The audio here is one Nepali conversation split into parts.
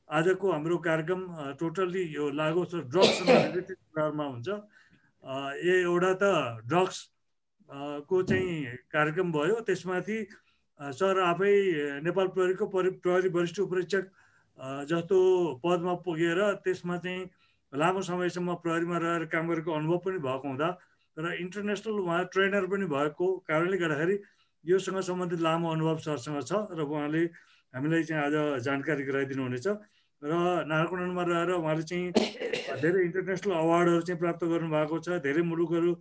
आजको हाम्रो कार्यक्रम टोटल्ली यो लागु छ ड्रग्ससँग रिलेटेड कुरामा हुन्छ। यो एउटा त ड्रग्स को चाहिँ कार्यक्रम भयो। त्यसमाथि सर आफै नेपाल प्रहरीको प्रहरी वरिष्ठ उपरीक्षक जस्तो पदमा पुगेर त्यसमा चाहिँ लामो समयसम्म प्रहरीमा रहेर काम गरेको अनुभव पनि भएको हुँदा र इन्टरनेसनल उहाँ ट्रेनर पनि भएको कारणले गर्दाखेरि योसँग सम्बन्धित लामो अनुभव सरसँग छ र उहाँले हामीलाई चाहिँ आज जानकारी गराइदिनु हुनेछ। र नारायणगढमा रहेर उहाँले चाहिँ धेरै इन्टरनेसनल अवार्डहरू चाहिँ प्राप्त गर्नुभएको छ, धेरै मुलुकहरू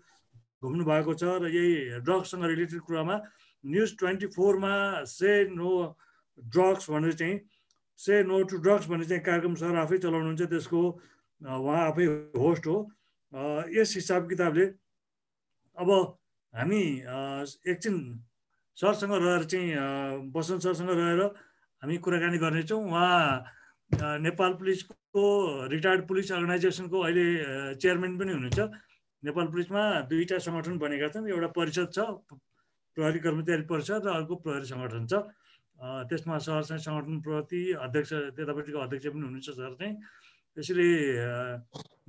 घुम्नु भएको छ र यही ड्रग्ससँग रिलेटेड कुरामा न्युज 24मा से नो ड्रग्स भनेर चाहिँ से नो टु ड्रग्स भन्ने चाहिँ कार्यक्रम सर आफै चलाउनुहुन्छ। त्यसको उहाँ आफै होस्ट हो। यस हिसाब किताबले अब हामी एकछिन सरसँग रहेर चाहिँ बसन्त सरसँग रहेर हामी कुराकानी गर्नेछौँ। उहाँ नेपाल पुलिसको रिटायर्ड पुलिस अर्गनाइजेसनको अहिले चेयरम्यान पनि हुनुहुन्छ। नेपाल पुलिसमा दुईवटा सङ्गठन बनेका छन्, एउटा परिषद छ प्रहरी कर्मचारी परिषद र अर्को प्रहरी सङ्गठन छ। त्यसमा सर चाहिँ सङ्गठनप्रति अध्यक्ष त्यतापट्टिको अध्यक्ष पनि हुनुहुन्छ सर चाहिँ। त्यसैले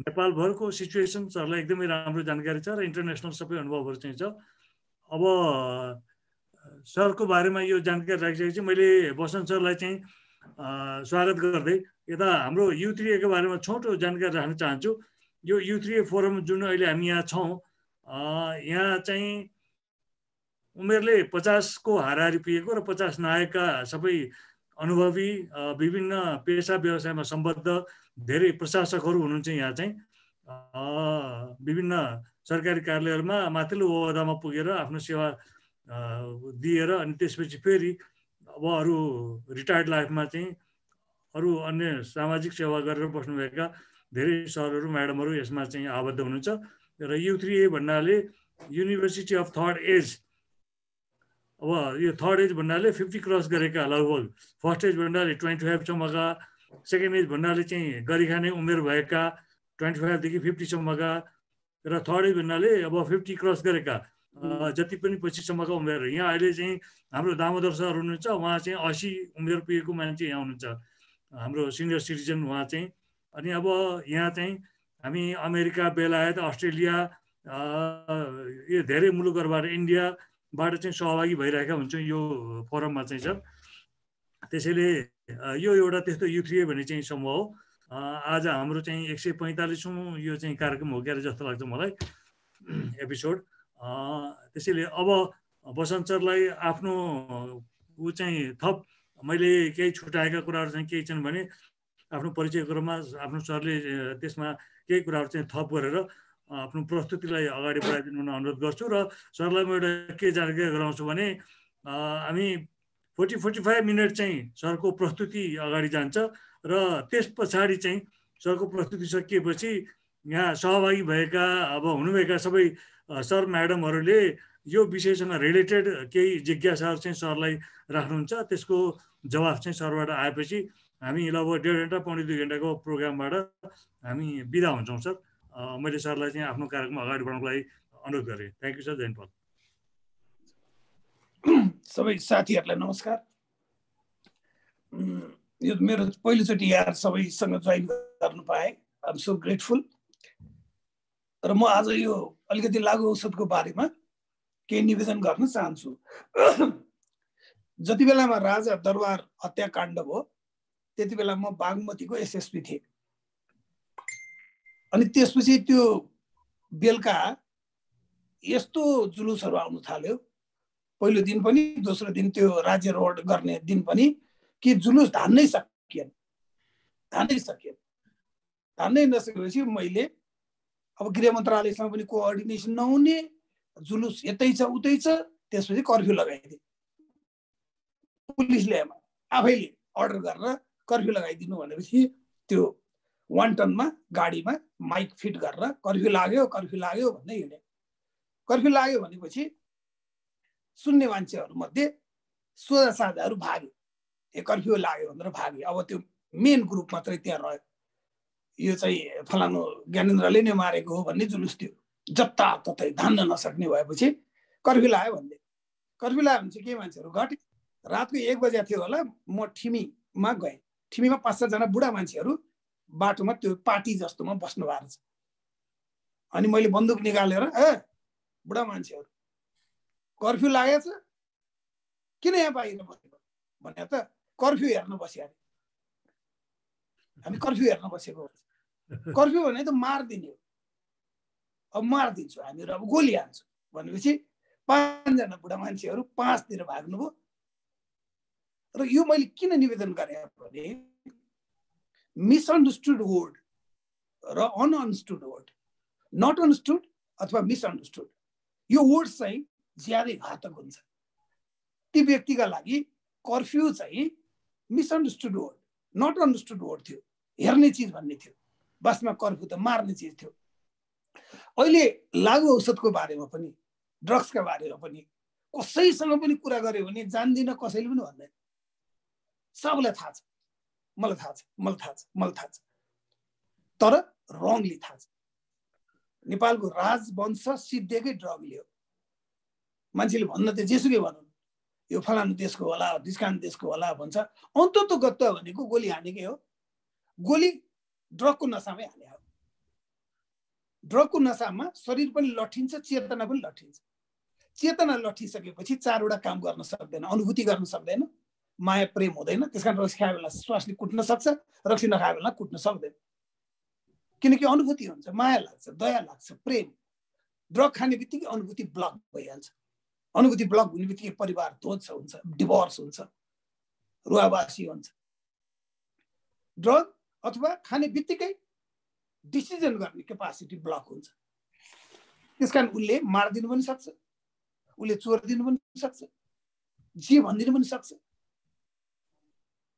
नेपालभरको सिचुएसन सरलाई एकदमै राम्रो जानकारी छ र इन्टरनेसनल सबै अनुभवहरू चाहिँ छ। अब सरको बारेमा यो जानकारी राखिसकेपछि मैले बसन्त सरलाई चाहिँ स्वागत गर्दै यता हाम्रो U3A को बारेमा छोटो जानकारी राख्न चाहन्छु। यो U3A फोरम जुन अहिले हामी यहाँ छौँ, यहाँ चाहिँ उमेरले 50 को हाराहारी पुगेको र 50 नआएका सबै अनुभवी विभिन्न पेसा व्यवसायमा सम्बद्ध धेरै प्रशासकहरू हुनुहुन्छ। यहाँ चाहिँ विभिन्न सरकारी कार्यालयहरूमा माथिल्लो ओहदामा पुगेर आफ्नो सेवा दिएर अनि त्यसपछि फेरि अब अरू रिटायर्ड लाइफमा चाहिँ अरू अन्य सामाजिक सेवा गरेर बस्नुभएका धेरै सरहरू म्याडमहरू यसमा चाहिँ आबद्ध हुनुहुन्छ। र U3A भन्नाले युनिभर्सिटी अफ थर्ड एज। अब यो थर्ड एज भन्नाले 50 क्रस गरेका लगभग, फर्स्ट एज भन्नाले 25 सम्मका, सेकेन्ड एज भन्नाले चाहिँ गरिखाने उमेर भएका 25 देखि 50 सम्मका, र थर्ड एज भन्नाले अब 50 क्रस गरेका जति पनि पछिसम्मका उमेर। यहाँ अहिले चाहिँ हाम्रो दामोदर सर हुनुहुन्छ, उहाँ चाहिँ 80 उमेर पुगेको मान्छे यहाँ हुनुहुन्छ, हाम्रो सिनियर सिटिजन उहाँ चाहिँ। अनि अब यहाँ चाहिँ हामी अमेरिका, बेलायत, अस्ट्रेलिया, यो धेरै मुलुकहरूबाट, इन्डियाबाट चाहिँ सहभागी भइरहेका हुन्छौँ यो फोरममा चाहिँ सर। त्यसैले यो एउटा त्यस्तो U3A भन्ने चाहिँ समूह हो। आज हाम्रो चाहिँ 145औँ यो चाहिँ कार्यक्रम हो क्या जस्तो लाग्छ मलाई, एपिसोड। त्यसैले अब बसन्त सरलाई आफ्नो ऊ चाहिँ थप मैले केही छुटाएका कुराहरू चाहिँ केही छन् भने आफ्नो परिचय क्रममा आफ्नो सरले त्यसमा केही कुराहरू चाहिँ थप गरेर आफ्नो प्रस्तुतिलाई अगाडि बढाइदिनु अनुरोध गर्छु। र सरलाई म एउटा के जानकारी गराउँछु भने हामी 40-45 मिनट चाहिँ सरको प्रस्तुति अगाडि जान्छ र त्यस पछाडि चाहिँ सरको प्रस्तुति सकिएपछि यहाँ सहभागी भएका अब हुनुभएका सबै सर म्याडमहरूले यो विषयसँग रिलेटेड केही जिज्ञासाहरू चाहिँ सरलाई राख्नुहुन्छ। त्यसको जवाफ चाहिँ सरबाट आएपछि हामी लगभग 1.5 घन्टा पौने 2 घन्टाको प्रोग्रामबाट हामी बिदा हुन्छौँ सर। मैले सरलाई चाहिँ आफ्नो कार्यक्रम अगाडि बढाउनको लागि अनुरोध गरेँ। Thank you sir. जयन्त। सबै साथीहरूलाई नमस्कार। यो मेरो पहिलोचोटि यहाँ सबैसँग जोइन गर्नु पाएँ। I am so grateful. र म आज यो अलिकति लागु औषधको बारेमा केही निवेदन गर्न चाहन्छु। जति बेलामा राजा दरबार हत्याकाण्ड भयो त्यति बेला म बागमतीको एसएसपी थिएँ। अनि त्यसपछि त्यो बेलुका यस्तो जुलुसहरू आउन थाल्यो। पहिलो दिन पनि, दोस्रो दिन त्यो राज्य रोड गर्ने दिन पनि कि जुलुस धान्नै सकिएन। धान्नै नसकेपछि मैले अब गृह मन्त्रालयसँग पनि कोअर्डिनेसन नहुने, जुलुस यतै छ उतै छ, त्यसपछि कर्फ्यू लगाइदिए। पुलिसले आफैले अर्डर गरेर कर्फ्यू लगाइदिनु भनेपछि त्यो वान्टनमा गाडीमा माइक फिट गरेर कर्फ्यू लाग्यो भन्दै हिँडे। कर्फ्यू लाग्यो भनेपछि सुन्ने मान्छेहरू मध्ये सोझा साझाहरू भाग्यो। ए कर्फ्यू लाग्यो भनेर भाग्यो। अब त्यो मेन ग्रुप मात्रै त्यहाँ रह्यो। यो चाहिँ फलानु ज्ञानेन्द्रले नै मारेको हो भन्ने जुलुस थियो। जताततै धान्न नसक्ने भएपछि कर्फ्यू लाग्यो भन्दै। कर्फ्यू लाग्यो भने चाहिँ के मान्छेहरू घटे। रातको 1 बजे थियो होला, म ठिमीमा गएँ। ठिमीमा 5-7 जना बुढा मान्छेहरू बाटोमा त्यो पार्टी जस्तोमा बस्नु भएको छ। अनि मैले बन्दुक निकालेर बुढा मान्छेहरू कर्फ्यू लागेको छ किन यहाँ बाहिर बसेको भने त कर्फ्यू हेर्न बस्यो अरे। हामी कर्फ्यू हेर्न बसेको हो। कर्फ्यू भने त मारिदिने हो। अब मारिदिन्छु हामीहरू, अब गोली हान्छु भनेपछि 5 जना बुढा मान्छेहरू 5तिर भाग्नुभयो। र यो मैले किन निवेदन गरेँ भने मिसअन्डरस्टुड वर्ड र अनअन्डरस्टुड वर्ड, नट अन्डरस्टुड अथवा मिसअन्डरस्टुड, यो वर्ड चाहिँ ज्यादै घातक हुन्छ। ती व्यक्तिका लागि कर्फ्यू चाहिँ misunderstood word, not understood word थियो, हेर्ने चिज भन्ने थियो। वास्तवमा कर्फ्यू त मार्ने चिज थियो। अहिले लागु औषधको बारेमा पनि, ड्रग्सका बारेमा पनि कसैसँग पनि कुरा गर्यो भने जान्दिन कसैले पनि भन्दैन। सबैलाई थाहा छ, मलाई थाहा छ, मलाई थाहा छ, मलाई थाहा छ, तर रङली थाहा छ। नेपालको राजवंश सिद्धिएकै ड्रगले हो। मान्छेले भन्न त जेसुकै भनौँ, यो फलानु देशको होला, ढिस्कान देशको होला भन्छ, अन्ततोगत्त भनेको गोली हानेकै हो। गोली ड्रगको नसामै हाने हो। ड्रगको नसामा शरीर पनि लठिन्छ, चेतना पनि लठिन्छ। चेतना लठिसकेपछि 4वटा काम गर्न सक्दैन, अनुभूति गर्न सक्दैन, माया प्रेम हुँदैन। त्यसकारण रक्सी खायो बेला श्वासले कुट्न सक्छ, रक्सी नखायो बेला कुट्न सक्दैन। किनकि अनुभूति हुन्छ, माया लाग्छ, दया लाग्छ, प्रेम। ड्रग खाने बित्तिकै अनुभूति ब्लक भइहाल्छ। अनुभूति ब्लक हुने बित्तिकै परिवार ध्वस्त हुन्छ, डिभोर्स हुन्छ, रुवावासी हुन्छ। ड्रग अथवा खाने बित्तिकै डिसिजन गर्ने क्यापासिटी ब्लक हुन्छ। त्यसकारण उसले मारिदिनु पनि सक्छ, उसले चोरिदिनु पनि सक्छ, जे भनिदिनु पनि सक्छ।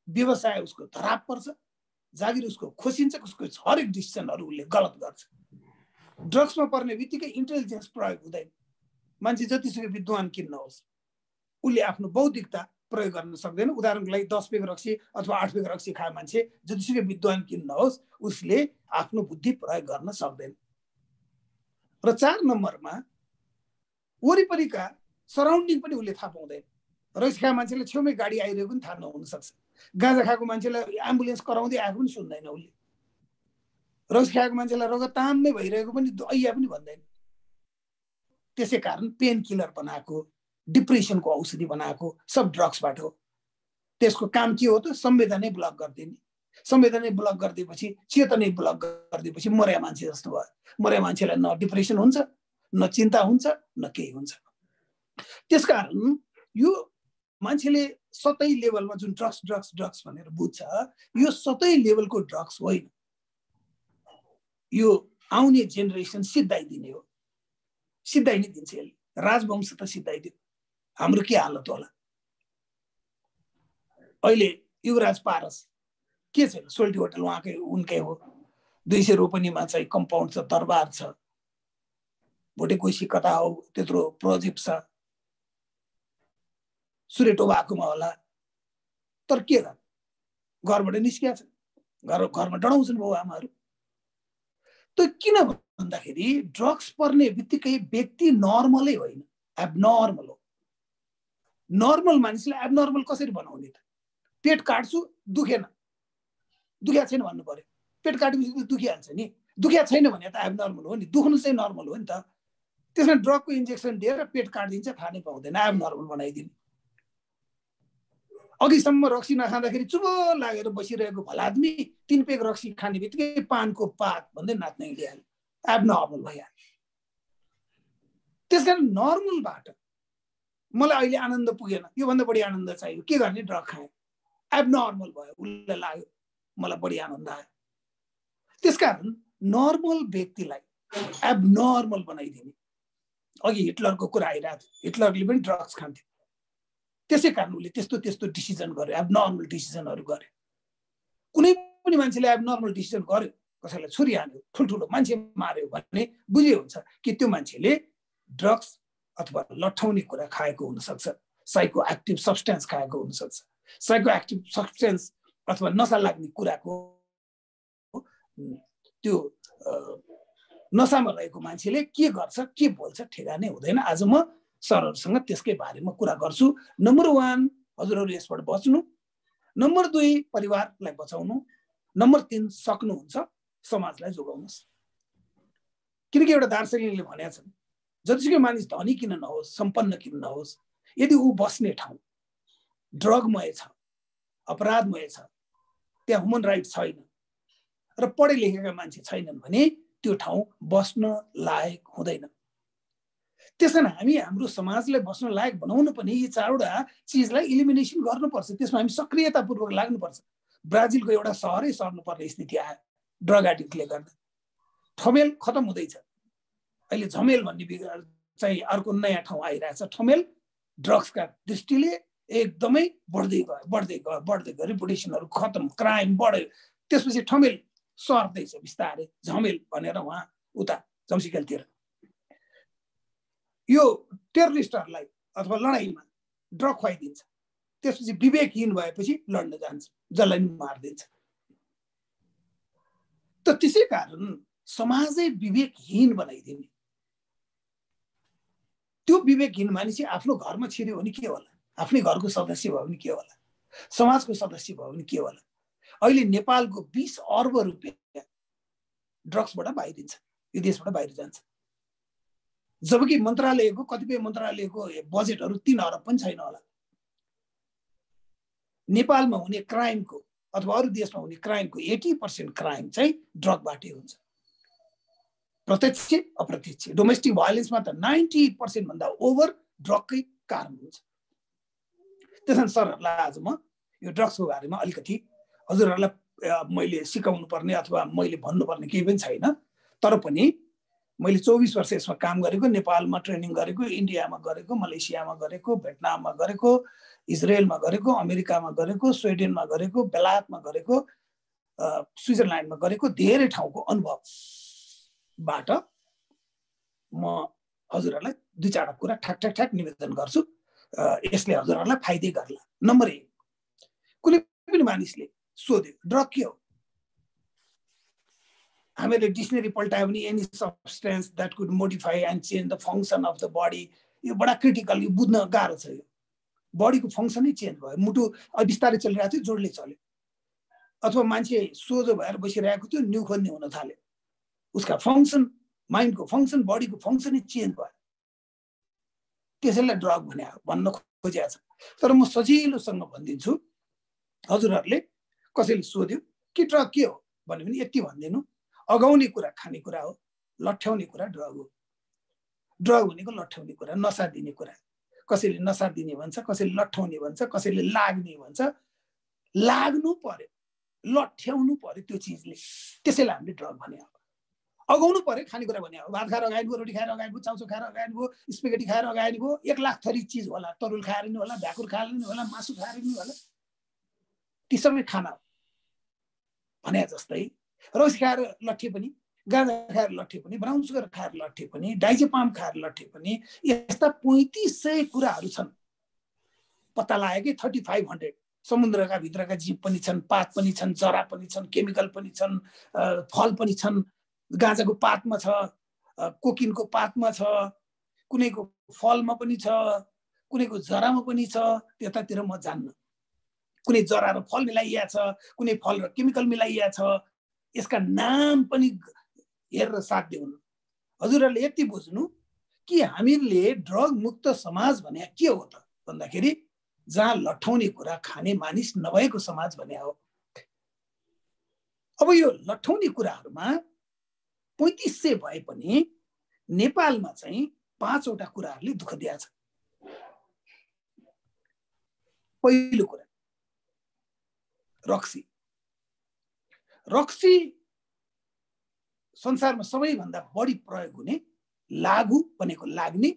व्यवसाय उसको धराप पर्छ, जागिर उसको खोसिन्छ, उसको हरेक डिसिजनहरू उसले गलत गर्छ। ड्रग्समा पर्ने बित्तिकै इन्टेलिजेन्स प्रयोग हुँदैन। मान्छे जतिसुकै विद्वान किन नहोस्, उसले आफ्नो बौद्धिकता प्रयोग गर्न सक्दैन। उदाहरणको लागि 10 पेग रक्सी अथवा 8 पेग रक्सी खाए मान्छे जतिसुकै विद्वान किन नहोस्, उसले आफ्नो बुद्धि प्रयोग गर्न सक्दैन। र 4 नम्बरमा वरिपरिका सराउन्डिङ पनि उसले थाहा पाउँदैन। रक्सी खाए मान्छेले छेउमै गाडी आइरहेको पनि थाहा नहुन सक्छ। गाँजा खाएको मान्छेलाई एम्बुलेन्स कराउँदै आएको पनि सुन्दैन उसले। रक्सी खाएको मान्छेलाई रगत ताम्मै भइरहेको पनि ऐया पनि भन्दैन। त्यसै कारण पेन किलर बनाएको, डिप्रेसनको औषधि बनाएको सब ड्रग्सबाट हो। त्यसको काम के हो त? संवेदनै ब्लक गरिदिने। संवेदनै ब्लक गरिदिएपछि, चेतनै ब्लक गरिदिएपछि मर्या मान्छे जस्तो भयो। मर्या मान्छेलाई न डिप्रेसन हुन्छ, न चिन्ता हुन्छ, न केही हुन्छ। त्यसकारण यो मान्छेले सतै लेभलमा जुन ड्रग्स ड्रग्स ड्रग्स भनेर बुझ्छ, यो सतै लेभलको ड्रग्स होइन। यो आउने जेनेरेसन सिद्धाइदिने हो। सिद्धाइ नै दिन्छ यसले। राजवंश त सिद्धाइदियो। हाम्रो के हालत होला? अहिले युवराज पारस के छैन, सोल्टी होटल उहाँकै उनकै हो। 200 रोपनीमा चाहिँ कम्पाउन्ड छ, दरबार छ, भोटे कोइसी कता हो, त्यत्रो प्रोजेक्ट छ, सुरेटो भएकोमा होला। तर के गर्नु, घरबाट निस्किया छ, घरमा डराउँछन् बाउ आमाहरू। त किन भन्दाखेरि ड्रग्स पर्ने बित्तिकै व्यक्ति नर्मलै होइन, एबनर्मल हो। नर्मल मानिसले एबनर्मल कसरी बनाउने त? पेट काट्छु दुखेन, दुख्या छैन भन्नु पर्यो। पेट काटेपछि त दुखिहाल्छ नि। दुख्या छैन भने त एबनर्मल हो नि, दुख्नु चाहिँ नर्मल हो नि त। त्यसमा ड्रगको इन्जेक्सन दिएर पेट काटिदिन्छ, खानै पाउँदैन, एबनर्मल बनाइदिने। अघिसम्म रक्सी नखाँदाखेरि चुबो लागेर बसिरहेको भला आदमी 3 पेग रक्सी खाने बित्तिकै पानको पात भन्दै नाच्न हिँडिहाल्यो, एबनर्मल भइहाल्यो। त्यसकारण नर्मलबाट मलाई अहिले आनन्द पुगेन, योभन्दा बढी आनन्द चाहियो, के गर्ने? ड्रग खाएँ, एबनर्मल भयो, उसलाई लाग्यो मलाई बढी आनन्द आयो। त्यसकारण नर्मल व्यक्तिलाई एबनर्मल बनाइदिने। अघि हिटलरको कुरा आइरहेको थियो, हिटलरले पनि ड्रग्स खान्थ्यो। त्यसै कारण उसले त्यस्तो त्यस्तो डिसिजन गर्यो, एबनर्मल डिसिजनहरू गर्यो। कुनै पनि मान्छेले एबनर्मल डिसिजन गर्यो, कसैलाई छुरी हान्यो, ठुल्ठुलो मान्छे मार्यो भने बुझे हुन्छ कि त्यो मान्छेले ड्रग्स अथवा लट्ठाउने कुरा खाएको हुनसक्छ, साइको एक्टिभ सब्सटेन्स खाएको हुनसक्छ। साइको एक्टिभ सब्सटेन्स अथवा नसा लाग्ने कुराको त्यो नसामा रहेको मान्छेले के गर्छ, के बोल्छ ठेगानै हुँदैन। आज म सरहरूसँग त्यसकै बारेमा कुरा गर्छु। नम्बर 1, हजुरहरू यसबाट बच्नु। नम्बर 2 परिवारलाई बचाउनु, नम्बर 3 सक्नुहुन्छ समाजलाई जोगाउनुस्। किनकि एउटा दार्शनिकले भनेका छन् जतिसुकै मानिस धनी किन नहोस्, सम्पन्न किन नहोस्, यदि ऊ बस्ने ठाउँ ड्रगमय छ, अपराधमय छ, त्यहाँ ह्युमन राइट छैन र पढे लेखेका मान्छे छैनन् भने त्यो ठाउँ बस्न लायक हुँदैन। त्यसैले हामी हाम्रो समाजलाई बस्न लायक बनाउनु पनि यी 4वटा चिजलाई इलिमिनेसन गर्नुपर्छ। त्यसमा हामी सक्रियतापूर्वक लाग्नुपर्छ। ब्राजिलको एउटा सहरै सर्नुपर्ने स्थिति आयो ड्रग एडिक्टले गर्दा। ठमेल खतम हुँदैछ। अहिले झमेल भन्ने चाहिँ अर्को नयाँ ठाउँ आइरहेछ। ठमेल ड्रग्सका दृष्टिले एकदमै बढ्दै गयो। रेपुटेसनहरू खतम, क्राइम बढ्यो। त्यसपछि ठमेल सर्दैछ बिस्तारै, झमेल भनेर उहाँ उता जम्सीखेलतिर। यो टेररिस्टहरूलाई अथवा लडाइँमा ड्रग खुवाइदिन्छ, त्यसपछि विवेकहीन भएपछि लड्न जान्छ, जसलाई मारिदिन्छ। त त्यसै कारण समाजै विवेकहीन बनाइदिने। त्यो विवेकहीन मानिस आफ्नो घरमा छिर्यो भने के होला, आफ्नै घरको सदस्य भयो भने के होला, समाजको सदस्य भयो भने के होला। अहिले नेपालको 20 अर्ब रुपियाँ ड्रग्सबाट बाहिरिन्छ, यो देशबाट बाहिर जान्छ। जबकि मन्त्रालयको कतिपय मन्त्रालयको बजेटहरू 3 अरब पनि छैन होला। नेपालमा हुने क्राइमको अथवा अरू देशमा हुने क्राइमको 80% क्राइम चाहिँ ड्रगबाटै हुन्छ, प्रत्यक्ष अप्रत्यक्ष। डोमेस्टिक भायोलेन्समा त 90% भन्दा ओभर ड्रगकै कारण हुन्छ। त्यसैले सरहरूलाई आज म यो ड्रग्सको बारेमा अलिकति हजुरहरूलाई मैले सिकाउनु पर्ने अथवा मैले भन्नुपर्ने केही पनि छैन। तर पनि मैले 24 वर्ष यसमा काम गरेको, नेपालमा ट्रेनिङ गरेको, इन्डियामा गरेको, मलेसियामा गरेको, भियतनाममा गरेको, इजरायलमा गरेको, अमेरिकामा गरेको, स्विडेनमा गरेको, बेलायतमा गरेको, स्विजरल्यान्डमा गरेको धेरै ठाउँको अनुभवबाट म हजुरहरूलाई 2-4 कुरा ठ्याक निवेदन गर्छु। यसले हजुरहरूलाई फाइदै गर्ला। नम्बर 1, कुनै पनि मानिसले सोध्यो ड्रग के हो, हामीले डिक्सनरी पल्टायो भने any substance that could modify and change the function of the body. यो बडा क्रिटिकल, यो बुझ्न गाह्रो छ। यो बडीको फङ्सनै चेन्ज भयो। मुटु बिस्तारै चलिरहेको थियो, जोडले चल्यो। अथवा मान्छे सोझो भएर बसिरहेको थियो, न्यु खोज्ने हुन थाल्यो। उसका फङ्सन, माइन्डको फङ्सन, बडीको फङ्सनै चेन्ज भयो। त्यसैलाई ड्रग भन्न खोजेको छ। तर म सजिलोसँग भनिदिन्छु, हजुरहरूले कसैले सोध्यो कि ड्रग के हो भन्यो भने यति भनिदिनु, अगाउने कुरा खानेकुरा हो, लट्ठ्याउने कुरा ड्रग हो। ड्रग भनेको लट्ठ्याउने कुरा, नसा दिने कुरा। कसैले नसा दिने भन्छ, कसैले लट्ठ्याउने भन्छ, कसैले लाग्ने भन्छ। लाग्नु पर्यो, लट्ठ्याउनु पर्यो त्यो चिजले, त्यसैलाई हामीले ड्रग भने हो। अगाउनु पर्यो खानेकुरा भने हो। भात खाएर अगाडि भयो, रोटी खाएर अगाडि भयो, चाउचो खाएर अगाडि भयो, स्पेगेटी खाएर अगाडि भयो, 1 लाख थरी चिज होला। तरुल खाएर नि होला, भ्याकुर खाएर नि होला, मासु खाएर नि होला। ती सबै खाना भने जस्तै रक्सी खाएर लट्ठे पनि, गाँजा खाएर लट्ठे पनि, ब्राउन सुगर खाएर लट्ठे पनि, डाइजेपाम खाएर लट्ठे पनि, यस्ता 3500 कुराहरू छन्। पत्ता लाग्यो कि 3500 समुद्रका भित्रका जीव पनि छन्, पात पनि छन्, जरा पनि छन्, केमिकल पनि छन्, फल पनि छन्। गाँजाको पातमा छ, कोकिनको पातमा छ, कुनैको फलमा पनि छ, कुनैको जरामा पनि छ। त्यतातिर म जान्न। कुनै जरा र फल मिलाइया छ, कुनै फल र केमिकल मिलाइया छ। यसका नाम पनि हेरेर साथ देउनु। हजुरहरूले यति बुझ्नु कि हामीले ड्रग मुक्त समाज भने के हो त भन्दाखेरि जहाँ लट्ठाउने कुरा खाने मानिस नभएको समाज भने हो। अब यो लट्ठाउने कुराहरूमा 3500 भए पनि नेपालमा चाहिँ 5वटा कुराहरूले दुःख दिएछ। पहिलो कुरा रक्सी। रक्सी संसारमा सबैभन्दा बढी प्रयोग हुने लागु भनेको लाग्ने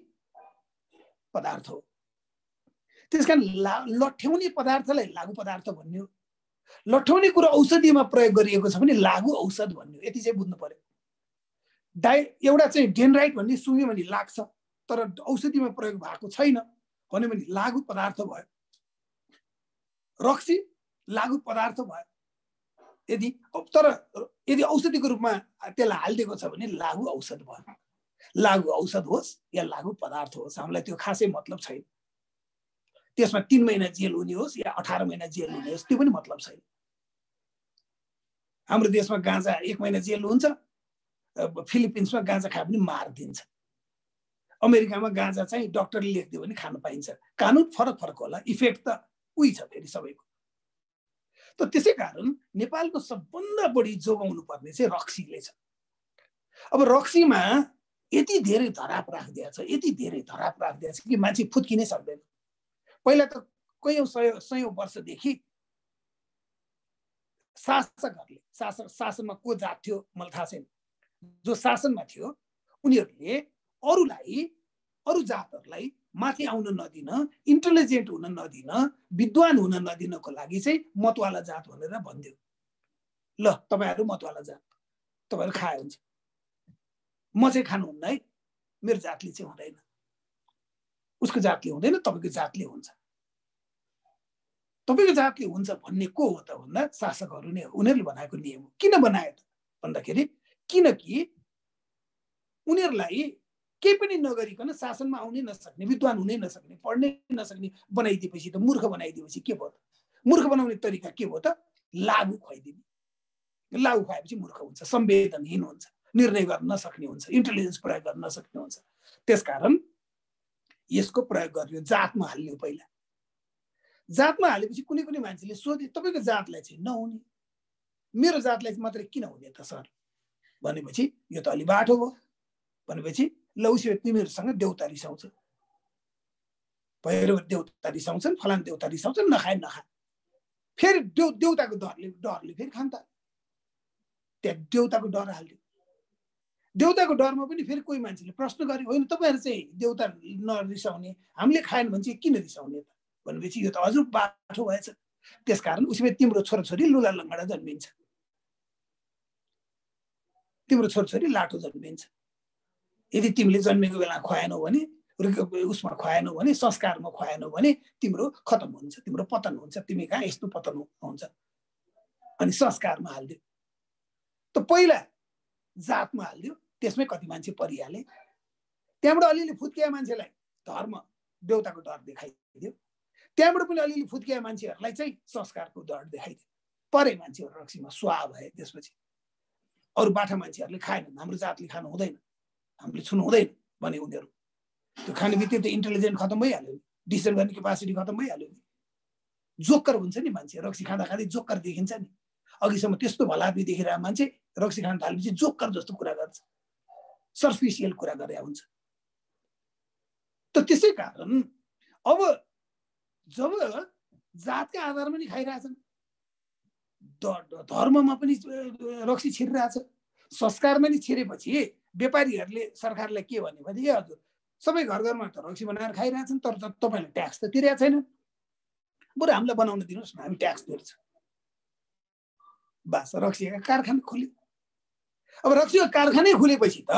पदार्थ हो। त्यसकारण लट्ठ्याउने पदार्थलाई लागु पदार्थ भन्यो। लट्ठ्याउने कुरा औषधिमा प्रयोग गरिएको छ भने लागु औषध भन्यो। यति चाहिँ बुझ्नु पर्यो। एउटा चाहिँ डेनराइट भन्ने सुँग्यो भने लाग्छ, तर औषधिमा प्रयोग भएको छैन भन्यो भने लागु पदार्थ भयो। रक्सी लागु पदार्थ भयो। यदि औषधिको रूपमा त्यसलाई हालिदिएको छ भने लागु औषध भयो। लागु औषध होस् या लागु पदार्थ होस्, हामीलाई त्यो खासै मतलब छैन। त्यसमा 3 महिना जेल हुने होस् या 18 महिना जेल हुने होस् त्यो पनि मतलब छैन। हाम्रो देशमा गाँजा 1 महिना जेल हुन्छ, फिलिपिन्समा गाँजा खाए पनि मारिदिन्छ, अमेरिकामा गाँजा चाहिँ डाक्टरले लेखिदियो भने खान पाइन्छ। कानुन फरक फरक होला, इफेक्ट त उही छ फेरि सबैको। त त्यसै कारण नेपालको सबभन्दा बढी जोगाउनु पर्ने चाहिँ रक्सीले छ। अब रक्सीमा यति धेरै धराप राखिदिएको छ, यति धेरै धराप राखिदिएको छ कि मान्छे फुत्किनै सक्दैन। पहिला त कयौं सयौं वर्षदेखि शासकहरूले, शासनमा को जात थियो मलाई थाहा छैन, जो शासनमा थियो उनीहरूले अरू जातहरूलाई माथि आउन नदिन, इन्टेलिजेन्ट हुन नदिन, विद्वान हुन नदिनको लागि चाहिँ मतवाला जात भनेर भन्थ्यो। ल तपाईहरु मतवाला जात, तपाईहरु खाए हुन्छ, म चाहिँ खानुहुन्न है, मेरो जातले चाहिँ हुँदैन, उसको जातले हुँदैन, तपाईको जातले हुन्छ। तपाईको जातले हुन्छ भन्ने को हो त भन्दा शासकहरू नै हो। उनीहरूले बनाएको नियम हो। किन बनाए त भन्दाखेरि किनकि उनीहरूलाई केही पनि नगरिकन शासनमा आउनै नसक्ने, विद्वान हुनै नसक्ने, पढ्नै नसक्ने बनाइदिएपछि त मूर्ख बनाइदिएपछि के भयो त? मूर्ख बनाउने तरिका के भयो त? लागु खुवाइदिने। लागु खुवाएपछि मूर्ख हुन्छ, संवेदनहीन हुन्छ, निर्णय गर्न नसक्ने हुन्छ, इन्टेलिजेन्स प्रयोग गर्न नसक्ने हुन्छ। त्यसकारण यसको प्रयोग गरियो, जातमा हाल्यो। पहिला जातमा हालेपछि कुनै पनि मान्छेले सोधे तपाईको जातलाई चाहिँ नहुने, मेरो जातलाई मात्रै किन हुने त सर भनेपछि यो त अलि बाठो भयो। भनेपछि ल उसो तिमीहरूसँग देउता रिसाउँछ, भैरव देउता रिसाउँछन्, फलान देउता रिसाउँछन्, नखाए नखा। फेरि देउताको डरले फेरि खान त त्यहाँ देउताको डर हाल्यो। देउताको डरमा पनि फेरि कोही मान्छेले प्रश्न गरे, होइन तपाईहरु चाहिँ देउता नरिसाउने, हामीले खाएन भने चाहिँ किन रिसाउने त भनेपछि यो त हजुर बाठो भएछ। त्यसकारण उसले तिम्रो छोराछोरी लुला लङ्गडा जन्मिन्छ, तिम्रो छोराछोरी लाठो जन्मिन्छ। यदि तिमीले जन्मेको बेला खुवाएनौ भने, उसमा खुवाएनौ भने, संस्कारमा खुवाएनौ भने तिम्रो खतम हुन्छ, तिम्रो पतन हुन्छ, तिमी कहाँ यस्तो पतन हुन्छ। अनि संस्कारमा हाल्दियो। त पहिला जातमा हाल्दियो, त्यसमै कति मान्छे परिहाले। त्यहाँबाट अलिअलि फुत्किया मान्छेलाई धर्म देउताको डर देखाइदियो, त्यहाँबाट पनि अलिअलि फुत्किया मान्छेहरूलाई चाहिँ संस्कारको डर देखाइदियो। परे मान्छेहरू रक्सीमा स्वाहा भए। त्यसपछि अरू बाठा मान्छेहरूले खाएनन्, हाम्रो जातले खानु हुँदैन, हामीले छुनु हुँदैन भने उनीहरू त्यो खाने बित्तिकै त इन्टेलिजेन्ट खतम भइहाल्यो, डिसिसन गर्ने क्यापासिटी खतम भइहाल्यो। जोकर हुन्छ नि मान्छे, रक्सी खाँदा खाँदै जोकर देखिन्छ नि। अघिसम्म त्यस्तो भलादमी देखिरहेको मान्छे रक्सी खान थालेपछि जोकर जस्तो कुरा गर्छ, सर्फिसियल कुरा गरे हुन्छ। त त्यसै कारण अब जब जातका आधारमा नि खाइरहेछन्, धर्ममा पनि रक्सी छिरिरहेछ, संस्कारमा नि छिरेपछि व्यापारीहरूले सरकारलाई के भन्यो भने ए हजुर सबै घर घरमा त रक्सी बनाएर खाइरहेछन्, तर तपाईले ट्याक्स त तिरेको छैन, बरु हामीलाई बनाउन दिनुहोस् न, हामी ट्याक्स तिर्छौँ। बास रक्सीका कारखाना खुल्यो। अब रक्सीको कारखानै खुलेपछि त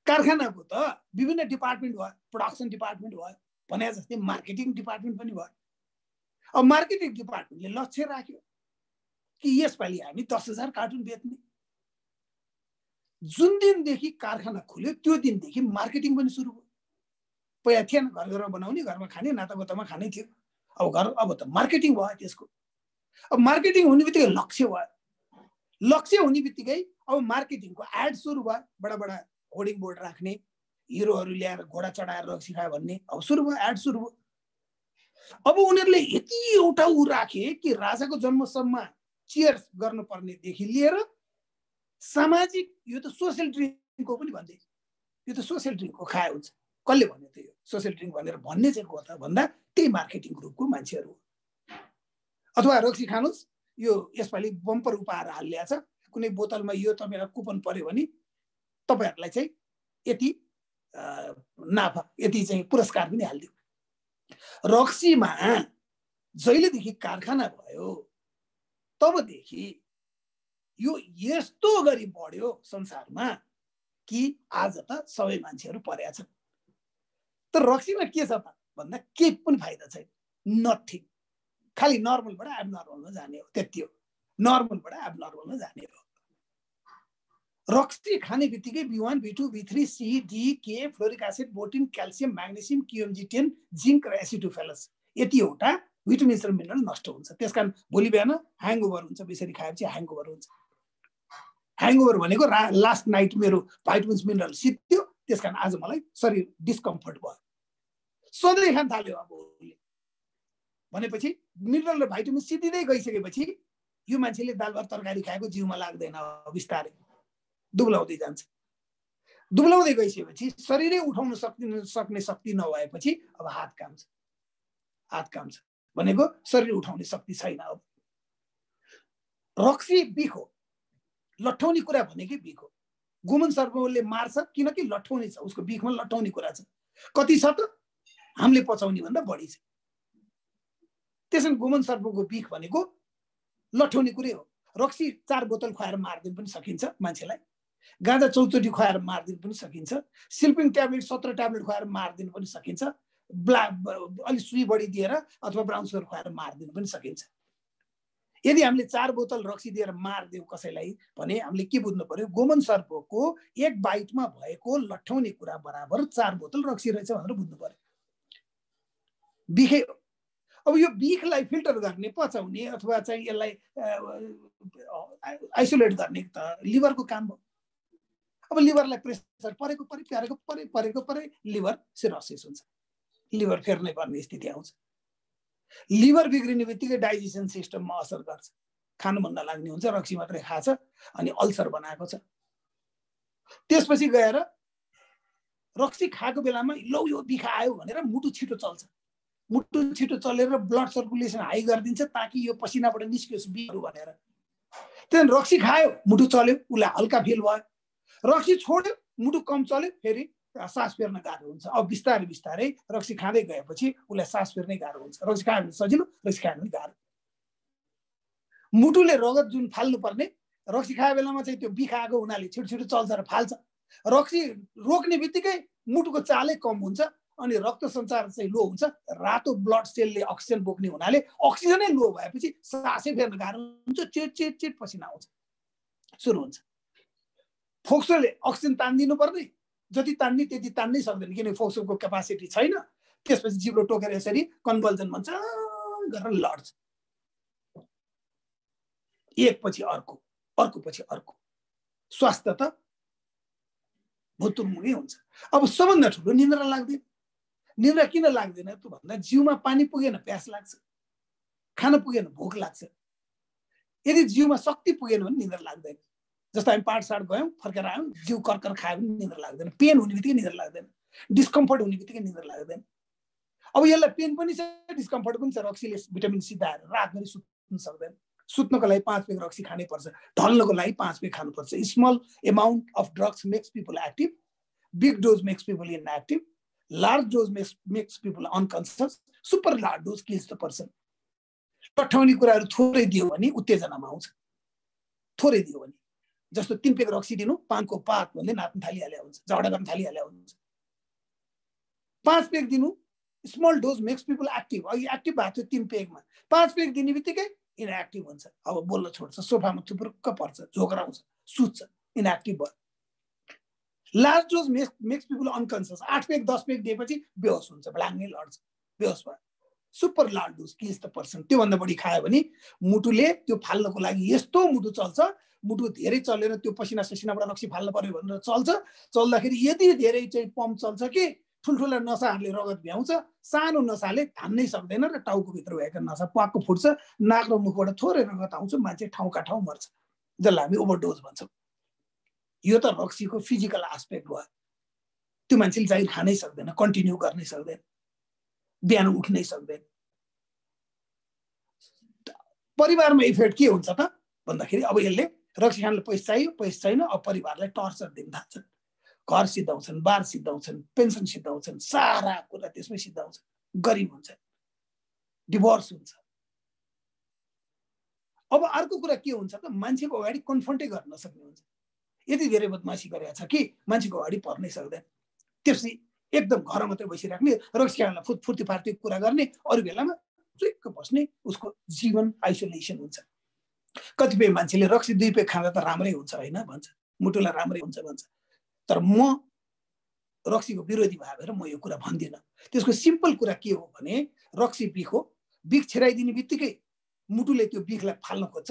कारखानाको त विभिन्न डिपार्टमेन्ट भयो, प्रोडक्सन डिपार्टमेन्ट भयो, भने जस्तै मार्केटिङ डिपार्टमेन्ट पनि भयो। अब मार्केटिङ डिपार्टमेन्टले लक्ष्य राख्यो कि यसपालि हामी 10,000 कार्टुन बेच्ने। जुन दिनदेखि कारखाना खुल्यो त्यो दिनदेखि मार्केटिङ पनि सुरु भयो। पहिला थिएन, घर घरमा बनाउने, घरमा खाने, नातागोतामा खाने थियो। अब त मार्केटिङ भयो त्यसको। अब मार्केटिङ हुने बित्तिकै लक्ष्य भयो, लक्ष्य हुने बित्तिकै अब मार्केटिङको एड सुरु भयो। बडा बडा होर्डिङ बोर्ड राख्ने, हिरोहरू ल्याएर घोडा चढाएर रक्सी खायो भन्ने अब सुरु भयो, एड सुरु भयो। अब उनीहरूले यति एउटा उ राखे कि राजाको जन्मसम्म चियर्स गर्नुपर्नेदेखि लिएर सामाजिक, यो त सोसियल ड्रिङ्कको पनि भन्दै, यो त सोसियल ड्रिङ्कको खाए हुन्छ। कसले भन्यो त यो सोसियल ड्रिङ्क भनेर भन्ने चाहिँ को त भन्दा त्यही मार्केटिङ ग्रुपको मान्छेहरू। अथवा रक्सी खानुहोस्, यो यसपालि बम्पर उपहार हालिएको छ, कुनै बोतलमा यो तपाईँलाई कुपन पर्यो भने तपाईँहरूलाई चाहिँ यति नाफा, यति चाहिँ पुरस्कार पनि हालिदियो। रक्सीमा जहिलेदेखि कारखाना भयो तबदेखि यो यस्तो गरी बढ्यो संसारमा कि आज त सबै मान्छेहरू परेका छन्। तर रक्सीमा के छ त भन्दा केही पनि फाइदा छैन, नथिङ। खालि नर्मलबाट एबनर्मलमा जाने हो, त्यति हो। नर्मलबाट एबनर्मलमा जाने हो। रक्सी खाने बित्तिकै B1, B2, B3, C, D, K, folic acid, biotin, calcium, magnesium, QMG10, zinc र एसिटोफेलस यतिवटा भिटामिन्स र मिनरल नष्ट हुन्छ। त्यसकारण भोलि बिहान ह्याङओभर हुन्छ, बेसरी खाएपछि ह्याङओभर हुन्छ। ह्याङओभर भनेको लास्ट नाइट मेरो भिटामिन्स मिनरल सित्यो, त्यसकारण आज मलाई शरीर डिस्कम्फर्ट भयो, सधैँ खान थाल्यो अब भनेपछि मिनरल र भिटामिन सिद्धिँदै गइसकेपछि यो मान्छेले दाल भात तरकारी खाएको जिउमा लाग्दैन, बिस्तारै दुब्लाउँदै जान्छ। दुब्लाउँदै गइसकेपछि शरीरै उठाउन सक्ने शक्ति नभएपछि अब हात काम्छ भनेको शरीर उठाउने शक्ति छैन। अब रक्सी बिख हो, लट्ठाउने कुरा भनेकै बिख हो। गोमन सर्पले मार्छ किनकि लट्ठाउने छ, उसको बिखमा लट्ठाउने कुरा छ। कति छ त हामीले पचाउने भन्दा बढी छ। त्यसैले गोमन सर्पको बिख भनेको लट्ठाउने कुरै हो। रक्सी 4 बोतल खुवाएर मार्दिन पनि सकिन्छ मान्छेलाई, गाँजा 4 खुवाएर मार्दिन पनि सकिन्छ, स्लिपिङ ट्याब्लेट 17 ट्याब्लेट खुवाएर मार्दिन पनि सकिन्छ, अलि सुई बढी दिएर अथवा ब्राउन सुगर खुवाएर मार्दिन पनि सकिन्छ। यदि हामीले 4 बोतल रक्सी दिएर मार्दियौँ कसैलाई भने हामीले के बुझ्नु पर्यो, गोमन सर्पको एक बाइटमा भएको लट्ठाउने कुरा बराबर 4 बोतल रक्सी रहेछ भनेर बुझ्नु पर्यो। बिखै अब यो बिखलाई फिल्टर गर्ने, पचाउने अथवा चाहिँ यसलाई आइसोलेट गर्ने त लिभरको काम हो। अब लिभरलाई प्रेसर परेको लिभर सिरोसिस हुन्छ, लिभर फेर्नै पर्ने स्थिति आउँछ। लिभर बिग्रिने बित्तिकै डाइजेसन सिस्टममा असर गर्छ, खानु मन नलाग्ने हुन्छ, रक्सी मात्रै खाछ अनि अल्सर बनाएको छ। त्यसपछि गएर रक्सी खाएको बेलामा लौ यो बिख आयो भनेर मुटु छिटो चल्छ, मुटु छिटो चलेर ब्लड सर्कुलेसन हाई गरिदिन्छ ताकि यो पसिनाबाट निस्कियोस् बिखहरू भनेर। त्यहाँदेखि रक्सी खायो, मुटु चल्यो, उसलाई हल्का फिल भयो। रक्सी छोड्यो, मुटु कम चल्यो, फेरि सास फेर्न गाह्रो हुन्छ। अब बिस्तारै बिस्तारै रक्सी खाँदै गएपछि उसलाई सास फेर्नै गाह्रो हुन्छ। रक्सी खायो भने सजिलो, रक्सी खायो भने गाह्रो। मुटुले रगत जुन फाल्नु पर्ने, रक्सी खायो बेलामा चाहिँ त्यो बिख आएको हुनाले छिटो छिटो चल्छ र फाल्छ। रक्सी रोक्ने बित्तिकै मुटुको चालै कम हुन्छ अनि रक्त सञ्चार चाहिँ लो हुन्छ। रातो ब्लड सेलले अक्सिजन बोक्ने हुनाले अक्सिजनै लो भएपछि सासै फेर्न गाह्रो हुन्छ, चिट पसिना आउँछ, सुरु हुन्छ। फोक्सोले अक्सिजन तान्दिनु पर्ने, जति तान्ने त्यति तान्नै सक्दैन किनकि फोक्सोको क्यापासिटी छैन। त्यसपछि जिब्रो टोकेर यसरी कन्भल्जन भन्छ गरेर लड्छ, एक पछि अर्को पछि अर्को। स्वास्थ्य त भुतुर्मुखै हुन्छ। अब सबभन्दा ठुलो निन्द्रा लाग्दैन। निन्द्रा किन लाग्दैन त भन्दा जिउमा पानी पुगेन प्यास लाग्छ, खान पुगेन भोक लाग्छ। यदि जिउमा शक्ति पुगेन भने निन्द्रा लाग्दैन। जस्तो हामी पाठशाठ गयौँ, फर्केर आयौँ, जिउ कर्कर खायो भने निन्द्रा लाग्दैन, पेन हुने बित्तिकै निन्द्रा लाग्दैन, डिस्कम्फर्ट हुने बित्तिकै निन्द्रा लाग्दैन। अब यसलाई पेन पनि छ, डिस्कम्फर्ट पनि छ। रक्सीले भिटामिन सिद्धाएर रातभरि सुत्न सक्दैन। सुत्नको लागि 5 पेग रक्सी खानै पर्छ, ढल्नको लागि 5 पेग खानुपर्छ। Small amount of drugs makes people active, big dose makes people inactive, large dose makes people unconscious, super large dose kills the person. लट्ठाउने कुराहरू थोरै दियो भने उत्तेजनामा आउँछ, थोरै दियो भने। जस्तो 3 पेग रक्सी दिनु, पानको पात भन्दै नाच्न थालिहाले हुन्छ, झगडा गर्न थालिहाले हुन्छ। 5 पेग दिनु, small dose makes people active. अघि एक्टिभ भएको थियो 3 पेगमा, 5 पेग दिने बित्तिकै इनएक्टिभ हुन्छ। अब बोल्न छोड्छ, सोफामा थुप्रुक्क पर्छ, झोक्राउँछ, सुत्छ, इनएक्टिभ भयो। Large dose makes people unconscious. 8 peg 10 peg दिएपछि बेहोस हुन्छ, ब्लाङ्गै लड्छ, बेहोस भयो। Super large dose kills the person. त्योभन्दा बढी खायो भने मुटुले त्यो फाल्नको लागि यस्तो मुटु चल्छ, मुटु धेरै चलेर त्यो पसिना ससिनाबाट रक्सी फाल्नु पर्यो भनेर चल्छ। चल्दाखेरि यति धेरै चाहिँ पम्प चल्छ कि ठुल्ठुला नसाहरूले रगत भ्याउँछ, सानो नसाले धान्नै सक्दैन र टाउकोभित्र भएका नसा प्वाक्क फुट्छ, नाक र मुखबाट थोरै रगत आउँछ, मान्छे ठाउँका ठाउँ मर्छ, जसलाई हामी ओभरडोज भन्छौँ। यो त रक्सीको फिजिकल एस्पेक्ट भयो। त्यो मान्छेले जाहिर खानै सक्दैन, कन्टिन्यू गर्नै सक्दैन, बिहान उठ्नै सक्दैन। परिवारमा इफेक्ट के हुन्छ त भन्दाखेरि अब यसले रक्सी खानलाई पैसा चाहियो, पैसा छैन, अब परिवारलाई टर्चर दिन थाल्छन्। घर सिद्धाउँछन्, बार सिद्धाउँछन्, पेन्सन सिद्धाउँछन्, सारा कुरा त्यसमै सिद्धाउँछ। गरिब हुन्छ, डिभोर्स हुन्छ। अब अर्को कुरा के हुन्छ त, मान्छेको अगाडि कन्फ्रन्टै गर्न नसक्ने हुन्छ। यति धेरै बदमासी गरेको छ कि मान्छेको अगाडि पर्नै सक्दैन। त्यसपछि एकदम घर मात्रै बसिराख्ने, रक्सी खानलाई फुर्ती फार्ती कुरा गर्ने, अरू बेलामा चुइक्क बस्ने, उसको जीवन आइसोलेसन हुन्छ। कतिपय मान्छेले रक्सी 2 पेग खाँदा त राम्रै हुन्छ होइन भन्छ, मुटुलाई राम्रै हुन्छ भन्छ। तर म रक्सीको विरोधी भएर म यो कुरा भन्दिनँ। त्यसको सिम्पल कुरा के हो भने रक्सी बिख हो। बिख छिराइदिने बित्तिकै मुटुले त्यो बिखलाई फाल्न खोज्छ।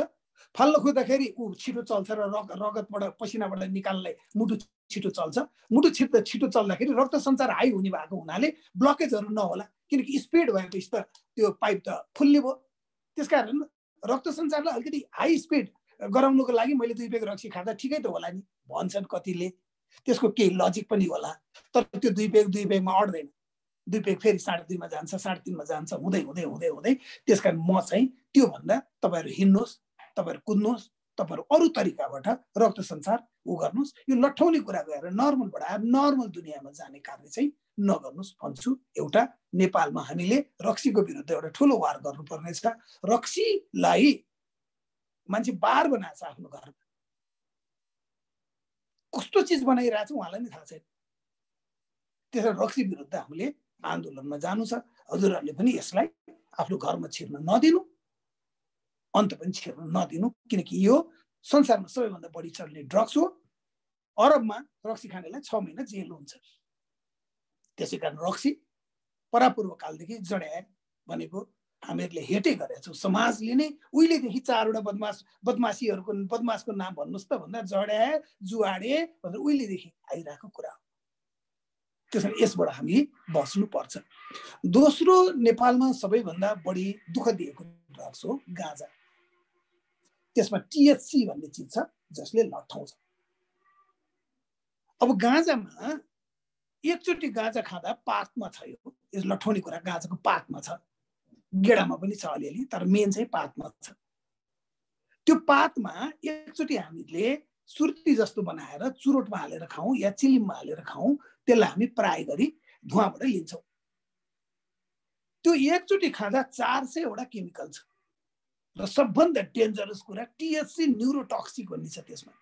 फाल्न खोज्दाखेरि ऊ छिटो चल्छ र रगतबाट पसिनाबाट निकाल्नलाई मुटु छिटो चल्छ। मुटु छिटो चल्दाखेरि रक्त सञ्चार हाई हुने भएको हुनाले ब्लकेजहरू नहोला, किनकि स्पिड भएपछि त त्यो पाइप त फुल्ने भयो। त्यसकारण रक्त सञ्चारलाई अलिकति हाई स्पिड गराउनुको लागि मैले 2 पेग रक्सी खाँदा ठिकै त होला नि भन्छन् कतिले। त्यसको केही लजिक पनि होला, तर त्यो 2 पेगमा अड्दैन। 2 पेग फेरि 2.5 मा जान्छ, 3.5 मा जान्छ, हुँदै हुँदै हुँदै हुँदै। त्यसकारण म चाहिँ त्यो भन्दा तपाईहरु हिँड्नुहोस्, तपाईहरु कुद्नुहोस्, तपाईहरु अरू तरिकाबाट रक्त सञ्चार गर्नुहोस्। यो लट्ठौने कुरा गरेर नर्मलबाट आएर नर्मल दुनियाँमा जाने कार्य चाहिँ नगर्नुहोस् भन्छु। एउटा नेपालमा हामीले रक्सीको विरुद्ध एउटा ठुलो वार गर्नुपर्ने छ। रक्सीलाई मान्छे बार बनाएको छ आफ्नो घरमा। कस्तो चिज बनाइरहेछ उहाँलाई नै थाहा छैन। त्यसैले रक्सी विरुद्ध हामीले आन्दोलनमा जानु छ। हजुरहरूले पनि यसलाई आफ्नो घरमा छिर्न नदिनु, अन्त पनि छिर्न नदिनु, किनकि यो संसारमा सबैभन्दा बढी चल्ने ड्रग्स हो। अरबमा रक्सी खानेलाई 6 महिना जेल हुन्छ। त्यसै कारण रक्सी परापूर्व कालदेखि जड्याए भनेको हामीहरूले हेटै गरेका छौँ। समाजले नै उहिलेदेखि 4वटा बदमासको नाम भन्नुहोस् त भन्दा जड्याए, जुवाडे भनेर उहिलेदेखि आइरहेको कुरा हो। त्यसैले यसबाट हामी बस्नुपर्छ। दोस्रो, नेपालमा सबैभन्दा बढी दुःख दिएको ड्रग्स हो गाँजा। त्यसमा THC भन्ने चिज छ जसले लट्ठाउँछ। अब गाँजामा एकचोटि गाँजा खाँदा पातमा छ, यो लट्ठाउने कुरा गाँजाको पातमा छ, गेडामा पनि छ अलिअलि, तर मेन चाहिँ पातमा छ। त्यो पातमा एकचोटि हामीले सुर्ती जस्तो बनाएर चुरोटमा हालेर खाउँ या चिलिममा हालेर खाउँ, त्यसलाई हामी प्राय गरी धुवाबाट लिन्छौँ। त्यो एकचोटि खाँदा 400 वटा केमिकल छ र सबभन्दा डेन्जरस कुरा THC न्युरोटक्सिक भन्ने छ त्यसमा।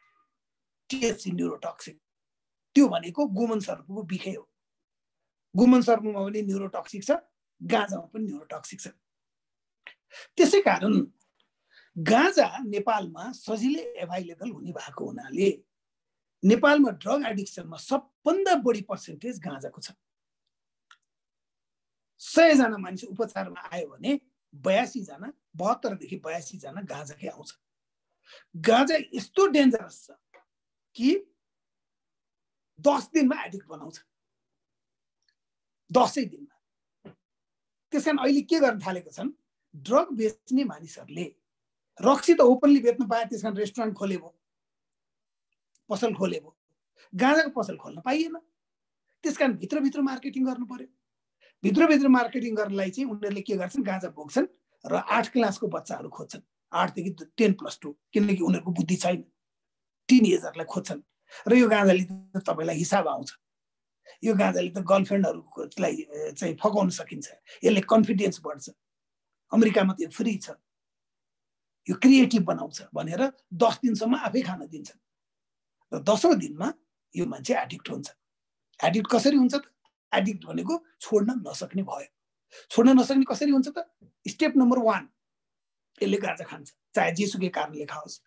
THC न्युरोटक्सिक त्यो भनेको गोमन सर्पको बिखै हो। गोमन सर्पमा पनि न्युरोटक्सिक छ, गाँजामा पनि न्युरोटक्सिक छ। त्यसै कारण गाँजा नेपालमा सजिलै एभाइलेबल हुने भएको हुनाले नेपालमा ड्रग एडिक्सनमा सबभन्दा बढी पर्सेन्टेज गाँजाको छ। 100 जना मान्छे उपचारमा आयो भने 82 जना, 72 देखि 82 जना गाँजाकै आउँछ। गाँजा यस्तो डेन्जरस छ कि 10 दिनमा एडिक्ट बनाउँछ, 10 दिनमा। त्यसकारण अहिले के गर्न थालेको छन्, ड्रग बेच्ने मानिसहरूले रक्सी त ओपनली बेच्नु पाए, त्यसकारण रेस्टुरेन्ट खोले भयो, पसल खोले भयो। गाँजाको पसल खोल्न पाइएन, त्यसकारण भित्रभित्र मार्केटिङ गर्नु पर्यो। भित्रभित्र मार्केटिङ गर्नलाई चाहिँ उनीहरूले के गर्छन्, गाँजा बोक्छन् र 8 क्लासको बच्चाहरू खोज्छन्, 8 देखि 10+2, किनकि उनीहरूको बुद्धि छैन, टिनएजरलाई खोज्छन्। र यो गाँजाले त तपाईँलाई हिसाब आउँछ। यो गाँजाले त गर्लफ्रेन्डहरूलाई चाहिँ फकाउन सकिन्छ, यसले कन्फिडेन्स बढ्छ, अमेरिकामा त यो फ्री छ, यो क्रिएटिभ बनाउँछ भनेर 10 दिनसम्म आफै खान दिन्छन्। र 10औं दिनमा यो मान्छे एडिक्ट हुन्छ। एडिक्ट कसरी हुन्छ त? एडिक्ट भनेको छोड्न नसक्ने भयो। छोड्न नसक्ने कसरी हुन्छ त? स्टेप नम्बर 1, यसले गाँजा खान्छ, चाहे जेसुकै कारणले खाओस्।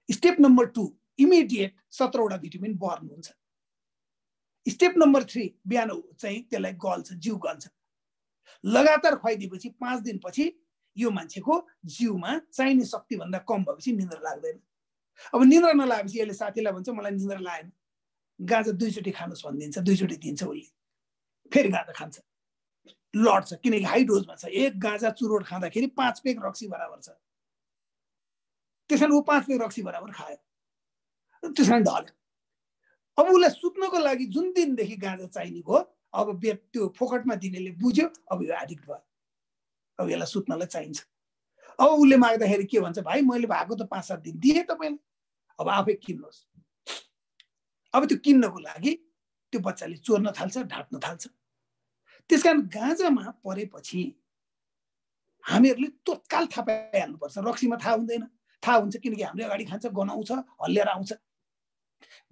स्टेप नम्बर 2, इमिडिएट 17 वटा भिटामिन बर्न हुन्छ। स्टेप नम्बर 3, बिहान चाहिँ त्यसलाई गल्छ, जिउ गल्छ। लगातार खुवाइदिएपछि 5 दिनपछि यो मान्छेको जिउमा चाहिने शक्ति भन्दा कम भएपछि निन्द्रा लाग्दैन। अब निन्द्रा नलागेपछि यसले साथीलाई भन्छ मलाई निन्द्रा लागेन, गाँजा 2 चोटि खानुस् भनिदिन्छ, 2 चोटि दिन्छ उसले, फेरि गाँजा खान्छ, लड्छ, किनकि हाई डोजमा छ। एक गाँजा चुरोट खाँदाखेरि 5 पेग रक्सी बराबर छ। त्यसैले ऊ 5 पेग रक्सी बराबर खायो, त्यसैले ढल्यो। अब उसलाई सुत्नको लागि जुन दिनदेखि गाँजा चाहिने भयो, अब त्यो फोकटमा दिनेले बुझ्यो, अब यो एडिक्ट भयो, अब यसलाई सुत्नलाई चाहिन्छ। अब उसले माग्दाखेरि के भन्छ, भाइ मैले भएको त 5-7 दिन दिएँ तपाईँलाई, अब आफै किन्नुहोस्। अब त्यो किन्नको लागि त्यो बच्चाले चोर्न थाल्छ, ढाट्न थाल्छ। त्यसकारण गाँजामा परेपछि हामीहरूले तत्काल थाहा पाइहाल्नुपर्छ। रक्सीमा थाहा हुँदैन, थाहा हुन्छ किनकि हामीले अगाडि खान्छ, गनाउँछ, हल्लिएर आउँछ।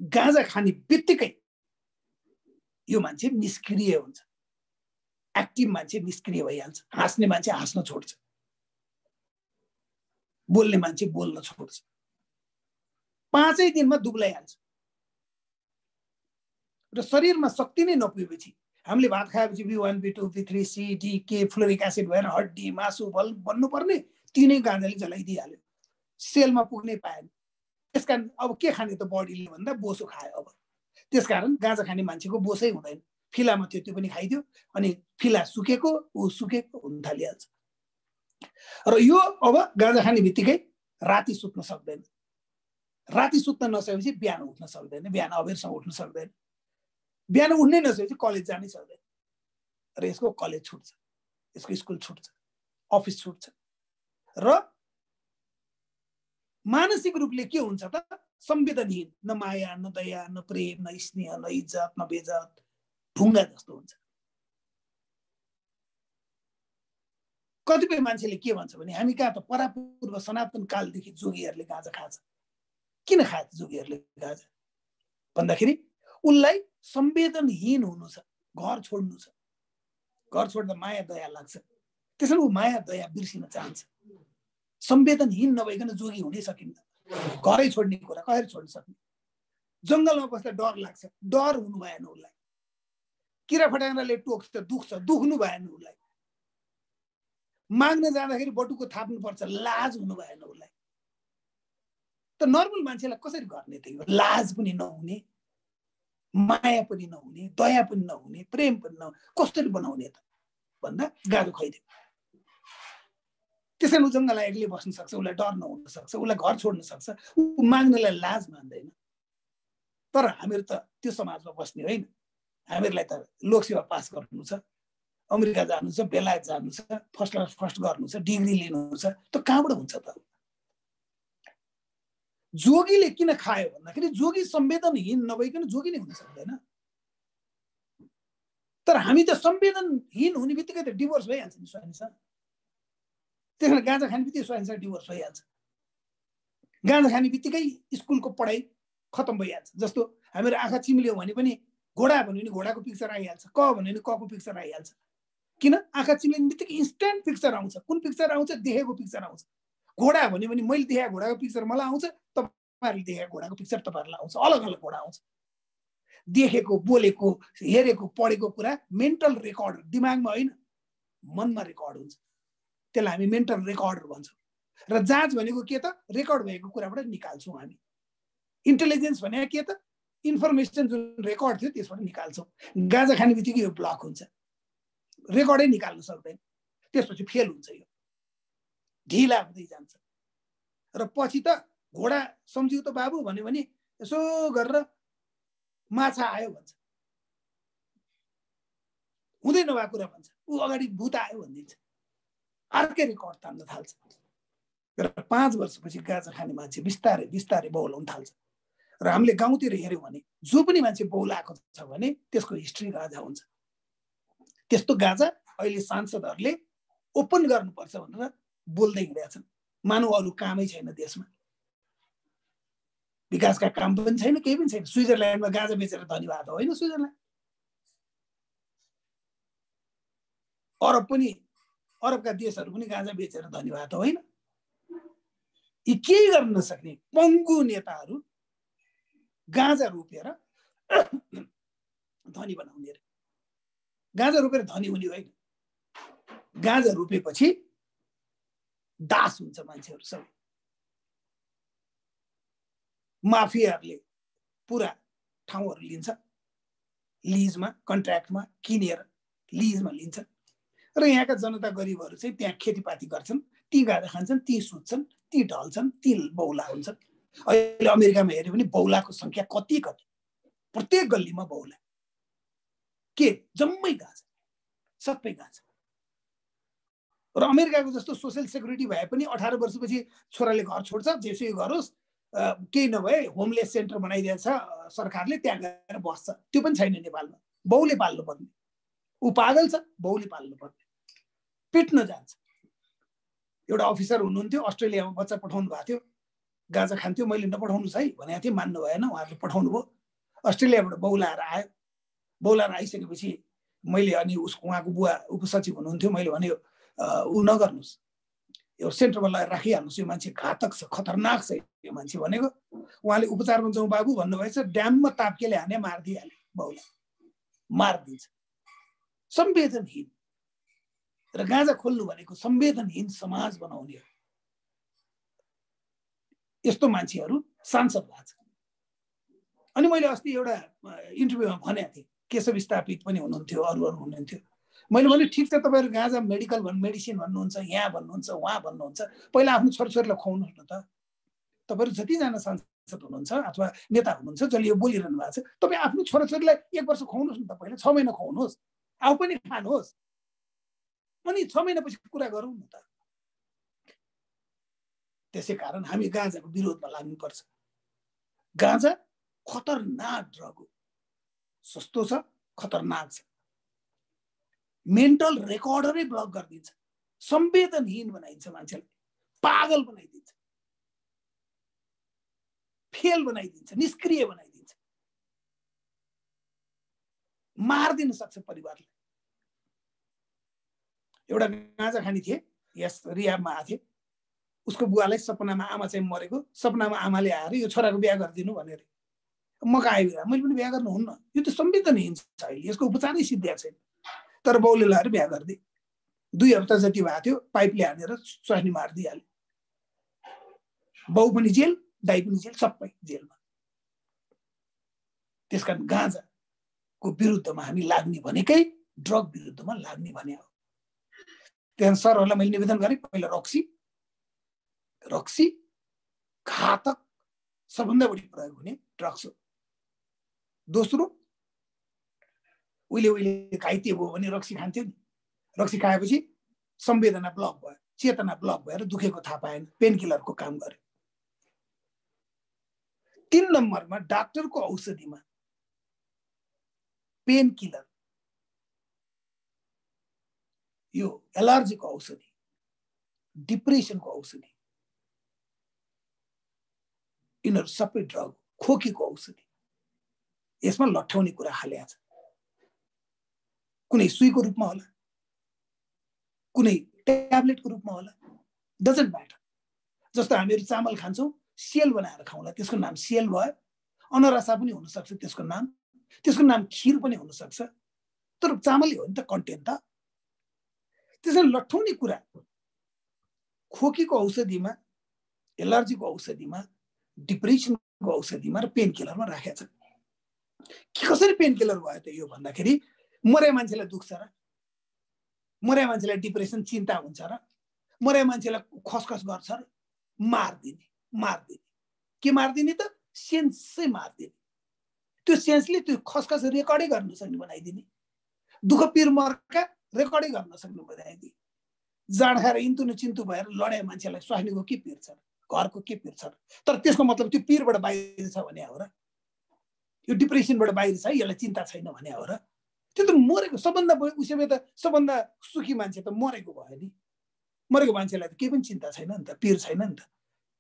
गाँजा खाने बित्तिकै यो मान्छे निष्क्रिय हुन्छ, एक्टिभ मान्छे निष्क्रिय भइहाल्छ, हाँस्ने मान्छे हाँस्न छोड्छ, बोल्ने मान्छे बोल्न छोड्छ, 5 दिनमा दुब्लाइहाल्छ। र शरीरमा शक्ति नै नपुगेपछि हामीले भात खाएपछि B1 B2 B3 C D K folic acid भएर हड्डी मासु बन्नुपर्ने तिनै गाँजाले जलाइदिइहाल्यो, सेलमा पुग्नै पाएन। त्यसकारण अब के खाने त बडीले भन्दा बोसो खायो। अब त्यसकारण गाँजा खाने मान्छेको बोसै हुँदैन, फिलामा त्यो पनि खाइदियो, अनि फिला सुकेको ऊ सुकेको हुन थालिहाल्छ। र यो अब गाँजा खाने बित्तिकै राति सुत्न सक्दैन, राति सुत्न नसकेपछि बिहान उठ्न सक्दैन, बिहान अबेरसम्म उठ्न सक्दैन, बिहान उठ्नै नसकेपछि कलेज जानै सक्दैन। र यसको कलेज छुट्छ, यसको स्कुल छुट्छ, अफिस छुट्छ। र मानसिक रूपले के हुन्छ त? संवेदनहीन, न माया न दया न प्रेम न स्नेह न इज्जत न बेइज्जत, ढुङ्गा जस्तो हुन्छ। कतिपय मान्छेले के भन्छ भने हामी कहाँ त परापूर्व सनातन कालदेखि जोगीहरूले गाँजा खान्छ। किन खाए जोगीहरूले गाँजा भन्दाखेरि उनलाई संवेदनहीन हुनु छ, घर छोड्नु छ, घर छोड्दा माया दया लाग्छ, त्यसैले ऊ माया दया बिर्सिन चाहन्छ। संवेदनहीन नभइकन जोगी हुनै सकिन्न। घरै छोड्ने कुरा कसरी छोड्न सक्ने? जङ्गलमा बस्दा डर लाग्छ, डर हुनु भएन उसलाई। किरा फट्याङ्ग्राले टोक्छ, दुख्छ, दुख्नु भएन उसलाई। माग्न जाँदाखेरि बटुको थाप्नुपर्छ, लाज हुनु भएन उसलाई। त नर्मल मान्छेलाई कसरी गर्ने त? यो लाज पनि नहुने, माया पनि नहुने, दया पनि नहुने, प्रेम पनि नहुने, कसरी बनाउने त भन्दा गाँजा खाइदियो। त्यसैले ऊ जङ्गलमा एक्लै बस्न सक्छ, उसलाई डर नहुन सक्छ, उसलाई घर छोड्न सक्छ, ऊ माग्नलाई लाज मान्दैन। तर हामीहरू त त्यो समाजमा बस्ने होइन। हामीहरूलाई त लोकसेवा पास गर्नु छ, अमेरिका जानु छ, बेलायत जानु छ, फर्स्ट क्लास फर्स्ट गर्नु छ, डिग्री लिनु छ, त कहाँबाट हुन्छ त? जोगीले किन खायो भन्दाखेरि जोगी संवेदनहीन नभइकन जोगी नै हुन सक्दैन। तर हामी त संवेदनहीन हुने बित्तिकै त डिभोर्स भइहाल्छ नि स्वाइनसँग। त्यसैले गाँजा खाने बित्तिकै स्वाइनसँग डिभोर्स भइहाल्छ। गाँजा खाने बित्तिकै स्कुलको पढाइ खत्तम भइहाल्छ। जस्तो हामीहरू आँखा चिम्लियो भने पनि घोडा भन्यो भने घोडाको पिक्चर आइहाल्छ, क भन्यो भने कको पिक्चर आइहाल्छ। किन? आँखा चिम्लिने बित्तिकै इन्स्ट्यान्ट पिक्चर आउँछ। कुन पिक्चर आउँछ? देखेको पिक्चर आउँछ। घोडा भन्यो भने मैले देखेको घोडाको पिक्चर मलाई आउँछ, तपाईँहरूले देखेको घोडाको पिक्चर तपाईँहरूलाई आउँछ। अलग अलग घोडा आउँछ। देखेको, बोलेको, हेरेको, पढेको कुरा मेन्टल रेकर्ड, दिमागमा होइन मनमा रेकर्ड हुन्छ। त्यसलाई हामी मेन्टल रेकर्डर भन्छौँ। र जाँच भनेको के त? रेकर्ड भएको कुराबाट निकाल्छौँ हामी। इन्टेलिजेन्स भनेको के त? इन्फर्मेसन जुन रेकर्ड थियो त्यसबाट निकाल्छौँ। गाँजा खाने बित्तिकै यो ब्लक हुन्छ, रेकर्डै निकाल्न सक्दैन। त्यसपछि फेल हुन्छ, यो ढिला हुँदै जान्छ। र पछि त घोडा सम्झियो त बाबु भन्यो भने यसो गरेर माछा आयो भन्छ, हुँदै नभएको कुरा भन्छ, ऊ अगाडि भूत आयो भनिदिन्छ, अर्कै रेकर्ड तान्न थाल्छ। र 5 वर्षपछि गाँजा खाने मान्छे बिस्तारै बिस्तारै बौलाउन थाल्छ। र हामीले गाउँतिर हेऱ्यौँ भने जो पनि मान्छे बौलाएको छ भने त्यसको हिस्ट्री गाँजा हुन्छ। त्यस्तो गाँजा अहिले सांसदहरूले ओपन गर्नुपर्छ भनेर बोल्दै हिँडेका छन्। मानव अरू कामै छैन देशमा, विकासका काम पनि छैन, केही पनि छैन। स्विजरल्यान्डमा गाँजा बेचेर धनी भएको होइन स्विजरल्यान्ड। अरबका देशहरू पनि गाँजा बेचेर धनी भएको होइन। यी केही गर्न नसक्ने पङ्गु नेताहरू गाँजा रोपेर धनी बनाउने रे। गाँजा रोपेर धनी हुने होइन, गाँजा रोपेपछि दास हुन्छ मान्छेहरू सबै। माफियाहरूले पुरा ठाउँहरू लिन्छ, लिजमा कन्ट्र्याक्टमा किनेर लिजमा लिन्छ। र यहाँका जनता गरिबहरू चाहिँ त्यहाँ खेतीपाती गर्छन्, ती गाँजा खान्छन्, ती सुत्छन्, ती ढल्छन्, ती बौला हुन्छन्। अहिले अमेरिकामा हेऱ्यो भने बौलाको संख्या कति कति, प्रत्येक गल्लीमा बौला। के? जम्मै गाँजा, सबै गाँजा। र अमेरिकाको जस्तो सोसियल सेक्युरिटी भए पनि 18 वर्षपछि छोराले घर छोड्छ, जेसुकै गरोस्, केही नभए होमलेस सेन्टर बनाइदिएछ सरकारले, त्यहाँ गएर बस्छ। त्यो पनि छैन नेपालमा। बाउले पाल्नु पर्ने, ऊ पागल छ, बाउले पाल्नु पर्ने, पिट्न जान्छ। एउटा अफिसर हुनुहुन्थ्यो, अस्ट्रेलियामा बच्चा पठाउनु भएको थियो, गाँजा खान्थ्यो, मैले नपठाउनुहोस् है भनेको थिएँ, मान्नु भएन, उहाँहरूले पठाउनु भयो। अस्ट्रेलियाबाट बौलाएर आयो, बौलाएर आइसकेपछि मैले अनि उहाँको बुवा उपसचिव हुनुहुन्थ्यो, मैले भन्यो ऊ नगर्नुहोस्, यो सेन्टरमा लगेर राखिहाल्नुहोस्, यो मान्छे घातक छ, खतरनाक छ यो मान्छे भनेको। उहाँले उपचारमा जाउँ बाबु भन्नुभएछ, ड्याममा ताप्केले हाने मारिदिइहाल्यो, बाउलाई मारिदिन्छ। संवेदनहीन र गाँजा खोल्नु भनेको संवेदनहीन समाज बनाउने हो। यस्तो मान्छेहरू सांसद भएको छ। अनि मैले अस्ति एउटा इन्टरभ्यूमा भनेको थिएँ, केशव स्थापित पनि हुनुहुन्थ्यो, अरू हुनुहुन्थ्यो। मैले भने ठिक छ, तपाईँहरू गाँजा मेडिकल मेडिसिन भन्नुहुन्छ, यहाँ भन्नुहुन्छ, उहाँ भन्नुहुन्छ, पहिला आफ्नो छोराछोरीलाई खुवाउनुहोस् न त। तपाईँहरू जतिजना सांसद हुनुहुन्छ अथवा नेता हुनुहुन्छ जसले यो बोलिरहनु भएको छ, तपाईँ आफ्नो छोराछोरीलाई 1 वर्ष खुवाउनुहोस् न त, पहिला 6 महिना खुवाउनुहोस्, आफू पनि खानुहोस्, अनि 6 महिनापछि कुरा गरौँ न त। त्यसै कारण हामी गाँजाको विरोधमा लाग्नुपर्छ। गाँजा खतरनाक ड्रग हो, सस्तो छ, खतरनाक छ, मेन्टल रेकर्डरै ब्लक गरिदिन्छ, संवेदनहीन बनाइदिन्छ, मान्छेलाई पागल बनाइदिन्छ, फेल बनाइदिन्छ, निष्क्रिय बनाइदिन्छ, मारिदिन सक्छ परिवारलाई। एउटा गाँजा खानी थिए, यस रिहाबमा आएको थिए, उसको बुवालाई सपनामा आमा चाहिँ मरेको, सपनामा आमाले आएर यो छोराको बिहा गरिदिनु भनेर। म कहाँ मैले पनि बिहा गर्नुहुन्न, यो त संवेदनहीन छ, अहिले यसको उपचारै सिद्धिएको छैन। तर बाउले लगाएर बिहा गरिदिए, 2 हप्ता जति भएको थियो, पाइपले हानेर स्वास्नी मारिदिइहाल्यो। बाउ पनि जेल, दाइ पनि जेल, सबै जेलमा। त्यसकारण गाँजाको विरुद्धमा हामी लाग्ने भनेकै ड्रग विरुद्धमा लाग्ने भने हो। त्यहाँ सरहरूलाई मैले निवेदन गरेँ, पहिला रक्सी घातक सबभन्दा बढी प्रयोग हुने ड्रग्स हो। दोस्रो, उहिले घाइते भयो भने रक्सी खान्थ्यो नि, रक्सी खाएपछि संवेदना ब्लक भयो, चेतना ब्लक भएर दुखेको थाहा पाएन, पेन किलरको काम गर्यो। 3 नम्बरमा डाक्टरको औषधिमा पेन किलर, यो एलर्जीको औषधि, डिप्रेसनको औषधि, यिनीहरू सबै ड्रग, खोकीको औषधि, यसमा लट्ठाउने कुरा हालेको छ। कुनै सुईको रूपमा होला, कुनै ट्याब्लेटको रूपमा होला, डजन्ट म्याटर। जस्तो हामीहरू चामल खान्छौँ, सेल बनाएर खाउँला, त्यसको नाम सेल भयो। अनरसा पनि हुनसक्छ त्यसको नाम खिर पनि हुनसक्छ, तर चामलै हो नि त कन्टेन्ट त। त्यसैले लट्ठाउने कुरा खोकीको औषधिमा, एलर्जीको औषधिमा, डिप्रेसनको औषधिमा र पेन किलरमा राखेको छ। कसरी पेन किलर भयो त यो भन्दाखेरि, मरे मान्छेलाई दुख्छ र, मरे मान्छेलाई डिप्रेसन चिन्ता हुन्छ र, मरे मान्छेलाई खसखस गर्छ र, मारिदिने। के मारिदिने त? सेन्सै मारिदिने। त्यो सेन्सले त्यो खसखस रेकर्डै गर्न सक्ने बनाइदिने, दुःख पिर मर्का रेकर्डै गर्न सक्ने बनाइदिने। जाँड खाएर इन्तुनु चिन्तु भएर लडाए मान्छेलाई स्वास्नीको के पिर छ, घरको के पिर छ, तर त्यसको मतलब त्यो पिरबाट बाहिर छ भने हो र, यो डिप्रेसनबाट बाहिर छ, यसलाई चिन्ता छैन भने हो र। त्यो त मरेको सबभन्दा उसैमा त सबभन्दा सुखी मान्छे त मरेको भयो नि। मरेको मान्छेलाई त केही पनि चिन्ता छैन नि त, पिर छैन नि त,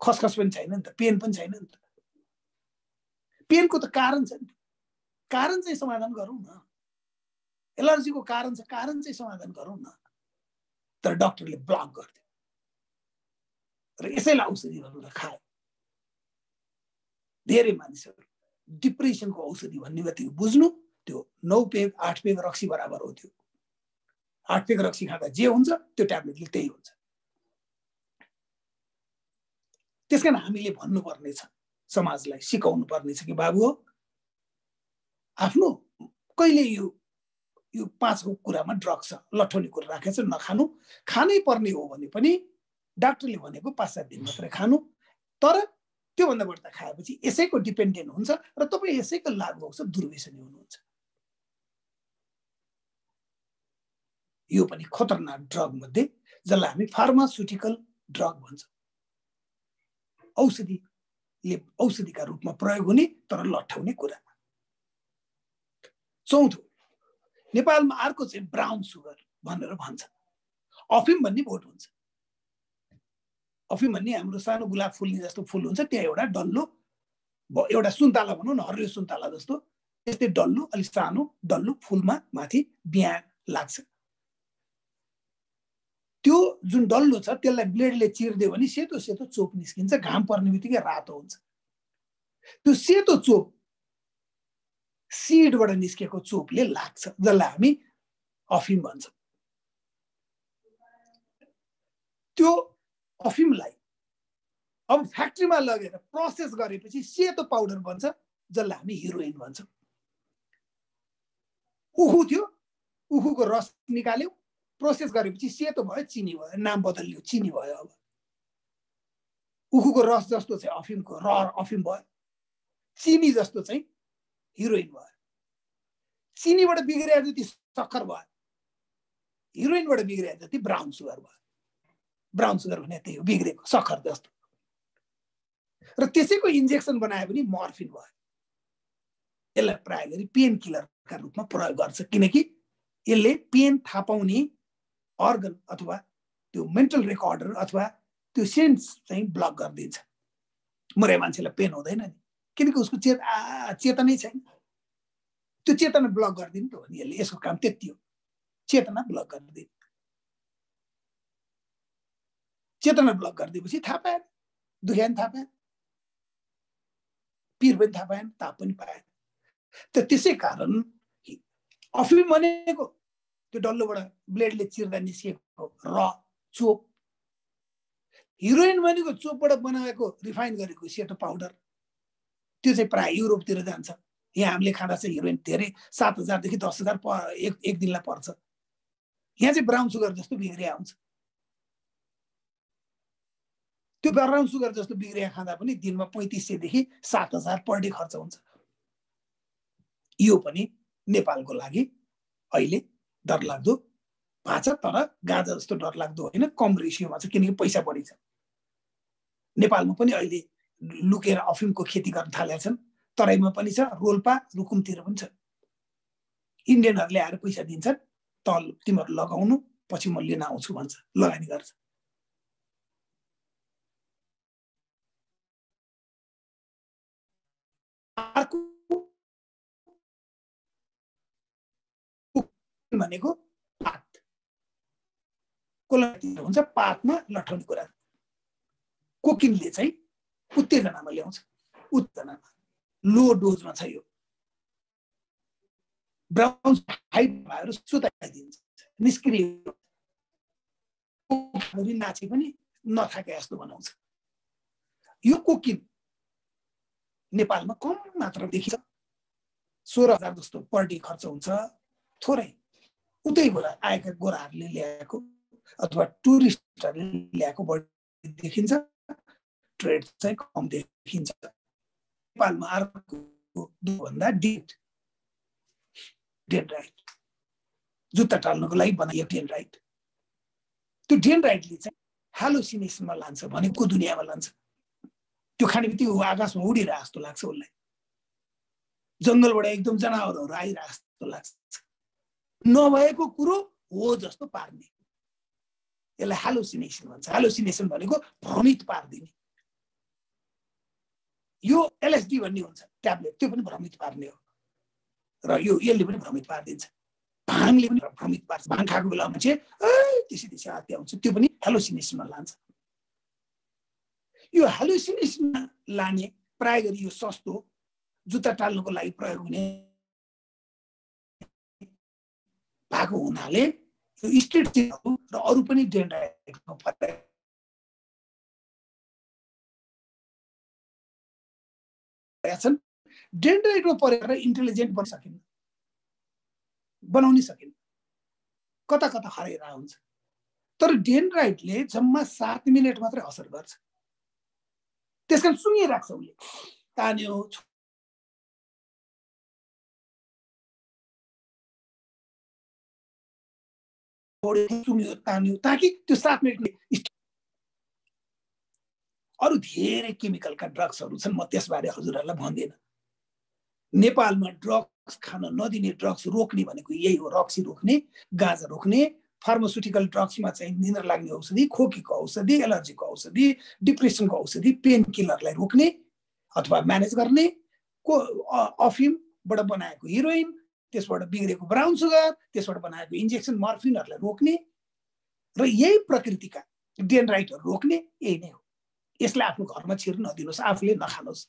खसखस पनि छैन नि त, पेन पनि छैन नि त। पेनको त कारण छ नि, कारण चाहिँ समाधान गरौँ न। एलर्जीको कारण छ, कारण चाहिँ समाधान गरौँ न। तर डाक्टरले ब्लक गरिदियो र यसैलाई औषधिहरू खायो। धेरै मानिसहरू डिप्रेसनको औषधि भन्ने बित्तिकै बुझ्नु, त्यो 9 पेग 8 पेग रक्सी बराबर हो। त्यो 8 पेग रक्सी खाँदा जे हुन्छ त्यो ट्याब्लेटले त्यही हुन्छ। त्यसकारण हामीले भन्नुपर्ने छ, समाजलाई सिकाउनु पर्ने छ कि बाबु हो, आफ्नो कहिले यो 5 कुरामा ड्रग्स छ, लट्ठाउने कुरा राखेछ, नखानु। खानै पर्ने हो भने पनि डाक्टरले भनेको 5-7 दिन मात्रै खानु। तर त्योभन्दा बढी खाएपछि यसैको डिपेन्डेन्ट हुन्छ र तपाईँ यसैको लागु औषध दुर्व्यसनी हुनुहुन्छ। यो पनि खतरनाक ड्रग मध्ये जसलाई हामी फार्मास्युटिकल ड्रग भन्छौँ। औषधिका रूपमा प्रयोग हुने तर लट्ठाउने कुरा। चौथो, नेपालमा अर्को चाहिँ ब्राउन सुगर भनेर भन्छ। अफिम भन्ने बोट हुन्छ। अफिम भन्ने हाम्रो सानो गुलाब फुल्ने जस्तो फुल हुन्छ, त्यहाँ एउटा डल्लो, एउटा सुन्तला भनौँ न, हरियो सुन्तला जस्तो, त्यस्तै डल्लो, अलिक सानो डल्लो फुलमा माथि बिहा लाग्छ। त्यो जुन डल्लो छ त्यसलाई ब्लेडले चिर्दियो भने सेतो सेतो चोप निस्किन्छ, घाम पर्ने बित्तिकै रातो हुन्छ। त्यो सेतो चोप सिडबाट निस्केको चोपले लाग्छ, जसलाई हामी अफिम भन्छ। त्यो अफिमलाई अब फ्याक्ट्रीमा लगेर प्रोसेस गरेपछि सेतो पाउडर बन्छ, जसलाई हामी हिरोइन भन्छौँ। उखु थियो, उखुको रस निकाल्यो, प्रोसेस गरेपछि सेतो भयो, चिनी भयो, नाम बदलियो, चिनी भयो। अब उखुको रस जस्तो चाहिँ अफिमको अफिम भयो, चिनी जस्तो चाहिँ हिरोइन भयो। चिनीबाट बिग्रिए जति सक्खर भयो, हिरोइनबाट बिग्रिए जति ब्राउन सुगर भयो। ब्राउन सुगर भने त्यही हो, बिग्रेको सक्खर जस्तो। र त्यसैको इन्जेक्सन बनाए पनि मर्फिन भयो। यसलाई प्राय गरी पेन किलरका रूपमा प्रयोग गर्छ, किनकि यसले पेन थाहा पाउने अर्गन अथवा त्यो मेन्टल रेकर्डर अथवा त्यो सेन्स चाहिँ ब्लक गरिदिन्छ। मरे मान्छेलाई पेन हुँदैन नि, किनकि उसको चेतनै छैन। त्यो चेतना ब्लक गरिदिनु त हो नि यसले, यसको काम त्यति हो, चेतना ब्लक गरिदिनु। चेतना ब्लक गरिदिएपछि थाहा पाएन, दुख्या पनि थाहा पाएन, पिर पनि थाहा पाएन, ताप पनि पाएन। त त्यसै कारण अफिम भनेको त्यो डल्लोबाट ब्लेडले चिर्दा निस्किएको र चोप, हिरोइन भनेको चोपबाट बनाएको रिफाइन गरेको सेतो पाउडर। त्यो चाहिँ प्राय युरोपतिर जान्छ। यहाँ हामीले खाँदा चाहिँ हिरोइन धेरै 7,000 देखि 10,000 एक दिनलाई पर्छ। यहाँ चाहिँ ब्राउन सुगर जस्तो बिग्रिया हुन्छ। त्यो ब्राउन सुगर जस्तो बिग्रिया खाँदा पनि दिनमा 3500 देखि 7,000 पर डे खर्च हुन्छ। यो पनि नेपालको लागि अहिले डरलाग्दो भएको छ, तर गाँजा जस्तो डरलाग्दो होइन, कम रेसियोमा छ, किनकि पैसा बढी छ। नेपालमा पनि अहिले लुकेर अफिमको खेती गर्न थालेका छन्। तराईमा पनि छ, रोल्पा रुकुमतिर पनि छ। इन्डियनहरूले आएर पैसा दिन्छन्, तल तिमीहरू लगाउनु, पछि म लिन आउँछु भन्छ, लगानी गर्छ। भनेको पात हुन्छ, पातमा लठाउने कुरा। कोकिनले चाहिँ उत्तेजनामा ल्याउँछ, उत्तेजनामा लो डोजमा छ। यो ब्राउन हाइट भएर सुताइदिन्छ, निष्क्रिय नाचे पनि नथाके जस्तो बनाउँछ। यो कोकिन नेपालमा कम मात्रा देखिन्छ। 16,000 जस्तो पर डे खर्च हुन्छ, थोरै। उतैबाट आएका गोराहरूले ल्याएको अथवा टुरिस्टहरूले ल्याएको बढी देखिन्छ, ट्रेड चाहिँ कम देखिन्छ। नेपालमा अर्को भन्दा डेनराइट, जुत्ता टाल्नको लागि बनाइयो डेनराइट। त्यो डेनराइटले चाहिँ हेलोसिनेसनमा लान्छ, भनेको दुनियाँमा लान्छ। त्यो खाने बित्तिकै आकाशमा उडिरहे जस्तो लाग्छ उसलाई, जङ्गलबाट एकदम जनावरहरू आइरहे जस्तो लाग्छ, नभएको कुरो हो जस्तो पार्ने। यसलाई हेलोसिनेसन भन्छ। हेलोसिनेसन भनेको भ्रमित पार्दिने। यो एलएसडी भन्ने हुन्छ ट्याब्लेट, त्यो पनि भ्रमित पार्ने हो, र यो यसले पनि भ्रमित पारिदिन्छ। भाङले पनि भ्रमित पार्छ। भाङ खाएको बेलामा चाहिँ त्यसै हत्या हुन्छ, त्यो पनि हेलोसिनेसनमा लान्छ। यो हेलोसिनेसनमा लाने प्राय गरी यो सस्तो जुत्ता टाल्नको लागि प्रयोग हुने भएको हुनाले यो स्टेट चिजहरू र अरू पनि डेनराइटमा फरक छन्। डेनराइटमा परेर इन्टेलिजेन्ट बन्न सकिन्न, बनाउनै सकिन्न, कता कता हराएर हुन्छ। तर डेनराइटले जम्मा 7 मिनेट मात्रै असर गर्छ। त्यसकारण सुँगिराख्छ, उसले तान्यो सुँग्यो तान्यो, ताकि त्यो 7 मिनेटले। अरू धेरै केमिकलका ड्रग्सहरू छन्, म त्यसबारे हजुरहरूलाई भन्दिनँ। नेपालमा ड्रग्स खान नदिने, ड्रग्स रोक्ने भनेको यही हो। रक्सी रोक्ने, गाँजा रोक्ने, फार्मास्युटिकल ड्रग्समा चाहिँ निन्द्रा लाग्ने औषधि, खोकीको औषधि, एलर्जीको औषधि, डिप्रेसनको औषधि, पेन किलरलाई रोक्ने अथवा म्यानेज गर्ने, अफिमबाट बनाएको हिरोइन, त्यसबाट बिग्रेको ब्राउन सुगर, त्यसबाट बनाएको इन्जेक्सन मर्फिनहरूलाई रोक्ने र यही प्रकृतिका डेनराइटहरू रोक्ने यही नै हो। यसलाई आफ्नो घरमा छिर्न नदिनुहोस्, आफूले नखानुहोस्।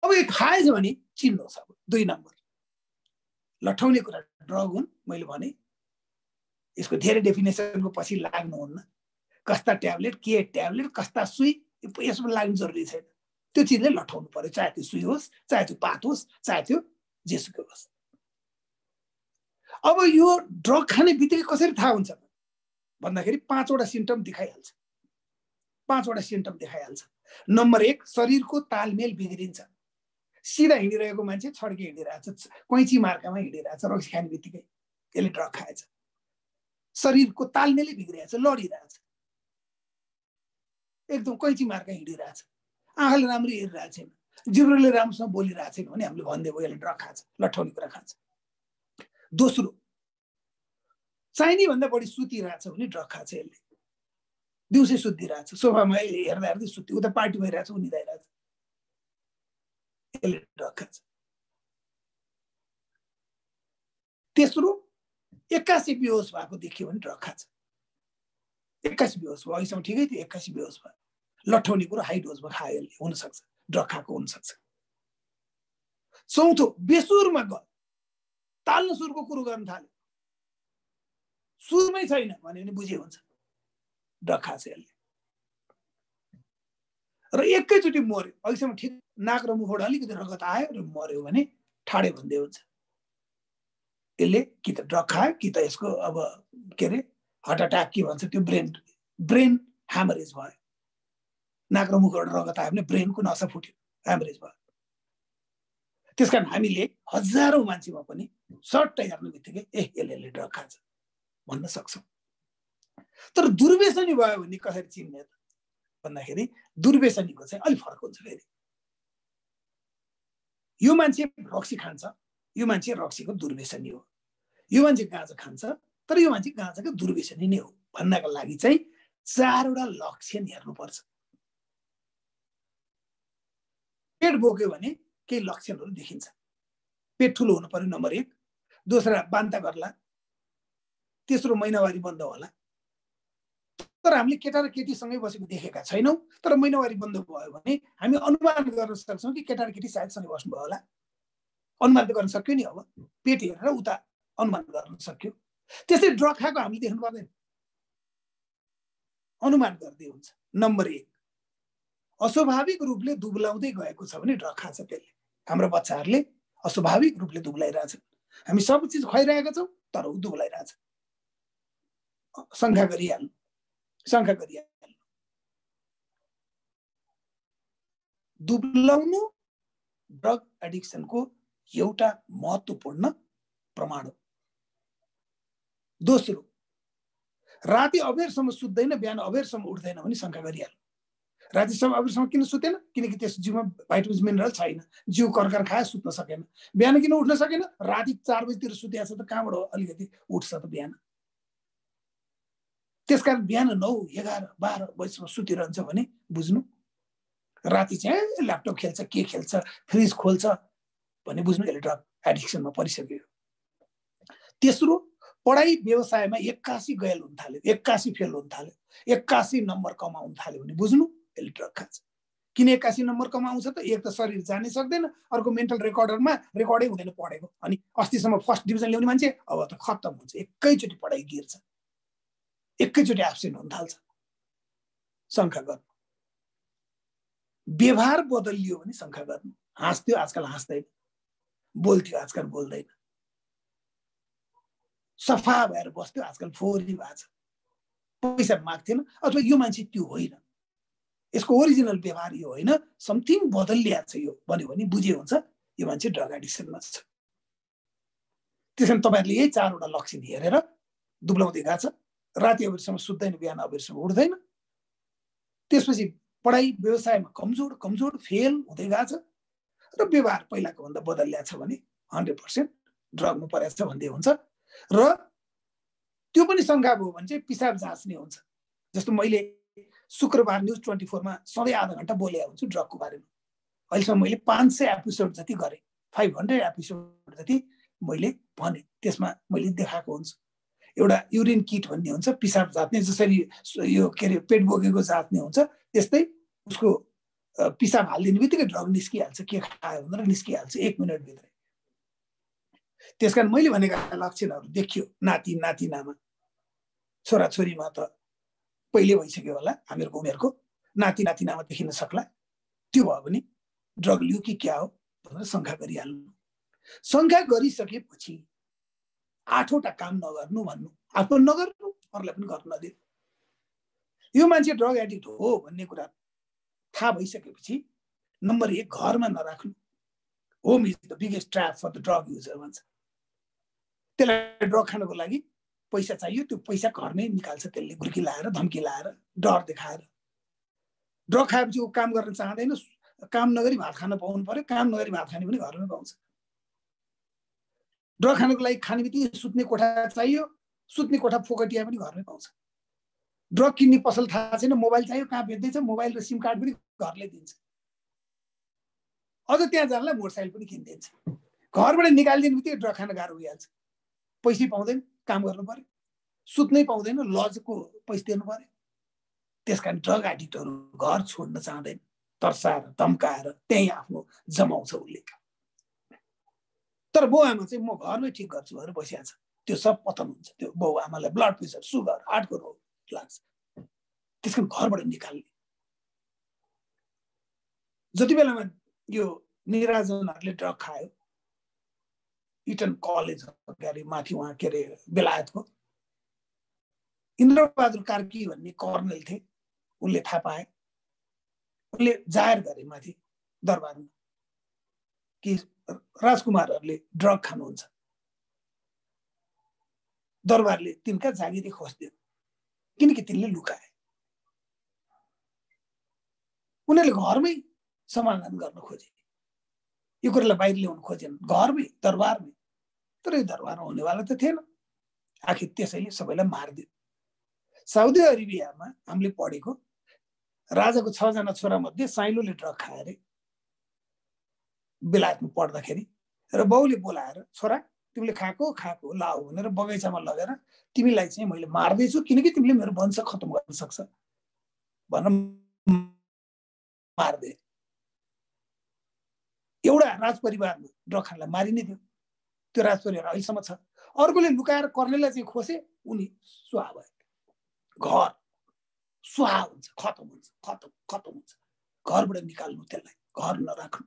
अब यो खाएछ भने चिन्नुहोस्। अब 2 नम्बर लठाउने कुरा ड्रग हुन्, मैले भने यसको धेरै डेफिनेसनको पछि लाग्नुहुन्न। कस्ता ट्याब्लेट, के ट्याब्लेट, कस्ता सुई, यसमा लाग्नु जरुरी छैन। त्यो चिजले लठाउनु पर्यो, चाहे त्यो सुई होस्, चाहे त्यो पात होस्, चाहे त्यो जेसुकै होस्। अब यो ड्रग खाने बित्तिकै कसरी थाहा हुन्छ भन्दाखेरि 5 वटा सिम्पटम देखाइहाल्छ। 5 वटा सिम्पटम देखाइहाल्छ। नम्बर 1, शरीरको तालमेल बिग्रिन्छ। सिधा हिँडिरहेको मान्छे छड्के हिँडिरहेछ, कैँची मार्कामा हिँडिरहेछ, रक्सी खाने बित्तिकै यसले ड्रग खाएछ। शरीरको तालमेलै बिग्रिरहेछ, लडिरहेछ, एकदम कैँची मार्का हिँडिरहेछ, आँखाले राम्ररी हेरिरहेको छैन, जिब्रोले राम्रोसँग बोलिरहेको छैन भने हामीले भनिदिएको यसले ड्रग खान्छ, लट्ठाउने कुरा खान्छ। दोस्रो, चाहिने भन्दा बढी सुतिरहेछ भने ड्रग खान्छ यसले। दिउँसै सुतिरहेछ, सोफामा हेर्दा हेर्दै सुत्यो, उता पार्टी भइरहेछ, उ निदाइरहेछ, यसले ड्रग खान्छ। तेस्रो, 81 बेहोस भएको देखियो भने ड्रग खान्छ। 81 बेहोस भयो, अहिलेसम्म ठिकै थियो, 81 बेहोस भयो, लट्ठाउने कुरो हाई डोजमा खायो यसले, हुनसक्छ ड्रग खाएको हुनसक्छ। चौथो, बेसुरमा गयो, ताल्न सुरको कुरो गर्न थाल्यो, सुरमै छैन भने बुझे हुन्छ ड्रग खान्छ यसले। र एकैचोटि मर्यो, अहिलेसम्म ठिक, नाक र मुखबाट अलिकति रगत आयो र मर्यो भने ठाडे भन्दै हुन्छ यसले कि त ड्रग खायो कि त यसको अब के अरे हार्ट अट्याक के भन्छ त्यो ब्रेन ह्यामरेज भयो। नाक र मुखबाट रगत आयो भने ब्रेनको नसा फुट्यो, ह्यामरेज भयो। त्यसकारण हामीले हजारौं मान्छेमा पनि सर्टै हेर्ने बित्तिकै यसले ड्रग खान्छ भन्न सक्छौँ। तर दुर्व्यसनी भयो भने कसरी चिन्ने त भन्दाखेरि दुर्व्यसनीको चाहिँ अलिक फरक हुन्छ। फेरि यो मान्छे रक्सी खान्छ, यो मान्छे रक्सीको दुर्व्यसनी हो, यो मान्छे गाँजा खान्छ तर यो मान्छे गाँजाको दुर्व्यसनी नै हो भन्नका लागि चाहिँ 4 वटा लक्षण हेर्नुपर्छ। पेट बोक्यो भने केही लक्षणहरू देखिन्छ। पेट ठुलो हुनु पर्यो नम्बर 1, दोस्रो बान्ता गर्ला, तेस्रो महिनावारी बन्द होला। तर हामीले केटा र केटीसँगै बसेको देखेका छैनौँ, तर महिनावारी बन्द भयो भने हामी अनुमान गर्न सक्छौँ कि केटा र केटी सायद सँगै बस्नु भयो होला। अनुमान त गर्न सक्यो नि, अब पेट हेरेर उता अनुमान गर्न सक्यो। त्यसै ड्रग खाएको हामीले देख्नु पर्दैन, अनुमान गर्दै हुन्छ। नम्बर 1, अस्वाभाविक रूपले दुब्लाउँदै गएको छ भने ड्रग खान्छ त्यसले। हाम्रो बच्चाहरूले अस्वाभाविक रूपले दुब्लाइरहेछन्, हामी सब चिज खुवाइरहेका छौँ तर ऊ दुब्लाइरहेछ। शङ्का गरिहाल्नु। दुब्लाउनु ड्रग एडिक्सनको एउटा महत्त्वपूर्ण प्रमाण हो। दोस्रो, राति अबेरसम्म सुत्दैन, बिहान अबेरसम्म उठ्दैन भने शङ्का गरिहाल्नु। रातिसम्म अबेरसम्म किन सुतेन? किनकि त्यस जिउमा भाइटामिन्स मिनरल छैन, जिउ कर्कर खाए सुत्न सकेन। बिहान किन उठ्न सकेन? राति 4 बजीतिर सुतेको छ त कहाँबाट अलिकति उठ्छ त बिहान। त्यसकारण बिहान 9, 11, 12 बजीसम्म सुतिरहन्छ भने बुझ्नु राति चाहिँ ल्यापटप खेल्छ, के खेल्छ, फ्रिज खोल्छ भने बुझ्नु यसले ड्रग एडिक्सनमा परिसक्यो। तेस्रो, पढाइ व्यवसायमा 81 गैल हुन थाल्यो, 81 फेल हुन थाल्यो, 81 नम्बर कमाउन थाल्यो भने बुझ्नु यसले ड्रग खान्छ। किन 81 नम्बर कमाउँछ त? एक त शरीर जानै सक्दैन, अर्को मेन्टल रेकर्डरमा रेकर्डै हुँदैन पढेको। अनि अस्तिसम्म फर्स्ट डिभिजन ल्याउने मान्छे अब त खत्तम हुन्छ, एकैचोटि पढाइ गिर्छ, एकैचोटि एब्सेन्ट हुन थाल्छ। शङ्का गर्नु। व्यवहार बदलियो भने शङ्का गर्नु। हाँस्थ्यो आजकल हाँस्दैन, बोल्थ्यो आजकल बोल्दैन, सफा भएर बस्थ्यो आजकल फोहोरी भएको छ, पैसा माग्थेन, अथवा यो मान्छे त्यो होइन, यसको ओरिजिनल व्यवहार यो होइन, समथिङ बदलिएको छ यो भन्यो भने बुझे हुन्छ यो मान्छे ड्रग एडिक्सनमा छ। त्यसैले तपाईँहरूले यही 4 वटा लक्षण हेरेर दुब्लाउँदै गएको छ। राति अबेरसम्म सुत्दैन, बिहान अबेरसम्म उठ्दैन, त्यसपछि पढाइ व्यवसायमा कमजोर फेल हुँदै गएको छ र व्यवहार पहिलाको भन्दा बदलिएको छ भने 100% ड्रगमा परेको छ भन्दै हुन्छ। र त्यो पनि शङ्का भयो भने चाहिँ पिसाब जाँच्ने हुन्छ। जस्तो मैले शुक्रबार न्युज 24 मा सधैँ आधा घण्टा बोलेको हुन्छु ड्रगको बारेमा। अहिलेसम्म मैले 500 एपिसोड जति गरेँ, 500 एपिसोड जति मैले भने, त्यसमा मैले देखाएको हुन्छु। एउटा युरिन किट भन्ने हुन्छ, पिसाब जाँच्ने, जसरी यो के अरे पेट बोकेको जाँच्ने हुन्छ त्यस्तै उसको पिसाब हालिदिने बित्तिकै ड्रग निस्किहाल्छ, के खायो भनेर निस्किहाल्छ 1 मिनटभित्रै। त्यसकारण मैले भनेका लक्षणहरू देखियो नाति नातिनामा छोराछोरीमा त पहिले भइसक्यो होला, हामीहरूको उमेरको नाति नातिनामा देखिन सक्ला। त्यो भयो भने ड्रग लियो कि क्या हो भनेर शङ्का गरिहाल्नु। शङ्का गरिसकेपछि 8वटा काम नगर्नु भन्नु, आफ्नो नगर्नु, अरूलाई पनि गर्न नदिनु। यो मान्छे ड्रग एडिक्ट हो भन्ने कुरा थाहा भइसकेपछि नम्बर 1 घरमा नराख्नु। Home is the biggest trap for the drug user भन्छ। त्यसलाई ड्रग खानको लागि पैसा चाहियो, त्यो पैसा घरमै निकाल्छ त्यसले, गुर्की लाएर, धम्की लाएर, डर देखाएर। ड्रग खाएपछि ऊ काम गर्न चाहँदैन, काम नगरी भात खान पाउनु पर्यो, काम नगरी भात खाने पनि घरमै पाउँछ। ड्रग खानको लागि खाने बित्तिकै सुत्ने कोठा चाहियो, सुत्ने कोठा फोकटिया पनि घरमै पाउँछ। ड्रग किन्ने पसल थाहा छैन, मोबाइल चाहियो, कहाँ बेच्दैछ, मोबाइल र सिम कार्ड पनि घरले दिन्छ। अझ त्यहाँ जानलाई मोटरसाइकल पनि किनिदिन्छ। घरबाट निकालिदिने बित्तिकै ड्रग खान गाह्रो भइहाल्छ। पैसै पाउँदैन, काम गर्नु पर्यो, सुत्नै पाउँदैन, लजको पैसा दिनु पर्यो। त्यसकारण ड्रग एडिक्टहरू घर छोड्न चाहँदैन, तर्साएर धम्काएर त्यहीँ आफ्नो जमाउँछ उसले। तर बाउ आमा चाहिँ म घरमै ठिक गर्छु भनेर बसिहाल्छ। त्यो सब पतन हुन्छ। त्यो बाउ आमालाई ब्लड प्रेसर, सुगर, हार्टको रोग लाग्छ। त्यसकारण घरबाट निकाल्ने। जति बेलामा यो निराजनहरूले ड्रग खायो, इटन कलेज के अरे माथि उहाँ के अरे बेलायतको इन्द्रबहादुर कार्की भन्ने कर्नल थिए, उनले थाहा पाए। उनले जाहेर गरे माथि दरबारमा कि राजकुमारहरूले ड्रग खानुहुन्छ। दरबारले तिनका जागिरी खोज्दियो किनकि तिनले लुकाए। उनीहरूले घरमै समाधान गर्न खोजे, यो कुरालाई बाहिर ल्याउन खोजेन, घरमै दरबारमै। तर यो दरबारमा हुनेवाला त थिएन। आखिर त्यसैले सबैलाई मारिदियो। साउदी अरेबियामा हामीले पढेको राजाको 6 जना छोरा मध्ये साइलोले ड्रग खाए अरे बेलायतमा पढ्दाखेरि। र बाउले बोलाएर छोरा तिमीले खाएको लाऊ भनेर बगैँचामा लगेर तिमीलाई चाहिँ मैले मार्दैछु किनकि तिमीले मेरो वंश खत्तम गर्न सक्छ भनेर मार्दे। एउटा राजपरिवारमा ड्रग खानलाई मारिनै थियो। त्यो राजपरिवार अहिलेसम्म छ। अर्कोले लुकाएर कर्नेललाई चाहिँ खोसे, उनी सुहा भयो। घर सुहा हुन्छ, खत्तम हुन्छ, खत्तम हुन्छ। घरबाट निकाल्नु त्यसलाई, घर नराख्नु।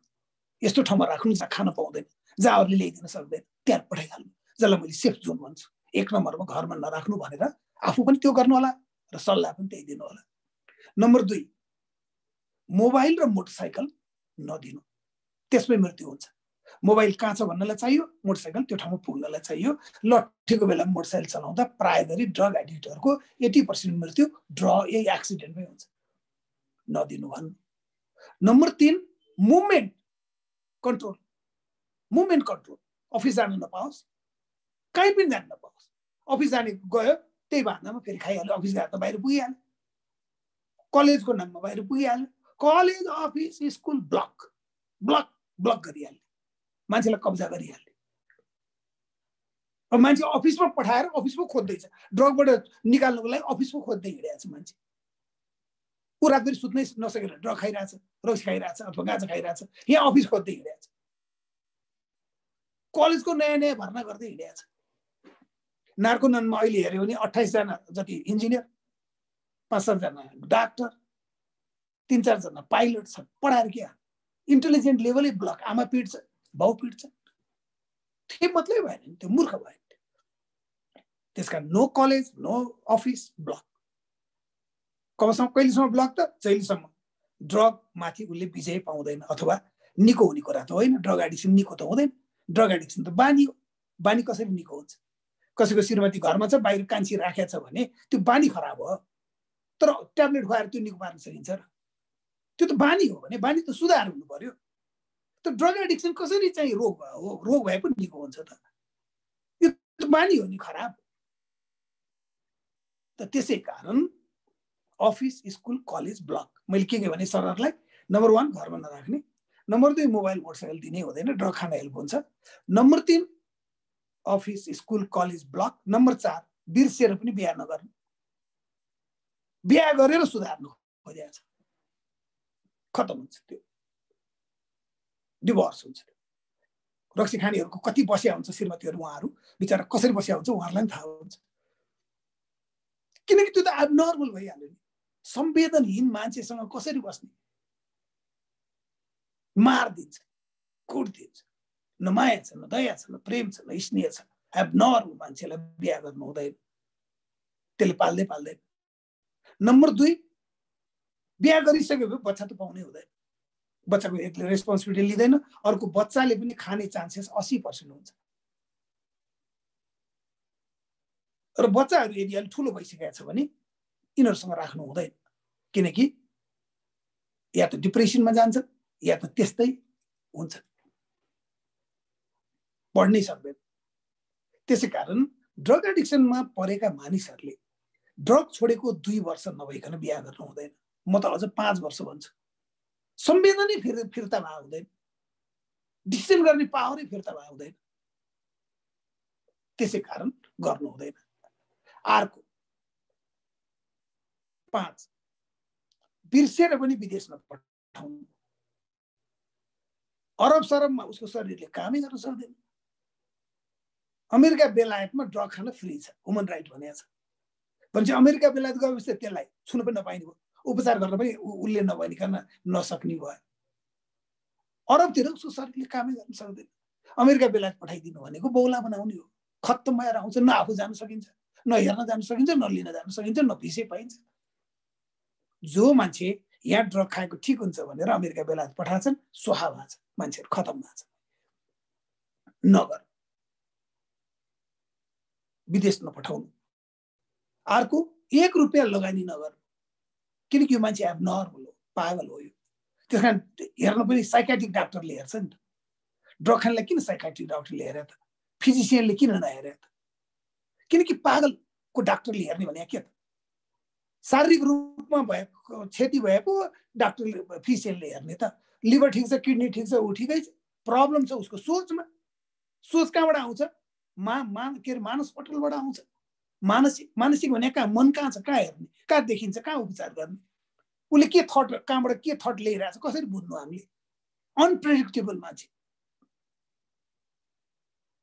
यस्तो ठाउँमा राख्नु जहाँ खान पाउँदैन, जहाँ अरूले ल्याइदिन सक्दैन, त्यहाँ पठाइहाल्नु। जसलाई मैले सेफ जोन भन्छु। 1 नम्बरमा घरमा नराख्नु भनेर आफू पनि त्यो गर्नु होला र सल्लाह पनि त्यही दिनु होला। नम्बर 2 मोबाइल र मोटरसाइकल नदिनु, त्यसमै मृत्यु हुन्छ। मोबाइल कहाँ छ भन्नलाई चाहियो, मोटरसाइकल त्यो ठाउँमा पुग्नलाई चाहियो। लट्ठेको बेला मोटरसाइकल चलाउँदा प्राय गरी ड्रग एडिक्टहरूको 80% मृत्यु यही एक्सिडेन्टमै हुन्छ। नदिनु भन्नु। Number 3 movement control. Movement control. Office जान नपाओस्, कहीँ पनि जान नपाओस्। अफिस जाने गयो त्यही बाहनामा फेरि खाइहाल्यो, अफिस गएर त बाहिर पुगिहाल्यो, कलेजको नाममा बाहिर पुगिहाल्यो। कलेज, अफिस, स्कुल ब्लक गरिहाल्यो, मान्छेलाई कब्जा गरिहाल्यो। अब मान्छे अफिसमा पठाएर अफिसमा खोज्दैछ, ड्रगबाट निकाल्नुको लागि अफिसमा खोज्दै हिँडेको छ मान्छे। ऊ रातभरि सुत्नै नसकेर ड्रग खाइरहेछ, रक्सी खाइरहेछ अथवा गाँजा खाइरहेछ, यहाँ अफिस खोज्दै हिँडेको छ। कलेजको नयाँ भर्ना गर्दै हिँडेको छ। नार्कोननमा अहिले हेऱ्यो भने 28 जना जति इन्जिनियर, 5-7 जना डाक्टर, 3-4 जना पाइलट छन्। पढाएर क्या इन्टेलिजेन्ट लेभलै ब्लक। आमा पिट्छ, बाउ पिट्छ, त्यो मात्रै भएन नि, त्यो मूर्ख भयो। त्यसकारण no college, no office, block. कहिलेसम्म ब्लक त? जहिलेसम्म ड्रग माथि उसले विजय पाउँदैन अथवा निको हुने कुरा त होइन। ड्रग एडिक्सन निको त हुँदैन। ड्रग एडिक्सन त बानी हो। बानी कसरी निको हुन्छ? कसैको श्रीमती घरमा छ, बाहिर कान्छी राखेको छ भने त्यो बानी खराब हो। तर ट्याब्लेट खुवाएर त्यो निको पार्न सकिन्छ र? त्यो त बानी हो भने बानी त सुधार हुनु पर्यो। त ड्रग एडिक्सन कसरी चाहिँ रोग भयो? रोग भए पनि निको हुन्छ त? यो त बानी हो नि खराब। त त्यसै कारण अफिस, स्कुल, कलेज, ब्लक। मैले के भने सरहरूलाई, नम्बर 1 घरमा नराख्ने, नम्बर 2 मोबाइल मोटरसाइकल दिनै हुँदैन, ड्रग खान हेल्प हुन्छ। Number 3 office, school, college, block. Number 4 बिर्सेर पनि बिहा नगर्नु। बिहा गरेर सुधार्नु खोजेको छ, खत्तम हुन्छ, त्यो डिभोर्स हुन्छ। रक्सी खानेहरूको कति बस्या हुन्छ श्रीमतीहरू, उहाँहरू बिचरा कसरी बस्या हुन्छ उहाँहरूलाई पनि थाहा हुन्छ। किनकि त्यो त एबनर्मल भइहाल्यो नि। संवेदनहीन मान्छेसँग कसरी बस्ने? मारिदिन्छ, कुट्दिन्छ, न माया छ, न दया छ, न प्रेम छ, न स्नेह छ। एबनर्मल मान्छेलाई बिहा गर्नु हुँदैन, त्यसले पाल्दै पाल्दैन। नम्बर 2, बिहा गरिसकेपछि बच्चा त पाउनै हुँदैन। बच्चाको एकले रेस्पोन्सिबिलिटी लिँदैन, अर्को बच्चाले पनि खाने चान्सेस 80% हुन्छ। र बच्चाहरू यदि अलि ठुलो भइसकेको छ भने यिनीहरूसँग राख्नु हुँदैन, किनकि या त डिप्रेसनमा जान्छ या त त्यस्तै हुन्छ, पढ्नै सक्दैन। त्यसै कारण ड्रग एडिक्सनमा परेका मानिसहरूले ड्रग छोडेको 2 वर्ष नभइकन बिहा गर्नु हुँदैन। म त अझ 5 वर्ष भन्छु। संवेदनै फिर्ता भए हुँदैन, डिसिजन गर्ने पावरै फिर्ता भए हुँदैन। त्यसै कारण गर्नु हुँदैन। अर्को 5, बिर्सेर पनि विदेशमा पठाउनु। अरब सरबमा उसको शरीरले कामै गर्न सक्दैन। अमेरिका बेलायतमा ड्रग खान फ्री छ, ह्युमन राइट भनेको छ। भनेपछि अमेरिका बेलायत गएपछि त्यसलाई छुन पनि नपाइने भयो, उपचार गर्न पनि उसले नभनिकन नसक्ने भयो। अरबतिर उसको शरीरले कामै गर्न सक्दैन। अमेरिका बेलायत पठाइदिनु भनेको बौला बनाउने हो। खत्तम भएर आउँछ, न आफू जान सकिन्छ, न हेर्न जान सकिन्छ, न लिन जान सकिन्छ, न भिसै पाइन्छ। जो मान्छे यहाँ ड्रग खाएको ठिक हुन्छ भनेर अमेरिका बेलायत पठाएछन्, स्वाहा भएको छ, मान्छेहरू खत्तम भएको छ। नगर, विदेश नपठाउनु। अर्को 1 रुपियाँ लगानी नगर, किनकि यो मान्छे एबनर्मल हो, पागल हो। यो त्यस कारण हेर्न पनि साइकाट्रिक डाक्टरले हेर्छ नि त। ड्रग खानेलाई किन साइकाट्रिक डाक्टरले हेरे त? फिजिसियनले किन नहेरे त? किनकि पागलको डाक्टरले हेर्ने भने के त? शारीरिक रूपमा भएको क्षति भएको डाक्टरले फिजिसियनले हेर्ने त। लिभर ठिक छ, किडनी ठिक छ, ऊ ठिकै छ। प्रब्लम छ उसको सोचमा। सोच कहाँबाट आउँछ? मानसपटलबाट आउँछ। मानसिक भने कहाँ? मन कहाँ छ? कहाँ हेर्ने? कहाँ देखिन्छ? कहाँ उपचार गर्ने? उसले के थट, कहाँबाट के थट ल्याइरहेछ, कसरी बुझ्नु हामीले? अनप्रेडिक्टेबल मान्छे।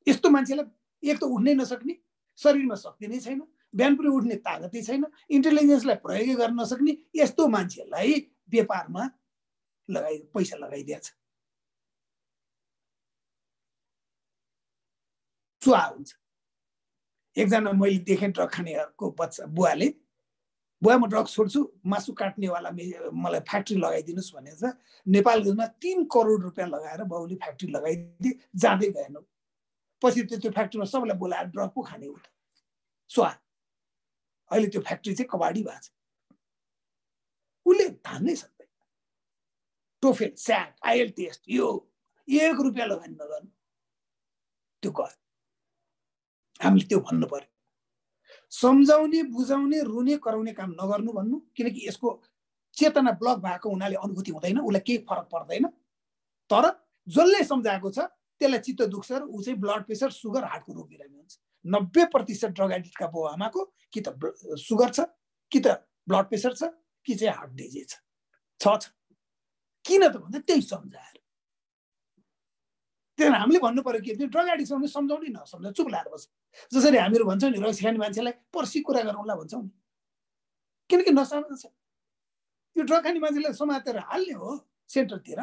यस्तो मान्छेलाई एक त उठ्नै नसक्ने, शरीरमा शक्ति नै छैन, बिहान पनि उठ्ने तागतै छैन, इन्टेलिजेन्सलाई प्रयोग गर्न नसक्ने, यस्तो मान्छेलाई व्यापारमा पैसा लगाइदिएछ। चुहा हुन्छ। एकजना मैले देखेँ ड्रग खानेको बच्चा, बुवा म ड्रग छोड्छु, मासु काट्नेवाला मलाई फ्याक्ट्री लगाइदिनुहोस् भनेर नेपालमा 3 करोड रुपियाँ लगाएर बाउले फ्याक्ट्री लगाइदिए, जाँदै गएन। पछि त्यो फ्याक्ट्रीमा सबैलाई बोलाएर ड्रग पो खाने हो त। स्वाहा। अहिले त्यो फ्याक्ट्री चाहिँ कबाडी भएको छ। उसले धान्नै सक्दैन। टोफेल, स्याट, आइएल टेस्ट, यो 1 रुपियाँ लगानी नगर्नु। त्यो गयो। हामीले त्यो भन्नु पर्यो। सम्झाउने, बुझाउने, रुने, कराउने काम नगर्नु भन्नु, किनकि यसको चेतना ब्लक भएको हुनाले अनुभूति हुँदैन, उसलाई केही फरक पर्दैन। तर जसले सम्झाएको छ त्यसलाई चित्त दुख्छ र ऊ चाहिँ ब्लड प्रेसर, सुगर, हार्टको रोग बिरामी हुन्छ। 90% ड्रग एडिक्टका बाउ आमाको कि त सुगर छ, कि त ब्लड प्रेसर छ, कि चाहिँ हार्ट डिजिज छ। किन त भन्दा त्यही सम्झाएर। त्यही हामीले भन्नु पर्यो कि ड्रग एडिक्सन सम्झाउने नसम्झाउने चुप लाएर बस्छ। जसरी हामीहरू भन्छौँ नि रक्सी खाने मान्छेलाई पर्सि कुरा गरौँला भन्छौँ नि, किनकि नसामा छ। यो ड्रग खाने मान्छेलाई समातेर हाल्ने हो सेन्टरतिर,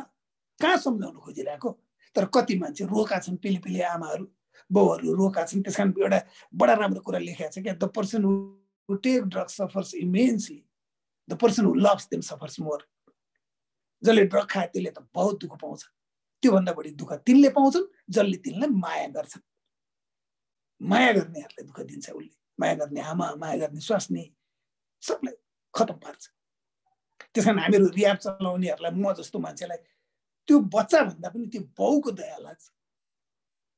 कहाँ सम्झाउनु खोजिरहेको? तर कति मान्छे रोका छन्, पिली आमाहरू बाउहरू रोका छन्। त्यस कारण एउटा बडा राम्रो कुरा लेखेको छ क्या, the person who take drug suffers immensely, the person who loves them suffers more. जसले ड्रग खाए त्यसले त बहुत दुःख पाउँछ, त्योभन्दा बढी दुःख तिनले पाउँछन् जसले तिनलाई माया गर्छन्। माया गर्नेहरूलाई दुःख दिन्छ उसले। माया गर्ने आमा, माया गर्ने स्वास्नी, सबलाई खतम पार्छ। त्यस कारण हामीहरू रियाब चलाउनेहरूलाई, म जस्तो मान्छेलाई त्यो बच्चा भन्दा पनि त्यो बाउको दया लाग्छ।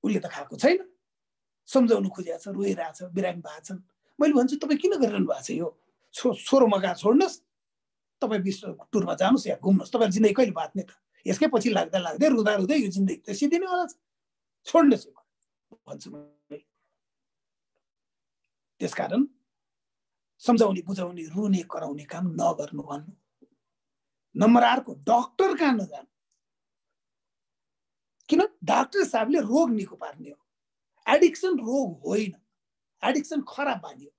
उसले त खाएको छैन, सम्झाउनु खोजेको छ, रोइरहेछ, बिरामी भएको छन्। मैले भन्छु तपाईँ किन गरिरहनु भएको छ यो? छोरो मगा छोड्नुहोस्, तपाईँ विश्व टुरमा जानुहोस् या घुम्नुहोस्, तपाईँ जिन्दगी कहिले बाँच्ने त? यसकै पछि लाग्दा लाग्दै रुँदा रुँदै यो जिन्दगी त सिद्धिनेवाला छ, छोड्नुहोस् भन्छु मैले। त्यसकारण सम्झाउने, बुझाउने, रुने, कराउने काम नगर्नु भन्नु। नम्बर 2, डक्टर कहाँ नजानु। किन? डाक्टर साहबले रोग निको पार्ने हो। एडिक्सन रोग होइन, एडिक्सन खराब बानी हो।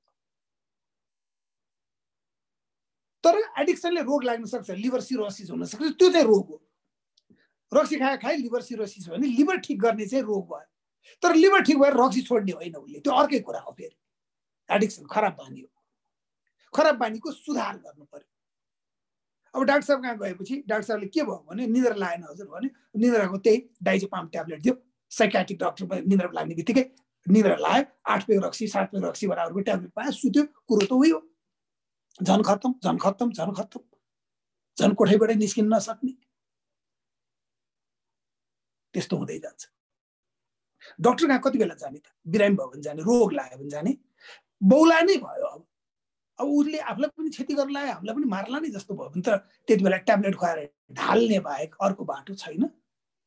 तर एडिक्सनले रोग लाग्न सक्छ, लिभर सिरोसिस हुन सक्छ, त्यो चाहिँ रोग हो। रक्सी खाए लिभर सिरोसिस भयो भने लिभर ठिक गर्ने चाहिँ रोग भयो। तर लिभर ठिक भएर रक्सी छोड्ने होइन उसले, त्यो अर्कै कुरा हो। फेरि एडिक्सन खराब बानी हो, खराब बानीको सुधार गर्नु पर्यो। अब डाक्टर साहब कहाँ गएपछि डाक्टर साहबले के भयो भने निद्रा लागेन हजुर भने निद्राको त्यही डाइजेपाम ट्याब्लेट दियो। साइकियाट्रिक डक्टर निद्रा लाग्ने बित्तिकै निद्रा लाग्यो, 8 पेग रक्सी 7 पेग रक्सी बराबरको ट्याब्लेट पायो, सुत्यो। कुरो त उही हो, झन् खत्तम झन् खत्तम झन् खत्तम, झन् कोठैबाटै निस्किन नसक्ने, त्यस्तो हुँदै जान्छ। डाक्टर कहाँ कति बेला जाने त? बिरामी भयो भने जाने, रोग लाग्यो भने जाने, बौला नै भयो। अब उसले आफूलाई पनि क्षति गर्न लाग्यो, हामीलाई पनि मार्ला नै जस्तो भयो भने त त्यति बेला ट्याब्लेट खुवाएर ढाल्ने बाहेक अर्को बाटो छैन,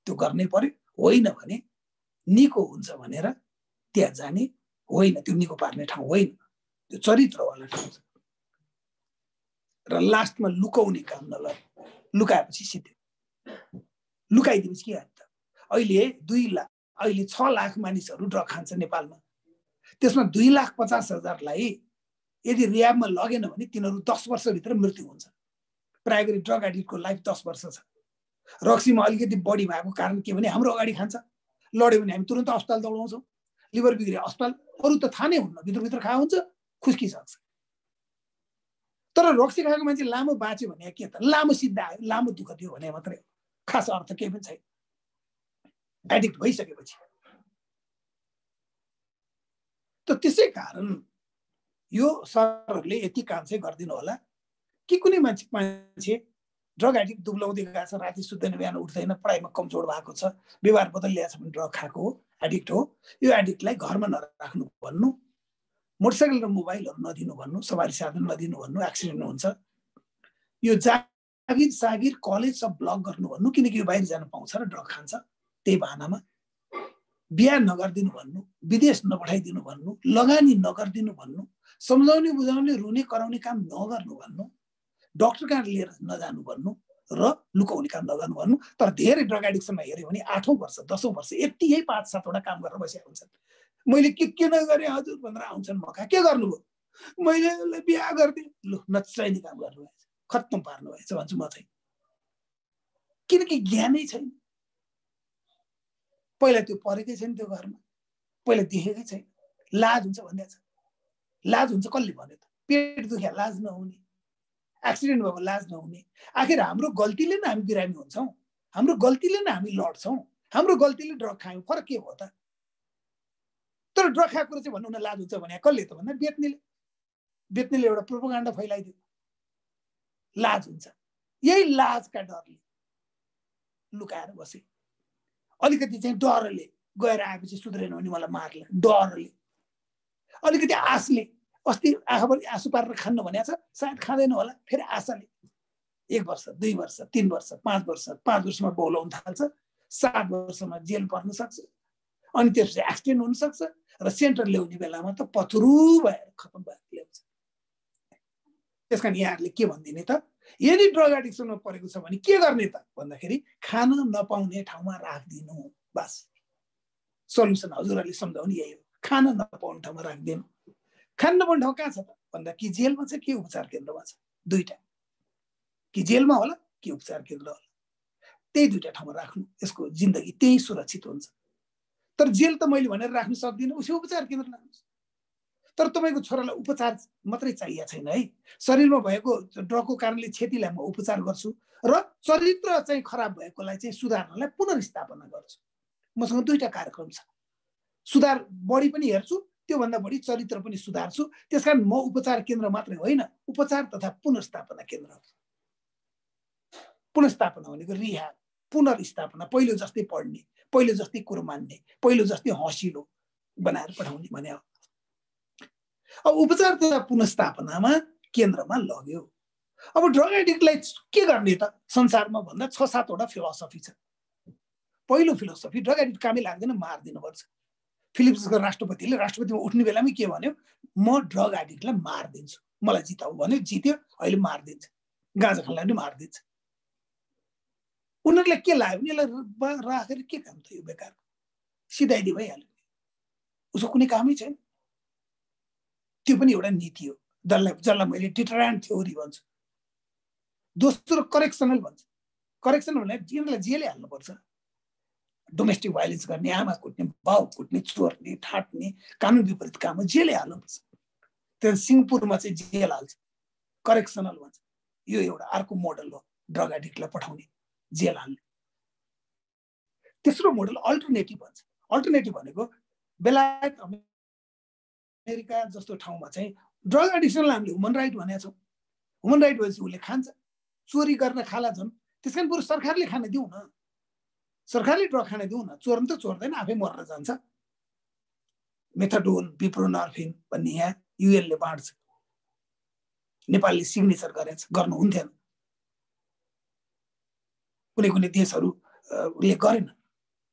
त्यो गर्नै पर्यो। होइन भने निको हुन्छ भनेर त्यहाँ जाने होइन, त्यो निको पार्ने ठाउँ होइन, त्यो चरित्रवाला ठाउँ छ। र लास्टमा लुकाउने काम नगर, लुकाएपछि सिद्धि लुकाइदिएपछि के हाल्छ? अहिले 6 लाख मानिसहरू ड्रग खान्छ नेपालमा। त्यसमा 2,50,000लाई यदि रियाबमा लगेन भने तिनीहरू 10 वर्षभित्र मृत्यु हुन्छ। प्राय गरी ड्रग एडिक्टको लाइफ 10 वर्ष छ। रक्सीमा अलिकति बढी भएको कारण के भने हाम्रो अगाडि खान्छ, लड्यो भने हामी तुरन्त अस्पताल दौडाउँछौँ, लिभर बिग्रियो अस्पताल, अरू त थाहा नै हुन्न, भित्रभित्र खाएको हुन्छ, खुस्किसक्छ। तर रक्सी खाएको मान्छे लामो बाँच्यो भने के त? लामो सिद्ध आयो, लामो दुःख दियो भने मात्रै हो, खास अर्थ केही पनि छैन एडिक्ट भइसकेपछि। त त्यसै कारण यो सरहरूले यति काम चाहिँ गरिदिनु होला कि कुनै मान्छे ड्रग एडिक्ट दुब्लाउँदै गएको छ, राति सुत्दैन, बिहान उठ्दैन, पढाइमा कमजोर भएको छ, व्यवहार बदलिएको छ भने ड्रग खाएको हो, एडिक्ट हो। यो एडिक्टलाई घरमा नराख्नु भन्नु, मोटरसाइकल र मोबाइलहरू नदिनु भन्नु, सवारी साधन नदिनु भन्नु, एक्सिडेन्ट हुन्छ। यो जागिर सागिर कलेज सब ब्लक गर्नु भन्नु, किनकि यो बाहिर जान पाउँछ र ड्रग खान्छ, त्यही बहानामा बिहा नगरिदिनु भन्नु, विदेश नपठाइदिनु भन्नु, लगानी नगरिदिनु भन्नु, सम्झाउने बुझाउने रुने कराउने काम नगर्नु भन्नु, डाक्टर कहाँ लिएर नजानु भन्नु र लुकाउने काम नगर्नु भन्नु। तर धेरै ड्रग एडिक्सनमा हेऱ्यो भने 8औं वर्ष 10औं वर्ष यति यही 5-7वटा काम गरेर बसेका हुन्छन्। मैले के नगरेँ हजुर भनेर आउँछन्। मका के गर्नुभयो? मैले बिहा गरिदिएँ। लु नचाहिने काम गर्नुभएछ, खत्तम पार्नु भएछ भन्छु म चाहिँ। किनकि ज्ञानै छैन, पहिला त्यो परेकै छैन, त्यो घरमा पहिला देखेकै छैन। लाज हुन्छ भन्दै छ, लाज हुन्छ कसले भन्यो त? पेट दुख्या लाज नहुने, एक्सिडेन्ट भएको लाज नहुने। आखिर हाम्रो गल्तीले नै हामी बिरामी हुन्छौँ, हाम्रो गल्तीले नै हामी लड्छौँ, हाम्रो गल्तीले ड्रग खायौँ, फरक के हो त? तर ड्रग खाएको कुरा चाहिँ भन्नु न लाज हुन्छ भने कसले त भन्दा बेच्नेले एउटा प्रोपोगन्डा फैलाइदियो, लाज हुन्छ। यही लाजका डरले लुकाएर बसे। अलिकति चाहिँ डरले गएर आएपछि सुध्रेन भने मलाई मार्ला, डरले। अलिकति आशले, अस्ति आँखाभरि आँसु पारेर खान्न भनेको छ, सायद खाँदैन होला, फेरि आशाले 1 वर्ष 2 वर्ष 3 वर्ष 5 वर्ष 5 वर्षमा बौलाउन थाल्छ, 7 वर्षमा जेल पर्न सक्छ, अनि त्यसपछि एक्सिडेन्ट हुन सक्छ र सेन्टर ल्याउने बेलामा त पथरु भएर खतम भएर ल्याउँछ। त्यसकारण यहाँहरूले के भन्दिने त? यदि ड्रग एडिक्सनमा परेको छ भने के गर्ने त भन्दाखेरि खान नपाउने ठाउँमा राखिदिनु, बस सल्युसन हजुरहरूले सम्झाउने यही हो। खान नपाउने ठाउँमा राखिदिनु। खान नपाउने ठाउँ कहाँ छ त भन्दा कि जेलमा छ कि उपचार केन्द्रमा छ, दुईटा, कि जेलमा होला कि उपचार केन्द्र होला, त्यही दुईटा ठाउँमा राख्नु, यसको जिन्दगी त्यही सुरक्षित हुन्छ। तर जेल त मैले भनेर राख्न सक्दिनँ, उसै उपचार केन्द्र लानुहोस्। तर तपाईँको छोरालाई उपचार मात्रै चाहिएको छैन है, शरीरमा भएको ड्रगको कारणले क्षतिलाई म उपचार गर्छु र चरित्र चाहिँ खराब भएकोलाई चाहिँ सुधार्नलाई पुनर्स्थापना गर्छु। मसँग दुईटा कार्यक्रम छ, सुधार बढी पनि हेर्छु, त्योभन्दा बढी चरित्र पनि सुधार्छु। त्यसकारण म उपचार केन्द्र मात्रै होइन, उपचार तथा पुनर्स्थापना केन्द्र हो। पुनर्स्थापना भनेको रिह्याब, पुनर्स्थापना, पहिलो जस्तै पढ्ने, पहिलो जस्तै कुरो मान्ने, पहिलो जस्तै हँसिलो बनाएर पठाउने भने हो। अब उपचार तथा पुनर्स्थापनामा केन्द्रमा लग्यो। अब ड्रग एडिक्टलाई के गर्ने त? संसारमा भन्दा 6-7वटा फिलोसफी छ। पहिलो फिलोसफी, ड्रग एडिक्ट कामै लाग्दैन, मारिदिनुपर्छ। फिलिप्सको राष्ट्रपतिले राष्ट्रपतिमा उठ्ने बेलामै के भन्यो? म ड्रग एडिक्टलाई मारिदिन्छु, मलाई जिताऊ भन्यो, जित्यो, अहिले मारिदिन्छ, गाँजा खानलाई पनि मारिदिन्छ। उनीहरूलाई के लाग्यो भने यसलाई राखेर के काम त, यो बेकार, सिधाइदिए भइहाल्यो, उसको कुनै कामै छैन। त्यो पनि एउटा नीति हो, जसलाई मैले डिटरेन्ट थ्योरी भन्छु। दोस्रो करेक्सनल भन्छ। करेक्सनल भने यिनीहरूलाई जेलै हाल्नुपर्छ। डोमेस्टिक भाइलेन्स गर्ने, आमा कुट्ने, बाउ कुट्ने, चोर्ने, ठाट्ने, कानुन विपरीत काम जेलै हाल्नुपर्छ। त्यहाँ सिङ्गापुरमा चाहिँ जेल हाल्छ, करेक्सनल भन्छ। यो एउटा अर्को मोडल हो ड्रग एडिक्टलाई पठाउने, जेल हाल्ने। तेस्रो मोडल अल्टरनेटिभ भन्छ। अल्टरनेटिभ भनेको बेलायत अमेरिका जस्तो ठाउँमा चाहिँ ड्रग एडिक्सनलाई हामीले ह्युमन राइट भनेका छौँ। ह्युमन राइट भएपछि उसले खान्छ, चोरी गर्न खाला झन्। त्यस कारण बरु सरकारले खान दिउँ न, सरकारले ड्रग खान दिउँ न। चोर्न त चोर्दैन, आफै मरेर जान्छ। मेथाडोन, बिप्रोनर्फिन भन्ने यहाँ युएनले बाँड्छ। नेपालले सिग्नेचर गरेछ, गर्नुहुन्थेन। कुनै कुनै देशहरूले गरेन,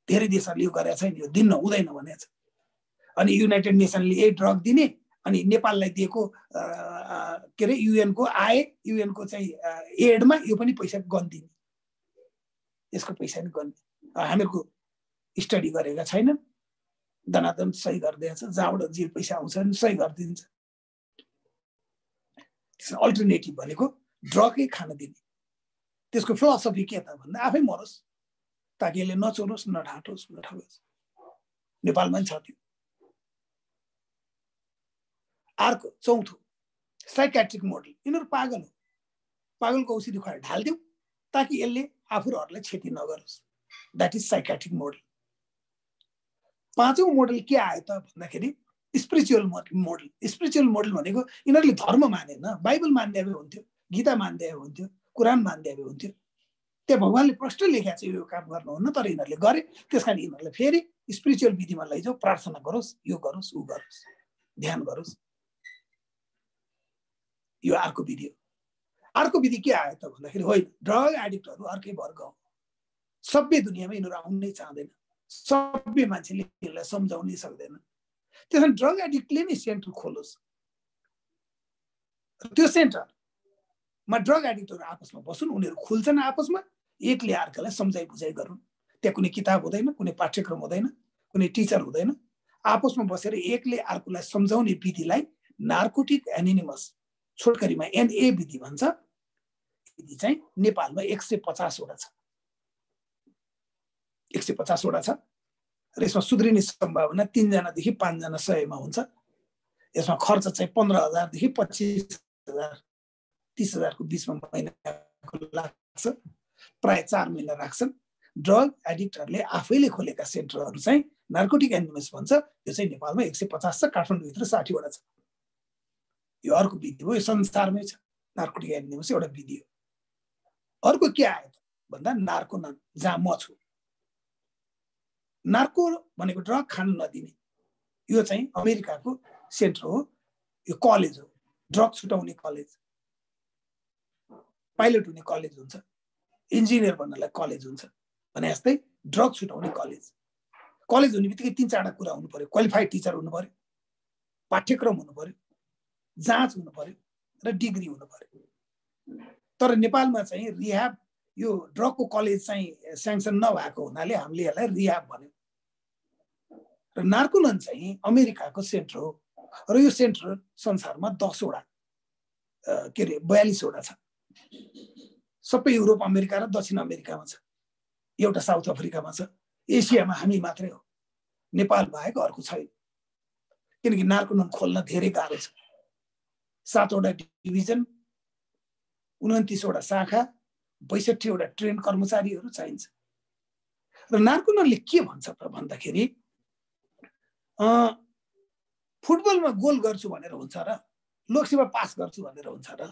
धेरै देशहरूले यो गरेको छैन, यो दिन्न हुँदैन भनेको छ। अनि युनाइटेड नेसनले यही ड्रग दिने, अनि नेपाललाई दिएको के अरे युएनको आए, युएनको चाहिँ एडमा यो पनि पैसा गन्दिने, यसको पैसा नि गन्ने। हामीहरूको स्टडी गरेका छैनन्, दनादन सही गरिदिएछ, जहाँबाट जे पैसा आउँछ नि सही गरिदिन्छ। अल्टरनेटिभ भनेको ड्रगै खान दिने। त्यसको फिलोसफी के त भन्दा आफै मरोस् ताकि यसले नचोरोस्, नढाँटोस्, नठगोस्। नेपालमा पनि छ त्यो। अर्को चौथो साइकेट्रिक मोडल। यिनीहरू पागल हो, पागलको औषधि खुवाएर ढालिदिउँ ताकि यसले आफूहरूलाई क्षति नगरोस्। That is psychiatric model. पाँचौँ मोडल के आयो त भन्दाखेरि स्पिरिचुअल मोडल। स्पिरिचुअल मोडल भनेको यिनीहरूले धर्म मानेन, बाइबल मान्दै भए हुन्थ्यो, गीता मान्दै भए हुन्थ्यो, कुरान मान्दै भए हुन्थ्यो। त्यहाँ भगवान्ले प्रष्ट लेखेको छ यो काम गर्नुहुन्न, तर यिनीहरूले गरे। त्यस कारण यिनीहरूलाई फेरि स्पिरिचुअल विधिमा लैजाऊ, प्रार्थना गरोस्, यो गरोस्, ऊ गरोस्, ध्यान गरोस्। यो अर्को विधि हो। अर्को विधि के आयो त भन्दाखेरि होइन, ड्रग एडिक्टहरू अर्कै वर्ग हो। सभ्य दुनियाँमा यिनीहरू आउन नै चाहँदैन, सभ्य मान्छेले यसलाई सम्झाउनै सक्दैन। त्यसमा ड्रग एडिक्टले नै सेन्टर खोलोस्। त्यो सेन्टरमा ड्रग एडिक्टहरू आपसमा बसुन्, उनीहरू खुल्छन् आपसमा, एकले अर्कालाई सम्झाइ बुझाइ गरून्। त्यहाँ कुनै किताब हुँदैन, कुनै पाठ्यक्रम हुँदैन, कुनै टिचर हुँदैन। आपसमा बसेर एकले अर्कोलाई सम्झाउने विधिलाई नार्कोटिक एनोनिमस, छोटकरीमा एनए विधि भन्छ। विधि चाहिँ नेपालमा 150 वटा छ, 150 वटा छ। र यसमा सुध्रिने सम्भावना 3 जनादेखि 5 जना 100 मा हुन्छ। यसमा खर्च चाहिँ 15,000 देखि 25,000 30,000 को बीचमा महिनाको लाग्छ। प्राय 4 महिना राख्छन्। ड्रग एडिक्टहरूले आफैले खोलेका सेन्टरहरू चाहिँ नार्कोटिक एनोनिमस भन्छ। यो चाहिँ नेपालमा 150 छ, काठमाडौँभित्र 60 वटा छ। यो अर्को विधि हो, यो संसारमै छ। नार्कोटिक एनोनिमस एउटा विधि हो। अर्को के आयो त भन्दा नार्को नन, जहाँ म छु। नार्को भनेको ड्रग खान नदिने, यो चाहिँ अमेरिकाको सेन्टर हो। यो कलेज हो, ड्रग छुटाउने कलेज। पाइलट हुने कलेज हुन्छ, इन्जिनियर बन्नलाई कलेज हुन्छ भने जस्तै ड्रग छुटाउने कलेज। कलेज हुने बित्तिकै 3-4 कुरा हुनु पर्यो। क्वालिफाइड टिचर हुनु पर्यो, पाठ्यक्रम हुनु पर्यो, जाँच हुनु पर्यो र डिग्री हुनु पर्यो। तर नेपालमा चाहिँ रिह्याब, यो ड्रगको कलेज चाहिँ स्याङ्सन नभएको हुनाले हामीले यसलाई रिह्याब भन्यौँ। र नार्कोलन चाहिँ अमेरिकाको सेन्टर हो। र यो सेन्टर संसारमा 10 वटा के अरे 42 वटा छ। सबै युरोप, अमेरिका र दक्षिण अमेरिकामा छ। एउटा साउथ अफ्रिकामा छ। एसियामा हामी मात्रै हो, नेपाल बाहेक अर्को छैन। किनकि नार्कोलन खोल्न धेरै गाह्रो छ। 7 वटा डिभिजन, 29 वटा शाखा, 62 वटा ट्रेन कर्मचारीहरू चाहिन्छ। र नार्कोलनले के भन्छ त भन्दाखेरि फुटबलमा गोल गर्छु भनेर हुन्छ र, लोकसेवा पास गर्छु भनेर हुन्छ र,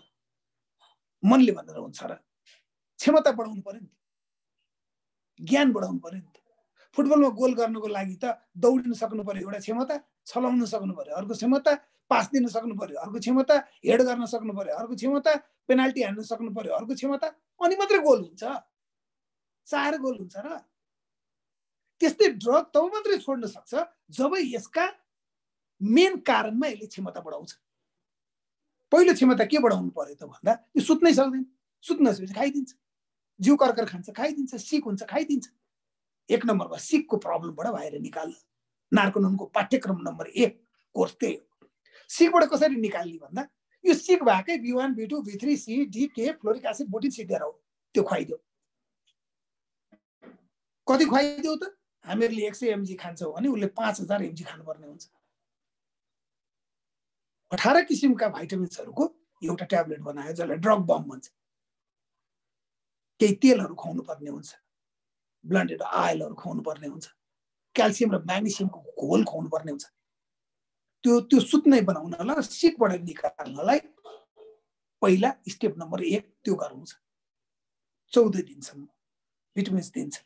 मनले भनेर हुन्छ र? क्षमता बढाउनु पर्यो नि, ज्ञान बढाउनु पर्यो नि। फुटबलमा गोल गर्नको लागि त दौडिन सक्नु पर्यो, एउटा क्षमता, छलाउन सक्नु पर्यो अर्को क्षमता, पास दिन सक्नु पर्यो अर्को क्षमता, हेड गर्न सक्नु पर्यो अर्को क्षमता, पेनाल्टी हान्न सक्नु पर्यो अर्को क्षमता, अनि मात्रै गोल हुन्छ। चाहेर गोल हुन्छ र? त्यस्तै ड्रग तब मात्रै छोड्न सक्छ जब यसका मेन कारणमा यसले क्षमता बढाउँछ। पहिलो क्षमता के बढाउनु पर्यो त भन्दा यो सुत्नै सक्दैन, सुत्न सकेपछि खाइदिन्छ, जिउ कर्कर खान्छ, खाइदिन्छ, सिक हुन्छ, खाइदिन्छ। 1 नम्बरमा सिकको प्रब्लमबाट बाहिर निकाल्नु। नार्कोलनको पाठ्यक्रम नम्बर 1 कोर्स त्यही हो। सिकबाट कसरी निकाल्ने भन्दा यो सिक भएकै B1 B2 B3 C D K folic acid biotin सिडेर हो त्यो खुवाइदियो कति खुवाइदियो त हामीहरूले 100 mg खान्छौँ भने उसले 5000 mg खानुपर्ने हुन्छ 18 किसिमका भाइटामिन्सहरूको एउटा ट्याब्लेट बनायो जसलाई ड्रग बम भन्छ केही तेलहरू खुवाउनु पर्ने हुन्छ ब्लेन्डेड आयलहरू खुवाउनु पर्ने हुन्छ क्याल्सियम र म्याग्नेसियमको घोल खुवाउनु पर्ने हुन्छ त्यो सुत्नै बनाउनलाई सिकबाट निकाल्नलाई पहिला स्टेप नम्बर 1 त्यो गर्नु छ 14 दिनसम्म भिटामिन्स दिन्छ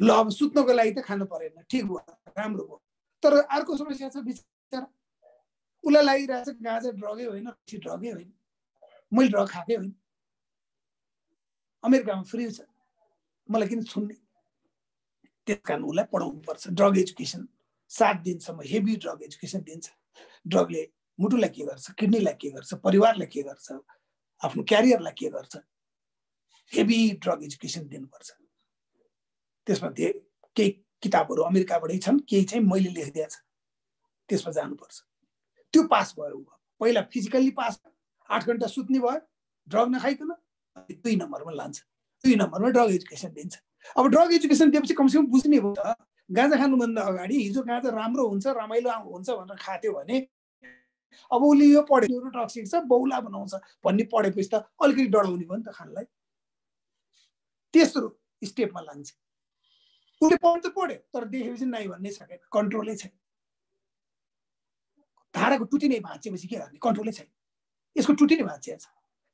ल अब सुत्नको लागि त खानु परेन ठीक हो राम्रो हो तर अर्को समस्या छ बिचारा उसलाई लागिरहेछ गाँजा ड्रगै होइन ड्रगै होइन मैले ड्रग खाएकै होइन अमेरिकामा फ्री छ मलाई किन छुन्ने त्यस कारण उसलाई पढाउनु पर्छ ड्रग एजुकेसन 7 दिनसम्म हेभी ड्रग एजुकेसन दिन्छ ड्रगले मुटुलाई के गर्छ किडनीलाई के गर्छ परिवारलाई के गर्छ आफ्नो क्यारियरलाई के गर्छ हेभी ड्रग एजुकेसन दिनुपर्छ त्यसमा केही किताबहरू अमेरिकाबाटै छन् केही चाहिँ मैले लेखिदिएको छ त्यसमा जानुपर्छ त्यो पास भयो पहिला फिजिकल्ली पास 8 घण्टा सुत्ने भयो ड्रग नखाइकन 2 नम्बरमा लान्छ 2 नम्बरमा ड्रग एजुकेसन दिन्छ अब ड्रग एजुकेसन दिएपछि कमसेकम बुझ्ने हो त गाँजा खानुभन्दा अगाडि हिजो गाँजा राम्रो हुन्छ रमाइलो हुन्छ भनेर खाथ्यो भने अब उसले यो पढ्यो न्युरोटक्सिक छ बौला बनाउँछ भन्ने पढेपछि त अलिकति डराउने भयो नि त खानलाई तेस्रो स्टेपमा लान्छ उसले पढ्नु त पढ्यो तर देखेपछि नाइ भन्ने छैन कन्ट्रोलै छैन धाराको टुटी नै भाँचेपछि के गर्ने कन्ट्रोलै छैन यसको टुटी नै भाँचिया छ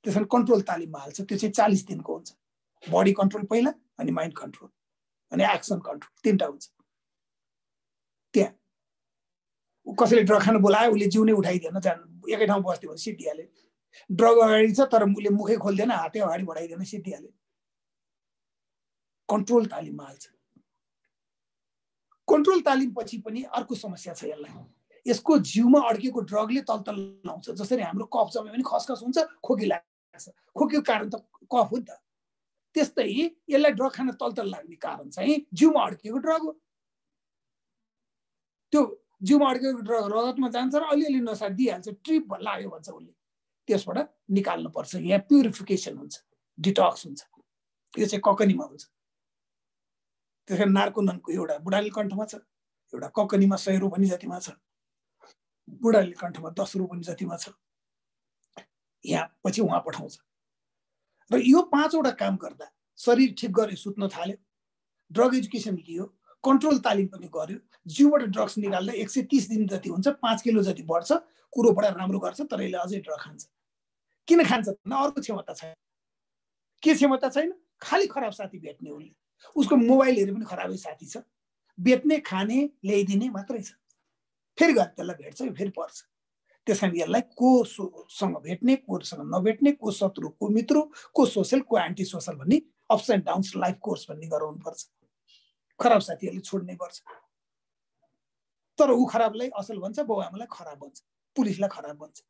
त्यसैले कन्ट्रोल तालिममा हाल्छ त्यो चाहिँ 40 दिनको हुन्छ बडी कन्ट्रोल पहिला अनि माइन्ड कन्ट्रोल अनि एक्सन कन्ट्रोल तीनटा हुन्छ त्यहाँ कसैले ड्रग खान बोलायो उसले जिउ नै उठाइदिएन एकै ठाउँ बस्थ्यो भने सिद्धिहाल्यो ड्रग अगाडि छ तर उसले मुखै खोल्दैन हातै अगाडि बढाइदिएन सिद्धिहाल्यो कन्ट्रोल तालिममा हाल्छ कन्ट्रोल तालिम पछि पनि अर्को समस्या छ यसलाई यसको जिउमा अड्केको ड्रगले तलतल लाउँछ जसरी हाम्रो कफ जम्यो भने खसखस हुन्छ खोकी लाग्छ खोकीको कारण त कफ हो नि त त्यस्तै यसलाई ड्रग खान तलतल लाग्ने कारण चाहिँ जिउमा अड्केको ड्रग हो त्यो जिउमा अड्केको ड्रग रगतमा जान्छ र अलिअलि नसा दिइहाल्छ ट्रिप लाग्यो भन्छ उसले त्यसबाट निकाल्नु पर्छ यहाँ प्युरिफिकेसन हुन्छ डिटक्स हुन्छ यो चाहिँ ककनीमा हुन्छ त्यसैले नार्कोननको एउटा बुढाले कण्ठमा छ एउटा ककनीमा 100 रुपैयाँ जतिमा छ बुढाले कण्ठमा 10 रुपैयाँ जतिमा छ यहाँ पछि उहाँ पठाउँछ र यो 5 वटा काम गर्दा शरीर ठिक गरे सुत्न थाल्यो ड्रग एजुकेसन लियो कन्ट्रोल तालिम पनि गर्यो जिउबाट ड्रग्स निकाल्दा 130 दिन जति हुन्छ 5 किलो जति बढ्छ कुरो बडा राम्रो गर्छ तर यसले अझै ड्रग खान्छ किन खान्छ न अर्को क्षमता छैन के क्षमता छैन खाली खराब साथी भेट्ने उसले उसको मोबाइल हेरे पनि खराबै साथी छ बेच्ने खाने ल्याइदिने मात्रै छ फेरि गएर त्यसलाई भेट्छ फेरि पर्छ त्यसैले यसलाई कोसँग भेट्ने कोसँग नभेट्ने को शत्रु को मित्र को सोशल को एन्टी सोशल भन्ने ups and downs life course भन्ने गराउनु पर्छ खराब साथीहरूले छोड्नै पर्छ तर ऊ खराबलाई असल भन्छ बाउ आमालाई खराब भन्छ पुलिसलाई खराब भन्छ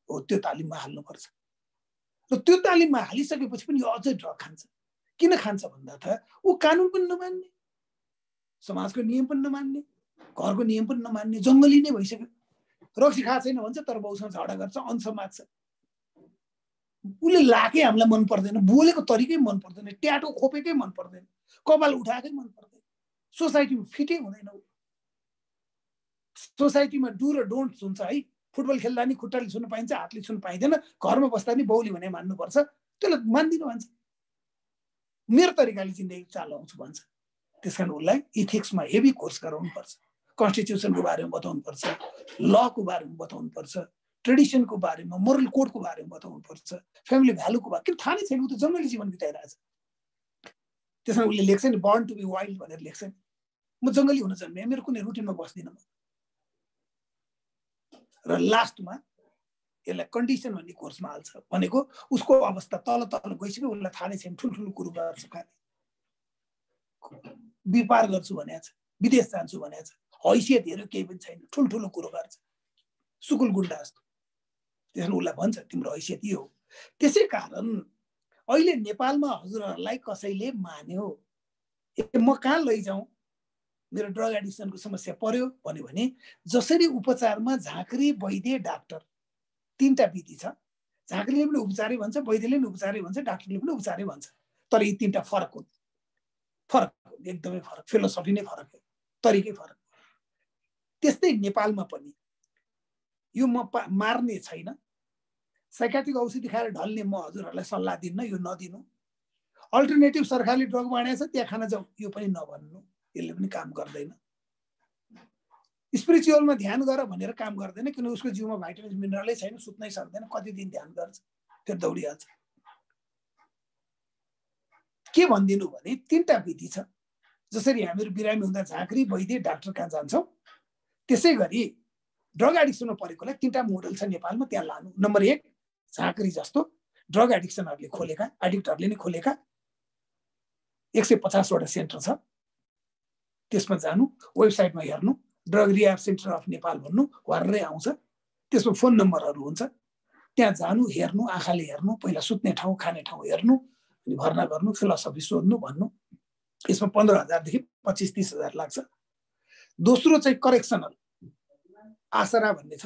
हो त्यो तालिममा हाल्नुपर्छ र त्यो तालिममा हालिसकेपछि पनि यो अझै ड्रग खान्छ किन खान्छ भन्दा त ऊ कानुन पनि नमान्ने समाजको नियम पनि नमान्ने घरको नियम पनि नमान्ने जङ्गली नै भइसक्यो रक्सी खाएको छैन भन्छ तर बाउसँग झगडा गर्छ अंश माग्छ उसले लाके हामीलाई मन पर्दैन बोलेको तरिकै मन पर्दैन ट्याटो खोपेकै मन पर्दैन कपाल उठाएकै मन पर्दैन सोसाइटीमा फिटै हुँदैन सोसाइटीमा डु र डोन्ट हुन्छ है फुटबल खेल्दा नि खुट्टाले छुन पाइन्छ हातले छुन पाइँदैन घरमा बस्दा नि बाउले भने मान्नुपर्छ त्यसलाई मान्दिनु भन्छ मेरो तरिकाले जिन्दगी चलाउँछु भन्छ त्यसकारण उसलाई इथिक्समा हेभी कोर्स गराउनुपर्छ कन्स्टिट्युसनको बारेमा बताउनुपर्छ लको बारेमा बताउनुपर्छ ट्रेडिसनको बारेमा मोरल कोडको बारेमा बताउनुपर्छ फ्यामिली भ्यालुको बारे किन थाहा नै छैन उ त जङ्गली जीवन बिताइरहेछ त्यसमा उसले लेख्छ नि बर्न टु बी वाइल्ड भनेर लेख्छ नि म जङ्गली हुन जन्मे मेरो कुनै रुटिनमा बस्दिनँ म र लास्टमा यसलाई कन्डिसन भन्ने कोर्समा हाल्छ भनेको उसको अवस्था तल तल गइसक्यो उसलाई थाहा नै छैन ठुल्ठुलो कुरो गर्छ खाने व्यापार गर्छु भनेको छ विदेश जान्छु भनेको छ हैसियत हेऱ्यो केही पनि छैन ठुल्ठुलो कुरो गर्छ सुकुल गुण्डा जस्तो त्यसैले उसलाई भन्छ तिम्रो हैसियत यो हो त्यसै कारण अहिले नेपालमा हजुरहरूलाई कसैले मान्यो म कहाँ लैजाउँ मेरो ड्रग एडिक्सनको समस्या पर्यो भन्यो भने जसरी उपचारमा झाँक्री वैद्य डाक्टर तीनटा विधि छ। झाँक्रीले पनि उपचारै भन्छ, वैद्यले पनि उपचारै भन्छ, डाक्टरले पनि उपचारै भन्छ। तर यी तीनटा फरक हुन्, एकदमै फरक, फिलोसफी नै फरक हो, तरिकै फरक। त्यस्तै नेपालमा पनि यो म मार्ने छैन, साइकाट्रिक औषधि खाएर ढल्ने म हजुरहरूलाई सल्लाह दिन्न, यो नदिनु। अल्टरनेटिभ सरकारले ड्रग बाँडेको छ त्यहाँ खान जाऊ, यो पनि नभन्नु, यसले पनि काम गर्दैन। स्पिरिचुअलमा ध्यान गर भनेर काम गर्दैन, किन उसको जिउमा भाइटामिन मिनरलै छैन, सुत्नै सक्दैन, कति दिन ध्यान गर्छ, फेरि दौडिहाल्छ। के भनिदिनु भने तीनटा विधि छ। जसरी हामीहरू बिरामी हुँदा झाँक्री, वैद्य, डाक्टर कहाँ जान्छौँ, त्यसै गरी ड्रग एडिक्सनमा परेकोलाई तीनटा मोडल छ नेपालमा, त्यहाँ लानु। नम्बर 1 झाँक्री जस्तो ड्रग एडिक्सनहरूले खोलेका, एडिक्टहरूले नै खोलेका 150 वटा सेन्टर छ, त्यसमा जानु, वेबसाइटमा हेर्नु, drug rehab centre of Nepal भन्नु, हर्रै आउँछ। त्यसमा फोन नम्बरहरू हुन्छ, त्यहाँ जानु, हेर्नु, आँखाले हेर्नु, पहिला सुत्ने ठाउँ, खाने ठाउँ हेर्नु, अनि भर्ना गर्नु, फिलोसफी सोध्नु, भन्नु। यसमा 15,000 देखि 25-30,000 लाग्छ। दोस्रो चाहिँ करेक्सनल आसरा भन्ने छ।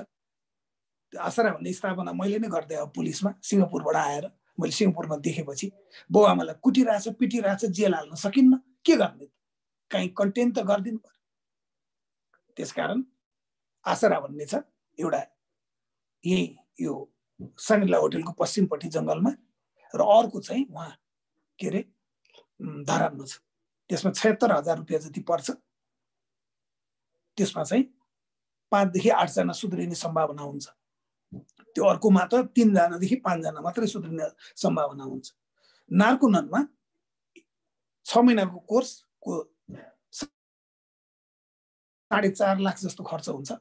त्यो आसरा भन्ने स्थापना मैले नै गर्दै अब पुलिसमा सिङ्गापुरबाट आएर मैले सिङ्गापुरमा देखेपछि बाउ आमालाई कुटिरहेछ, पिटिरहेछ, जेल हाल्न सकिन्न, के गर्ने, कहीँ कन्टेन त गरिदिनु पर्यो। त्यसकारण आसरा भन्ने छ एउटा, यही यो साङ्ग्रिला होटेलको पश्चिमपट्टि जङ्गलमा, र अर्को चाहिँ उहाँ के अरे धरानमा छ। त्यसमा 76,000 रुपियाँ जति पर्छ। त्यसमा चाहिँ 5 देखि 8 जना सुध्रिने सम्भावना हुन्छ। त्यो अर्कोमा त 3 जनादेखि 5 जना मात्रै सुध्रिने सम्भावना हुन्छ। नार्कोननमा 6 महिनाको कोर्सको 4.5 लाख जस्तो खर्च हुन्छ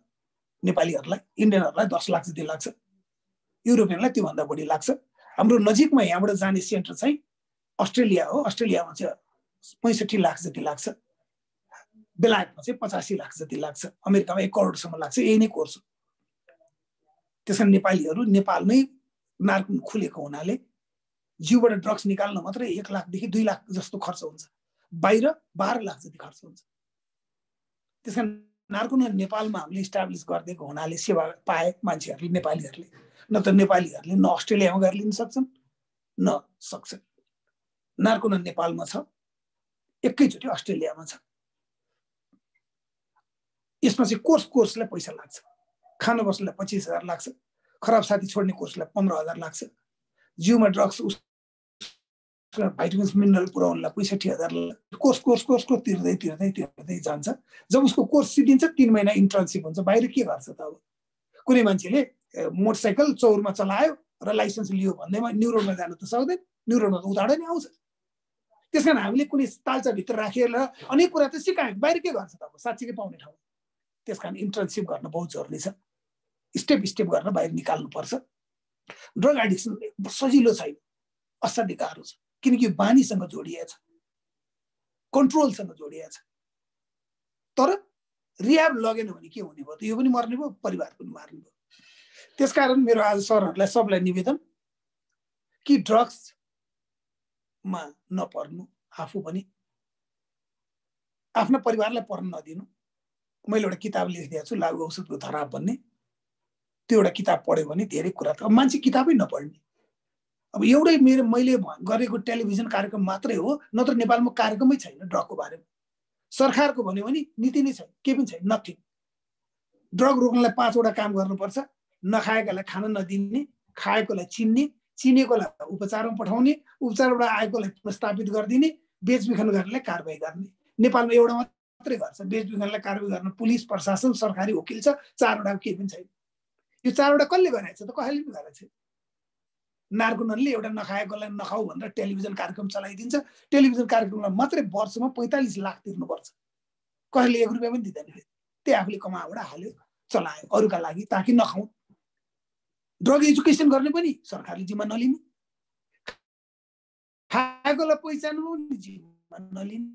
नेपालीहरूलाई। इन्डियनहरूलाई 10 लाख जति लाग्छ, युरोपियनलाई त्योभन्दा बढी लाग्छ। हाम्रो नजिकमा यहाँबाट जाने सेन्टर चाहिँ अस्ट्रेलिया हो। अस्ट्रेलियामा चाहिँ 65 लाख जति लाग्छ, बेलायतमा चाहिँ 85 लाख जति लाग्छ, अमेरिकामा 1 करोडसम्म लाग्छ। यही नै कोर्स हो। त्यसकारण नेपालीहरू नेपालमै नार्कोन खुलेको हुनाले जिउबाट ड्रग्स निकाल्न मात्रै 1 लाखदेखि 2 लाख जस्तो खर्च हुन्छ, बाहिर 12 लाख जति खर्च हुन्छ। त्यसकारण नार्कोन नेपालमा हामीले इस्टाब्लिस गरिदिएको हुनाले सेवा पाए मान्छेहरूले, नेपालीहरूले। न त नेपालीहरूले न अस्ट्रेलियामा गएर लिन सक्छन् न सक्छन्। नार्कोन नेपालमा छ, एकैचोटि अस्ट्रेलियामा छ। यसमा चाहिँ कोर्सलाई पैसा लाग्छ। खान बस्नलाई 25,000 लाग्छ, खराब साथी छोड्ने कोर्सलाई 15,000 लाग्छ, जिउमा ड्रग्स भाइटामिन्स मिनरल पुऱ्याउनलाई 65,000 लाग्छ। कोर्स तिर्दै जान्छ। जब उसको कोर्स सिद्धिन्छ 3 महिना इन्टर्नसिप हुन्छ। बाहिर के गर्छ त? अब कुनै मान्छेले मोटरसाइकल चौरमा चलायो र लाइसेन्स लियो भन्दैमा न्यु रोडमा जानु त सक्दैन, न्यु रोडमा त उताडै नै आउँछ। त्यसकारण हामीले कुनै तालचाभित्र राखेर अनेक कुरा त सिकायौँ, बाहिर के गर्छ त? अब साँच्चीकै पाउने ठाउँ। त्यसकारण इन्टर्नसिप गर्न बहुत जरुरी छ। स्टेप गर्न बाहिर निकाल्नुपर्छ। ड्रग एडिक्सन सजिलो छैन, असाध्यै गाह्रो छ, किनकि बानीसँग जोडिएको छ, कन्ट्रोलसँग जोडिएको छ। तर रिह्याब लगेन भने के हुने भयो त? यो पनि मर्ने भयो, परिवार पनि मार्ने भयो। त्यसकारण मेरो आज सरहरूलाई सबलाई निवेदन कि ड्रग्समा नपर्नु, आफू पनि आफ्ना परिवारलाई पर्न नदिनु। मैले एउटा किताब लेखिदिएको छु, लागु औषधको धराप भन्ने। त्यो एउटा किताब पढ्यो भने धेरै कुरा त, अब मान्छे किताबै नपढ्ने। अब एउटै मैले गरेको टेलिभिजन कार्यक्रम मात्रै हो, नत्र नेपालमा कार्यक्रमै छैन ड्रगको बारेमा। सरकारको भन्यो भने नीति नै छैन, के पनि छैन, नथिङ। ड्रग रोक्नलाई 5 वटा काम गर्नुपर्छ। नखाएकालाई खान नदिने, खाएकोलाई चिन्ने, चिनेकोलाई उपचारमा पठाउने, उपचारबाट आएकोलाई पुनर्स्थापित गरिदिने, बेचबिखन गर्नेलाई कारबाही गर्ने। नेपालमा एउटा मात्रै गर्छ बेचबिखनलाई कारबाही गर्न, पुलिस प्रशासन सरकारी वकिल छ। 4 वटा केही पनि छैन। यो 4 वटा कसले गरेछ त? कसैले पनि गरेको छैन। नार्कोनले एउटा नखाएकोलाई नखाऊ भनेर टेलिभिजन कार्यक्रम चलाइदिन्छ। टेलिभिजन कार्यक्रममा मात्रै वर्षमा 45 लाख तिर्नुपर्छ। कसैले 1 रुपियाँ पनि दिँदैन। त्यही आफूले कमाबाट हाल्यो, चलायो अरूका लागि, ताकि नखाऊ। ड्रग एजुकेसन गर्ने पनि सरकारले जिम्मा नलिने, खाएकोलाई पहिचान पनि जिम्मा नलिने।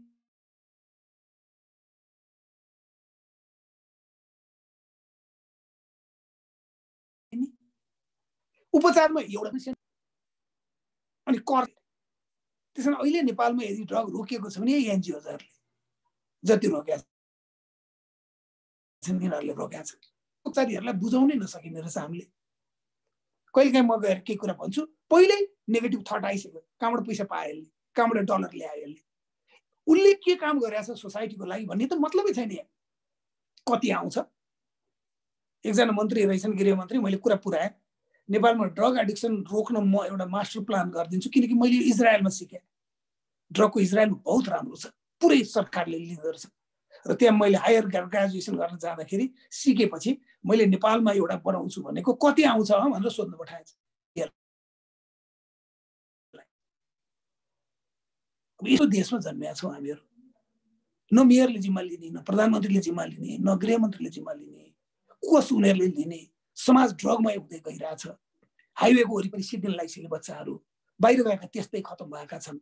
उपचारमा एउटा पनि अनि कर। त्यसैले अहिले नेपालमा यदि ड्रग रोकिएको छ भने एनजिओजहरूले जति रोकेका छन् तिनीहरूले रोकेका छन्। उपचारीहरूलाई बुझाउनै नसकिने रहेछ हामीले। कहिलेकाहीँ म गएर केही कुरा भन्छु, पहिल्यै नेगेटिभ थट आइसक्यो, कहाँबाट पैसा पायो यसले, कहाँबाट डलर ल्यायो यसले, उसले के काम गरिरहेछ सोसाइटीको लागि भन्ने त मतलबै छैन। यहाँ कति आउँछ, एकजना मन्त्री रहेछन् गृहमन्त्री, मैले कुरा पुऱ्याएँ, नेपालमा ड्रग एडिक्सन रोक्न म एउटा मास्टर प्लान गरिदिन्छु, किनकि मैले इजरायलमा सिकेँ, ड्रगको इजरायलमा बहुत राम्रो छ, पुरै सरकारले लिडर छ। र त्यहाँ मैले हायर ग्रेजुएसन गर्न जाँदाखेरि सिकेपछि मैले नेपालमा एउटा बनाउँछु भनेको कति आउँछ भनेर सोध्न पठाएछ। यस्तो देशमा जन्मेका छौँ हामीहरू, न मेयरले जिम्मा लिने, न प्रधानमन्त्रीले जिम्मा लिने, न गृहमन्त्रीले जिम्मा लिने, कोस उनीहरूले लिने। समाज ड्रगमय हुँदै गइरहेछ, हाइवेको वरिपरि सिद्धिन लागिसके बच्चाहरू बाहिर गएका त्यस्तै खतम भएका छन्।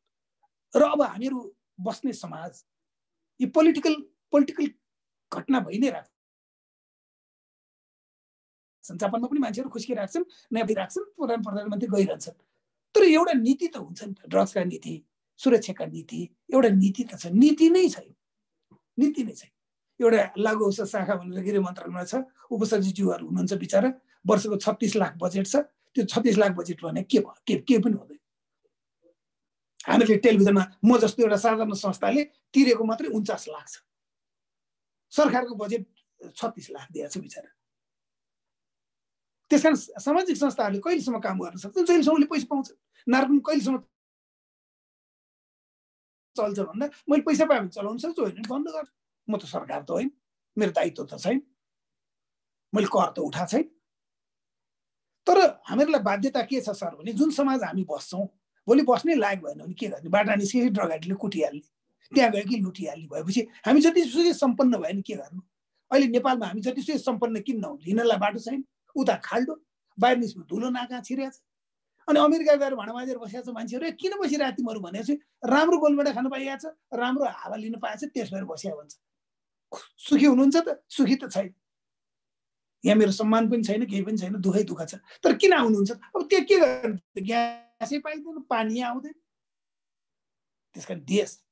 र अब हामीहरू बस्ने समाज यी पोलिटिकल घटना भइ नै रहेछ। जापानमा पनि मान्छेहरू खुस्किरहेका छन्, नयाँ भइरहेछन्, प्रधानमन्त्री गइरहन्छन्। तर एउटा नीति त हुन्छ नि त, ड्रग्सका नीति, सुरक्षाका नीति, एउटा नीति त छ, नीति नै छैन। एउटा लागु औषध शाखा भनेर गृह मन्त्रालयमा छ, उपसचिवहरू हुनुहुन्छ बिचरा, वर्षको 36 लाख बजेट छ, त्यो 36 लाख बजेट भने के भयो, के पनि हुँदैन। हामीले टेलिभिजनमा म जस्तो एउटा साधारण संस्थाले तिरेको मात्रै 49 लाख छ, सरकारको बजेट 36 लाख दिएको छ बिचरा। त्यसकारण सामाजिक संस्थाहरूले कहिलेसम्म काम गर्न सक्छन्, जहिलेसम्म पैसा पाउँछ। नार्कोटिक कहिलेसम्म चल्छ भन्दा मैले पैसा पाएँ भने चलाउन सक्छु, होइन बन्द गर्छु। म त सरकार त होइन, मेरो दायित्व त छैन, मैले कर त उठाएको छैन। तर हामीहरूलाई बाध्यता के छ सर भने, जुन समाज हामी बस्छौँ, भोलि बस्नै लायक भएन भने के गर्ने, बाटा निस्के ड्रग एडिक्टले कुटिहाल्ने, त्यहाँ गयो कि लुटिहाल्ने भएपछि हामी जतिसुकै सम्पन्न भयो भने के गर्नु। अहिले नेपालमा हामी जतिसुकै सम्पन्न किन नहुँ, हिँड्नलाई बाटो छैन, उता खाल्डो, बाहिर निस्क्नु धुलो नाका छिरेछ। अनि अमेरिका गएर भाँडा माझेर बसेको छ मान्छेहरू, किन बसिरहेको तिमीहरू भनेपछि राम्रो गोलमेडा खानु पाइएको छ, राम्रो हावा लिन पाएको छ, त्यस भएर बस्या भन्छ। सुखी हुनुहुन्छ त? सुखी त छैन। यहाँ मेरो सम्मान पनि छैन, केही पनि छैन, दुःखै दुःख छ। तर किन आउनुहुन्छ? अब त्यो के गर्नु, ग्यासै पाइँदैन, पानी आउँदैन। त्यसकारण देश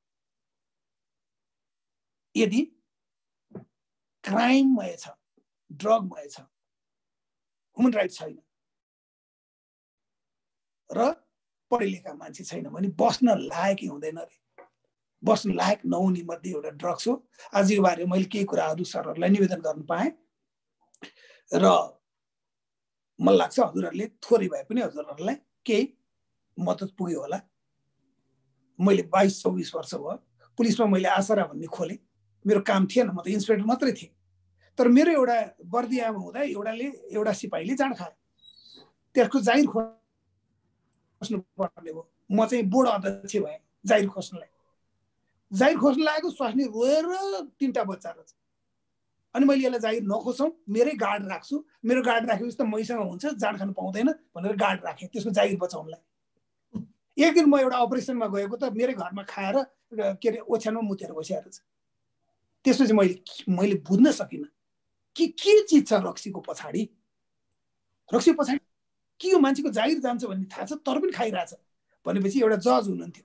यदि क्राइममय छ, ड्रगमय छ, ह्युमन राइट छैन र पढे लेखा मान्छे छैन भने बस्न लायकै हुँदैन रे। बस्न लायक नहुने मध्ये एउटा ड्रग्स हो। आज यो बारे मैले केही कुराहरू सरहरूलाई निवेदन गर्न पाएँ र मलाई लाग्छ हजुरहरूले थोरै भए पनि हजुरहरूलाई केही मद्दत पुग्यो होला। मैले 22-24 वर्ष भयो पुलिसमा, मैले आसरा भन्ने खोलेँ। मेरो काम थिएन, म त इन्सपेक्टर मात्रै थिएँ। तर मेरो एउटा बर्दियामा हुँदा एउटा सिपाहीले जाँड खायो, त्यसको जागिर खोज्नु पर्ने भयो। म चाहिँ बोर्ड अध्यक्ष भएँ जागिर खोज्नलाई। जागिर खोज्न लागेको स्वास्नी रोएर 3टा बच्चा रहेछ। अनि मैले यसलाई जागिर नखोसौँ, मेरै गार्ड राख्छु, मेरो गार्ड राखेपछि त मैसँग हुन्छ, जाँड खानु पाउँदैन भनेर गार्ड राखेँ त्यसको जागिर बचाउनलाई। एक दिन म एउटा अपरेसनमा गएको त मेरै घरमा खाएर के अरे ओछ्यानमा मुतेर बसिरहेको छ। त्यसपछि मैले बुझ्न सकिनँ कि के चिज छ रक्सीको पछाडि। रक्सी पछाडि के यो मान्छेको जागिर जान्छ भन्ने थाहा छ, तर पनि खाइरहेछ भनेपछि एउटा जज हुनुहुन्थ्यो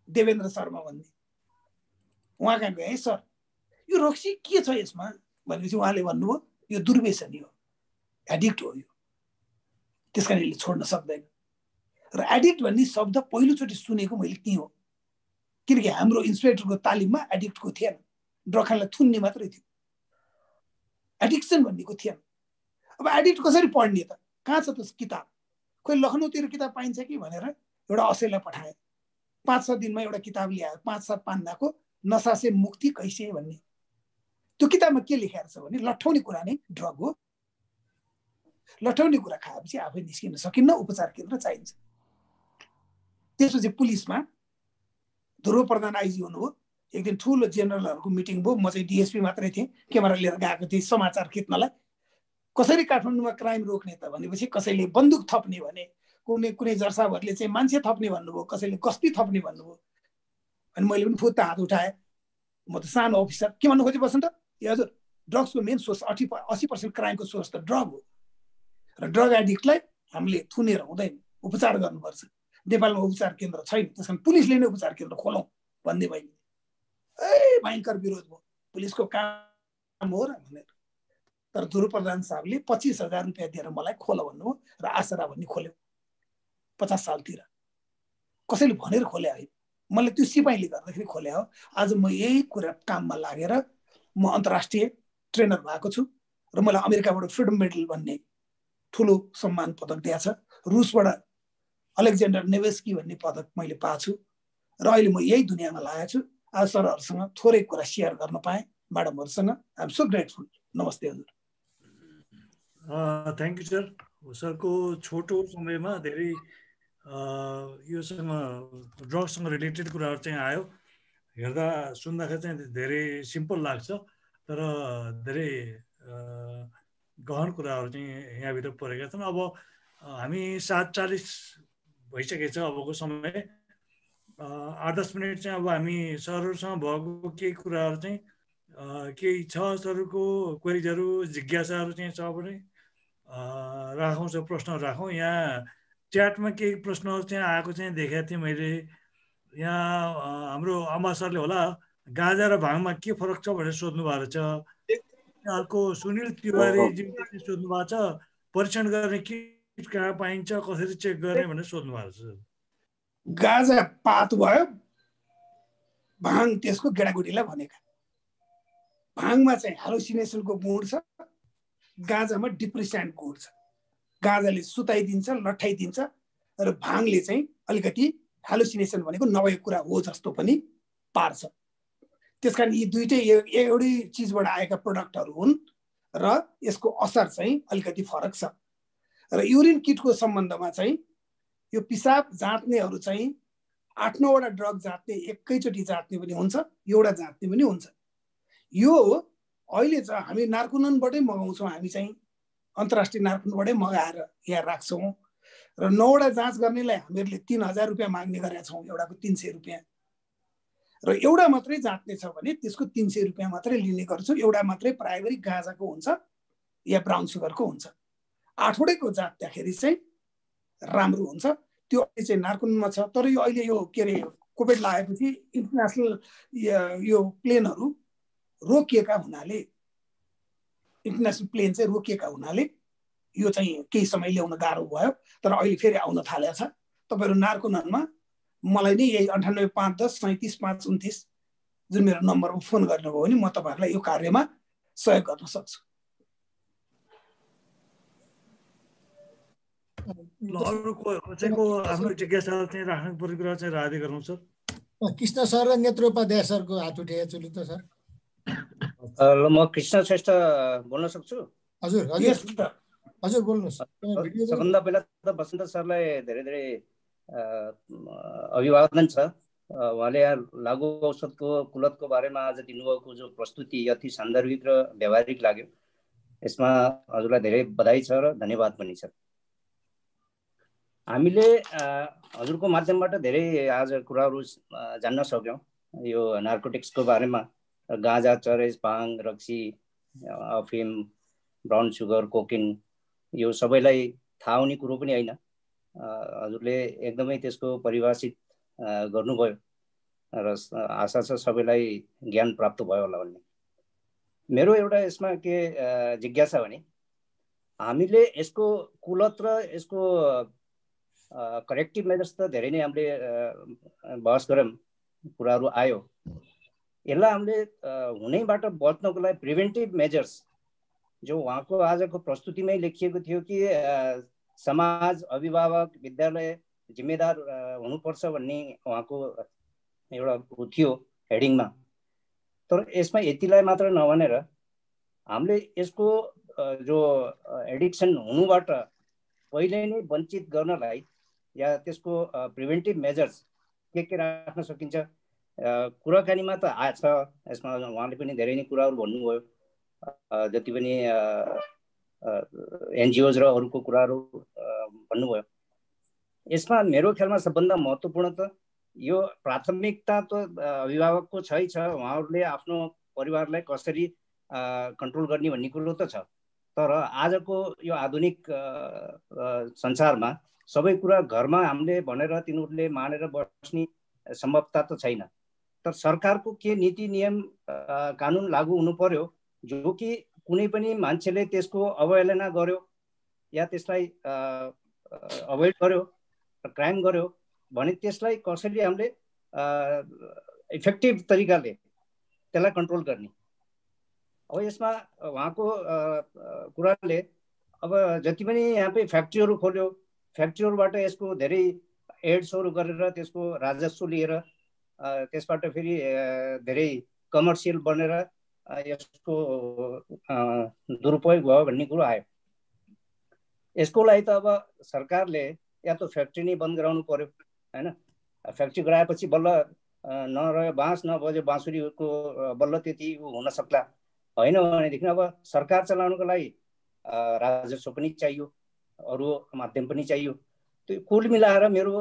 देवेन्द्र शर्मा भन्ने, उहाँ कहाँ गएँ, सर यो रक्सी के छ यसमा भनेपछि उहाँले भन्नुभयो यो दुर्व्यसनी हो, एडिक्ट हो यो, त्यसकारण यसले छोड्न सक्दैन। र एडिक्ट भन्ने शब्द पहिलोचोटि सुनेको मैले त्यही हो, किनकि हाम्रो इन्सपेक्टरको तालिममा एडिक्टको थिएन, ड्रग खानलाई थुन्ने मात्रै थियो, एडिक्सन भन्नेको थिएन। अब एडिक्ट कसरी पढ्ने त, कहाँ छ त किताब, खोइ लखनऊतिर किताब पाइन्छ कि भनेर एउटा असैलाई पठाएँ। 5-6 दिनमा एउटा किताब ल्यायो, 5-7 पान्नाको, नशा से मुक्ति कैसे भन्ने। त्यो किताबमा के लेखेको छ भने लट्ठाउने कुरा नै ड्रग हो, लट्ठाउने कुरा खाएपछि आफै निस्किन सकिन्न, उपचार केन्द्र चाहिन्छ। त्यसपछि पुलिसमा ध्रुव प्रधान आइजी हुनुभयो। एक दिन ठुलो जेनरलहरूको मिटिङ भयो, म चाहिँ डिएसपी मात्रै थिएँ, क्यामेरा लिएर गएको थिएँ समाचार खिच्नलाई। कसरी काठमाडौँमा क्राइम रोक्ने त भनेपछि कसैले बन्दुक थप्ने भने, कुनै जर्साभरले चाहिँ मान्छे थप्ने भन्नुभयो, कसैले गस्ती थप्ने भन्नुभयो। अनि मैले पनि फुत्ता हात उठाएँ, म त सानो अफिसर, के भन्नु खोजे बस्नु त, ए हजुर ड्रग्सको मेन सोर्स 80% क्राइमको सोर्स त ड्रग हो र ड्रग एडिक्टलाई हामीले थुनेर हुँदैन, उपचार गर्नुपर्छ। नेपालमा उपचार केन्द्र छैन, त्यसकारण पुलिसले नै उपचार केन्द्र खोलौँ भन्ने मैले भयङ्कर विरोध भयो। पुलिसको काम हो र भनेर तर ध्रुव प्रधान साहबले 25,000 रुपियाँ दिएर मलाई खोल भन्नुभयो र आसरा भन्ने खोल्यो 50 सालतिर। कसैले भनेर खोले है, मैले त्यो सिपाहीले गर्दाखेरि खोले हो। आज म यही कुरा काममा लागेर म अन्तर्राष्ट्रिय ट्रेनर भएको छु र मलाई अमेरिकाबाट फ्रिडम मेडल भन्ने ठुलो सम्मान पदक दिएको छ। रुसबाट अलेक्जेन्डर नेभेस्की भन्ने पदक मैले पाएको छु र अहिले म यही दुनियाँमा लागेको छु। आज सरहरूसँग थोरै कुरा सेयर गर्न पाएँ म्याडमहरूसँग। I am so grateful. नमस्ते हजुर। Thank you sir. सरको छोटो समयमा धेरै योसँग ड्रग्ससँग रिलेटेड कुराहरू चाहिँ आयो। हेर्दा सुन्दाखेरि चाहिँ धेरै सिम्पल लाग्छ, तर धेरै गहन कुराहरू चाहिँ यहाँभित्र परेका छन्। अब हामी 7:40 भइसकेको छ अबको समय। 8-10 मिनट चाहिँ अब हामी सरहरूसँग भएको केही कुराहरू चाहिँ केही छ सरहरूको क्वेरिजहरू जिज्ञासाहरू चाहिँ छ भने राखौँ, सर प्रश्नहरू राखौँ। यहाँ च्याटमा केही प्रश्नहरू चाहिँ आएको चाहिँ देखेको थिएँ मैले। यहाँ हाम्रो अम्बा सरले होला गाँजा र भाङमा के फरक छ भनेर सोध्नु भएको छ। अर्को सुनिल तिवारीजीले चाहिँ सोध्नु भएको छ परीक्षण गर्ने किट कहाँ पाइन्छ, कसरी चेक गर्ने भनेर सोध्नु भएको छ। गाँजा पात भयो, भाङ त्यसको गेडागुडीलाई भनेका। भाङमा चाहिँ हेलुसिनेसनको गुण छ, गाँजामा डिप्रेसेन्ट गुण छ। गाँजाले सुताइदिन्छ, लट्ठाइदिन्छ र भाङले चाहिँ अलिकति हेलुसिनेसन भनेको नभएको कुरा हो जस्तो पनि पार्छ। त्यसकारण यी दुईटै एउटै चिजबाट आएका प्रडक्टहरू हुन् र यसको असर चाहिँ अलिकति फरक छ। र युरिन किटको सम्बन्धमा चाहिँ यो पिसाब जाँच्नेहरू चाहिँ 8-9वटा ड्रग जाँच्ने एकैचोटि जाँच्ने पनि हुन्छ, एउटा जाँच्ने पनि हुन्छ। यो अहिले चाहिँ हामी नार्कोननबाटै मगाउँछौँ, हामी चाहिँ अन्तर्राष्ट्रिय नार्कोनबाटै मगाएर यहाँ राख्छौँ र 9वटा जाँच गर्नेलाई हामीहरूले 3,000 रुपियाँ माग्ने गरेका छौँ, एउटाको 300 रुपियाँ। र एउटा मात्रै जाँच्ने छ भने त्यसको 300 रुपियाँ मात्रै लिने गर्छौँ। एउटा मात्रै प्राइमरी गाँजाको हुन्छ या ब्राउन सुगरको हुन्छ। 8वटैको जाँच्दाखेरि चाहिँ राम्रो हुन्छ। त्यो अहिले चाहिँ नार्कोनमा छ। तर यो अहिले यो के अरे कोभिड लागेपछि इन्टरनेसनल यो प्लेनहरू रोकिएका हुनाले, इन्टरनेसनल प्लेन चाहिँ रोकिएका हुनाले यो चाहिँ केही समय ल्याउन गाह्रो भयो। तर अहिले फेरि आउन थालेको छ। तपाईँहरू नार्कोनमा मलाई नै यही 985110 37 529 जुन मेरो नम्बरमा फोन गर्नुभयो भने म तपाईँहरूलाई यो कार्यमा सहयोग गर्न सक्छु। आफ्नो जिज्ञासा चाहिँ राख्नु पर्ने कुरा चाहिँ राधे गरौँ सर। कृष्ण सर र नेत्रोपाध्याय सरको हात उठेको छु त सर। ल म कृष्ण श्रेष्ठ बोल्न सक्छु? हजुर हजुर हजुर बोल्नुहोस्। सबभन्दा पहिला त बसन्त सरलाई धेरै धेरै अभिवादन छ। उहाँले यहाँ लागु औषधको कुलतको बारेमा आज दिनुभएको जो प्रस्तुति अति सान्दर्भिक र व्यावहारिक लाग्यो। यसमा हजुरलाई धेरै बधाई छ र धन्यवाद पनि छ। हामीले हजुरको माध्यमबाट धेरै आज कुराहरू जान्न सक्यौँ यो नार्कोटिक्सको बारेमा। गाँजा, चरेस, भाङ, रक्सी, अफिम, ब्राउन सुगर, कोकिन यो सबैलाई थाहा हुने कुरो पनि होइन। हजुरले एकदमै त्यसको परिभाषित गर्नुभयो र आशा छ सबैलाई ज्ञान प्राप्त भयो होला भन्ने। मेरो एउटा यसमा के जिज्ञासा भने हामीले यसको कुलत र यसको करेक्टिभ मेजर्स त धेरै नै हामीले बहस गऱ्यौँ, कुराहरू आयो। यसलाई हामीले हुनैबाट बच्नको लागि प्रिभेन्टिभ मेजर्स जो उहाँको आजको प्रस्तुतिमै लेखिएको थियो कि समाज, अभिभावक, विद्यालय जिम्मेदार हुनुपर्छ भन्ने उहाँको एउटा थियो हेडिङमा। तर यसमा यतिलाई मात्र नभनेर हामीले यसको जो एडिक्सन हुनुबाट पहिले नै वञ्चित गर्नलाई या त्यसको प्रिभेन्टिभ मेजर्स के राख्न सकिन्छ कुराकानीमा त आएछ। यसमा उहाँले पनि धेरै नै कुराहरू भन्नुभयो, जति पनि एनजिओज र अरूको कुराहरू भन्नुभयो। यसमा मेरो ख्यालमा सबभन्दा महत्त्वपूर्ण त यो प्राथमिकता त अभिभावकको छै। उहाँहरूले आफ्नो परिवारलाई कसरी कन्ट्रोल गर्ने भन्ने कुरो त छ। तर आजको यो आधुनिक संसारमा सबै कुरा घरमा हामीले भनेर तिनीहरूले मानेर बस्ने सम्भवता त छैन। तर सरकारको के नीति नियम कानुन लागू हुनु पर्यो जो कि कुनै पनि मान्छेले त्यसको अवहेलना गर्यो या त्यसलाई अभोइड गर्यो, क्राइम गर्यो भने त्यसलाई कसरी हामीले इफेक्टिभ तरिकाले त्यसलाई कन्ट्रोल गर्ने। अब यसमा उहाँको कुराले अब जति पनि यहाँ पे फ्याक्ट्रीहरू खोल्यो, फ्याक्ट्रीहरूबाट यसको धेरै एड्सहरू गरेर त्यसको राजस्व लिएर त्यसबाट फेरि धेरै कमर्सियल बनेर यसको दुरुपयोग भयो भन्ने कुरो आयो। यसको लागि त अब सरकारले या त फ्याक्ट्री नै बन्द गराउनु पर्यो हैन। फ्याक्ट्री गराएपछि बल्ल नरह्यो बाँस नबज्यो बाँसुरीको बल्ल त्यति हुन सक्ला होइन भनेदेखि अब सरकार चलाउनको लागि राजस्व पनि चाहियो, अरू माध्यम पनि चाहियो। त्यो कुल मिलाएर मेरो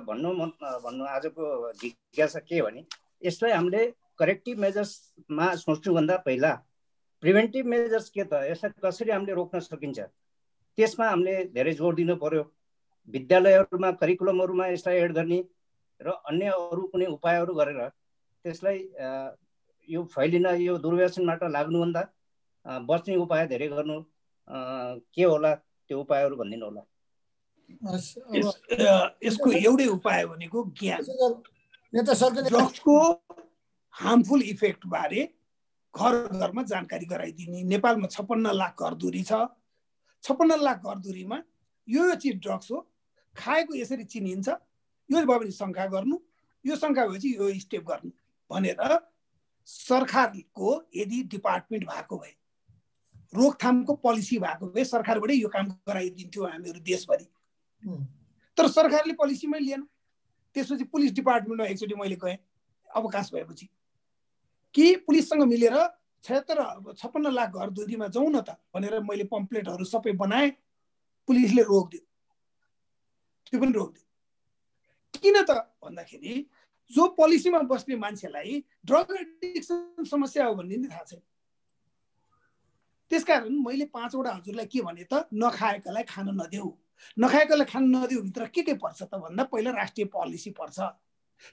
भन्नु आजको जिज्ञासा के भने यसलाई हामीले करेक्टिभ मेजर्समा सोच्नुभन्दा पहिला प्रिभेन्टिभ मेजर्स के त, यसलाई कसरी हामीले रोक्न सकिन्छ त्यसमा हामीले धेरै जोड दिनु पर्यो। विद्यालयहरूमा करिकुलमहरूमा यसलाई एड गर्ने र अन्य अरू कुनै उपायहरू गरेर त्यसलाई यो फैलिन यो दुर्व्यसनबाट लाग्नुभन्दा बच्ने उपाय धेरै गर्नु के होला, त्यो उपायहरू भनिदिनु होला। यसको एउटै उपाय भनेको ज्ञान। ड्रग्सको हार्मफुल इफेक्ट बारे घर घरमा जानकारी गराइदिने। नेपालमा 56 लाख घरधुरी छ। 56 लाख घरधुरीमा यो चिज ड्रग्स हो, खाएको यसरी चिनिन्छ, यो भयो भने शङ्का गर्नु, यो शङ्का भएपछि यो स्टेप गर्नु भनेर सरकारको यदि डिपार्टमेन्ट भएको भए, रोकथामको पोलिसी भएको भए सरकारबाटै यो काम गराइदिन्थ्यो हामीहरू देशभरि। तर सरकारले पोलिसीमै लिएन। त्यसपछि पुलिस डिपार्टमेन्टमा एकचोटि मैले गएँ अवकाश भएपछि कि पुलिससँग मिलेर 56 लाख घरधुरीमा जाउँ न त भनेर मैले पम्पलेटहरू सबै बनाएँ। पुलिसले रोकिदियो, त्यो पनि रोकिदियो। किन त भन्दाखेरि जो पोलिसीमा बस्ने मान्छेलाई ड्रग एडिक्सन समस्या हो भन्ने नि थाहा छैन। त्यसकारण मैले 5 वटा हजुरलाई के भने त नखाएकालाई खान नदेऊ। नखाएकालाई खान नदेऊ भित्र के पर्छ त भन्दा पहिला राष्ट्रिय पोलिसी पर्छ,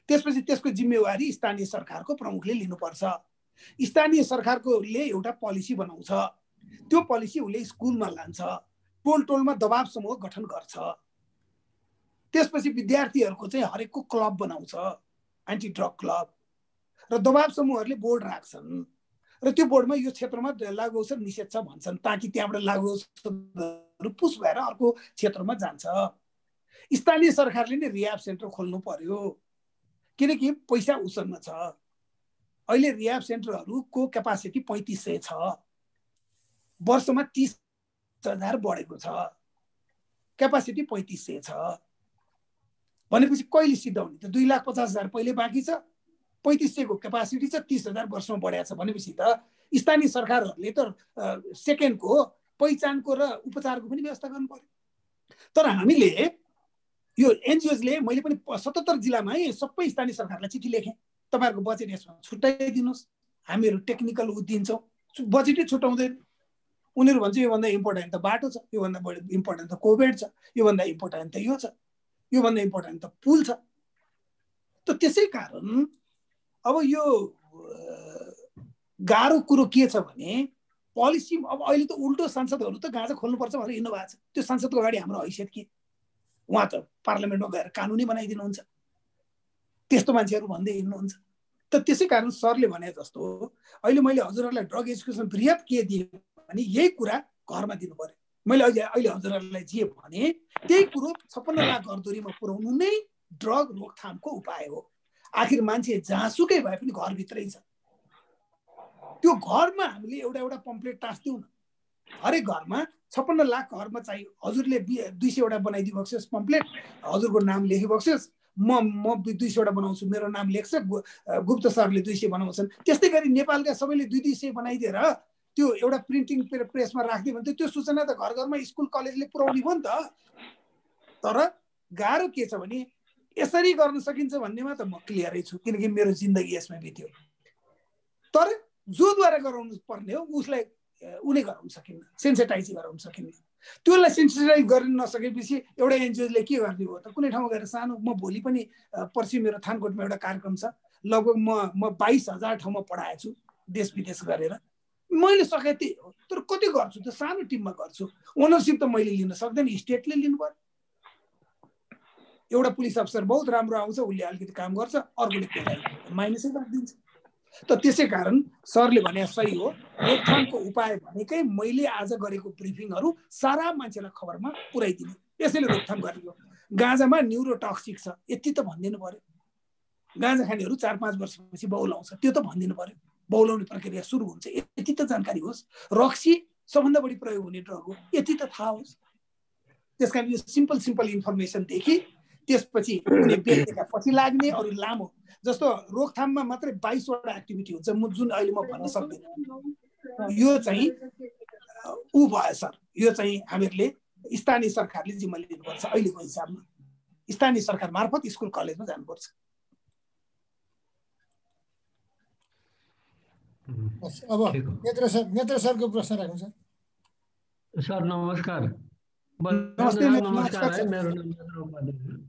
त्यसपछि त्यसको जिम्मेवारी स्थानीय सरकारको प्रमुखले लिनुपर्छ। स्थानीय सरकारकोले एउटा पोलिसी बनाउँछ, त्यो पोलिसी उसले स्कुलमा लान्छ, टोल टोलमा दबाव समूह गठन गर्छ। त्यसपछि विद्यार्थीहरूको चाहिँ हरेकको क्लब बनाउँछ, एन्टी ड्रग क्लब, र दबाव समूहहरूले बोर्ड राख्छन् र त्यो बोर्डमा यो क्षेत्रमा लागु औषध निषेध छ भन्छन्, ताकि त्यहाँबाट लागु औषधहरू पुस भएर अर्को क्षेत्रमा जान्छ। स्थानीय सरकारले नै रिह्याब सेन्टर खोल्नु पर्यो, किनकि पैसा उसँग छ। अहिले रिह्याब सेन्टरहरूको क्यापासिटी 3500 छ, वर्षमा 30,000 बढेको छ, क्यापासिटी 3500 छ भनेपछि कहिले सिद्धाउने त? 2,50,000 पहिले बाँकी छ, 3500 को क्यापासिटी छ, 30,000 वर्षमा बढेको छ भनेपछि त स्थानीय सरकारहरूले त सेकेन्डको पहिचानको र उपचारको पनि व्यवस्था गर्नु पर्यो। तर हामीले यो एनजिओजले, मैले पनि 77 जिल्लामा सबै स्थानीय सरकारलाई चिठी लेखेँ, तपाईँहरूको बजेट यसमा छुट्याइदिनुहोस्, हामीहरू टेक्निकल दिन्छौँ। बजेटै छुट्याउँदैन। उनीहरू भन्छ योभन्दा इम्पोर्टेन्ट त बाटो छ, योभन्दा बढी इम्पोर्टेन्ट त कोभिड छ, योभन्दा इम्पोर्टेन्ट त यो छ, योभन्दा इम्पोर्टेन्ट त पुल छ। त त्यसै कारण अब यो गाह्रो कुरो के छ भने पोलिसी। अब अहिले त उल्टो सांसदहरू त गाँजा खोल्नुपर्छ भनेर हिँड्नु भएको छ। त्यो सांसदको अगाडि हाम्रो हैसियत के? उहाँ त पार्लियामेन्टमा गएर कानुनै बनाइदिनुहुन्छ, त्यस्तो मान्छेहरू भन्दै हिँड्नुहुन्छ। त त्यसै कारण सरले भने जस्तो अहिले मैले हजुरहरूलाई ड्रग एजुकेसन वृहत के दिएँ भने यही कुरा घरमा दिनु पर्यो। मैले अहिले हजुरहरूलाई जे भने त्यही कुरो 56 लाख घरधुरीमा पुर्याउनु नै ड्रग रोकथामको उपाय हो। आखिर मान्छे जहाँसुकै भए पनि घरभित्रै छ, त्यो घरमा हामीले एउटा पम्पलेट टाँस्दिउँ न। हरेक घरमा 56 लाख घरमा चाहिँ हजुरले 200 वटा बनाइदिइबक्सेस् पम्पलेट, हजुरको नाम लेखिबक्सेस्, म 200 वटा बनाउँछु, मेरो नाम लेख्छ, गुप्त सरले 200 बनाउँछन्। त्यस्तै गरी नेपालका सबैले 200 बनाइदिएर त्यो एउटा प्रिन्टिङ प्रेसमा राखिदियो भने त्यो सूचना त घर घरमा स्कुल कलेजले पुर्याउने भयो नि त। तर गाह्रो के छ भने यसरी गर्न सकिन्छ भन्नेमा त म क्लियरै छु, किनकि मेरो जिन्दगी यसमा बित्यो। तर जोद्वारा गराउनु पर्ने हो उसलाई उनी गराउन सकिन्न, सेन्सिटाइज गराउन सकिन्न। त्यसलाई सेन्सिटाइज गर्न नसकेपछि एउटा एनजिओले के गर्ने हो त? कुनै ठाउँमा गएर सानो, म भोलि पनि पर्सि मेरो थानकोटमा एउटा कार्यक्रम छ, लगभग म 22,000 ठाउँमा पढाएछु देश विदेश गरेर। मैले सके त्यही हो, तर कति गर्छु त? सानो टिममा गर्छु। ओनरसिप त मैले लिन सक्दैन, स्टेटले लिनु पर्यो। एउटा पुलिस अफिसर बहुत राम्रो आउँछ, उसले अलिकति काम गर्छ, अर्कोले त्यसलाई माइनसै गरिदिन्छ। त त्यसै कारण सरले भने सही हो, रोकथामको उपाय भनेकै मैले आज गरेको ब्रिफिङहरू सारा मान्छेलाई खबरमा पुर्याइदिने, त्यसैले रोकथाम गरियो। गाँजामा न्युरोटक्सिक छ यति त भनिदिनु पर्यो। गाँजा खानेहरू 4-5 वर्षपछि बौलाउँछ, त्यो त भनिदिनु पर्यो। बौलाउने प्रक्रिया सुरु हुन्छ, यति त जानकारी होस्। रक्सी सबभन्दा बढी प्रयोग हुने ड्रग हो, यति त थाहा होस्। त्यस कारण यो सिम्पल इन्फर्मेसनदेखि त्यसपछि कुनै व्यक्तिका पछि लाग्ने अरू लामो, जस्तो रोकथाममा मात्रै 22 वटा एक्टिभिटी हुन्छ, जुन अहिले म भन्न सक्दिनँ। यो चाहिँ ऊ भयो सर, यो चाहिँ हामीहरूले स्थानीय सरकारले जिम्मा लिनुपर्छ। अहिलेको हिसाबमा स्थानीय सरकार मार्फत स्कुल कलेजमा जानुपर्छ। अब नेत्र सरको प्रश्न राख्नु छ सर। नमस्कार। नमस्कार है, मेरो नाम नेत्र उपाध्याय।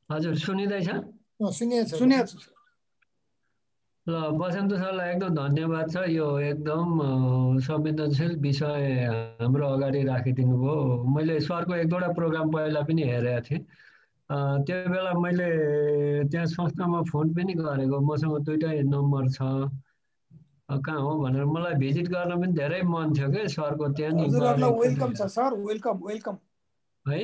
हजुर सुनिँदैछ? सुनेको छु। ल बसन्त सरलाई एकदम धन्यवाद छ, यो एकदम संवेदनशील विषय हाम्रो अगाडि राखिदिनु भयो। मैले सरको एक दुईवटा प्रोग्राम पहिला पनि हेरेको थिएँ, त्यो बेला मैले त्यहाँ संस्थामा फोन पनि गरेको, मसँग 2टा नम्बर छ, कहाँ हो भनेर। मलाई भिजिट गर्न पनि धेरै मन थियो कि सरको त्यहाँनिर। वेलकम छ सर, वेलकम है।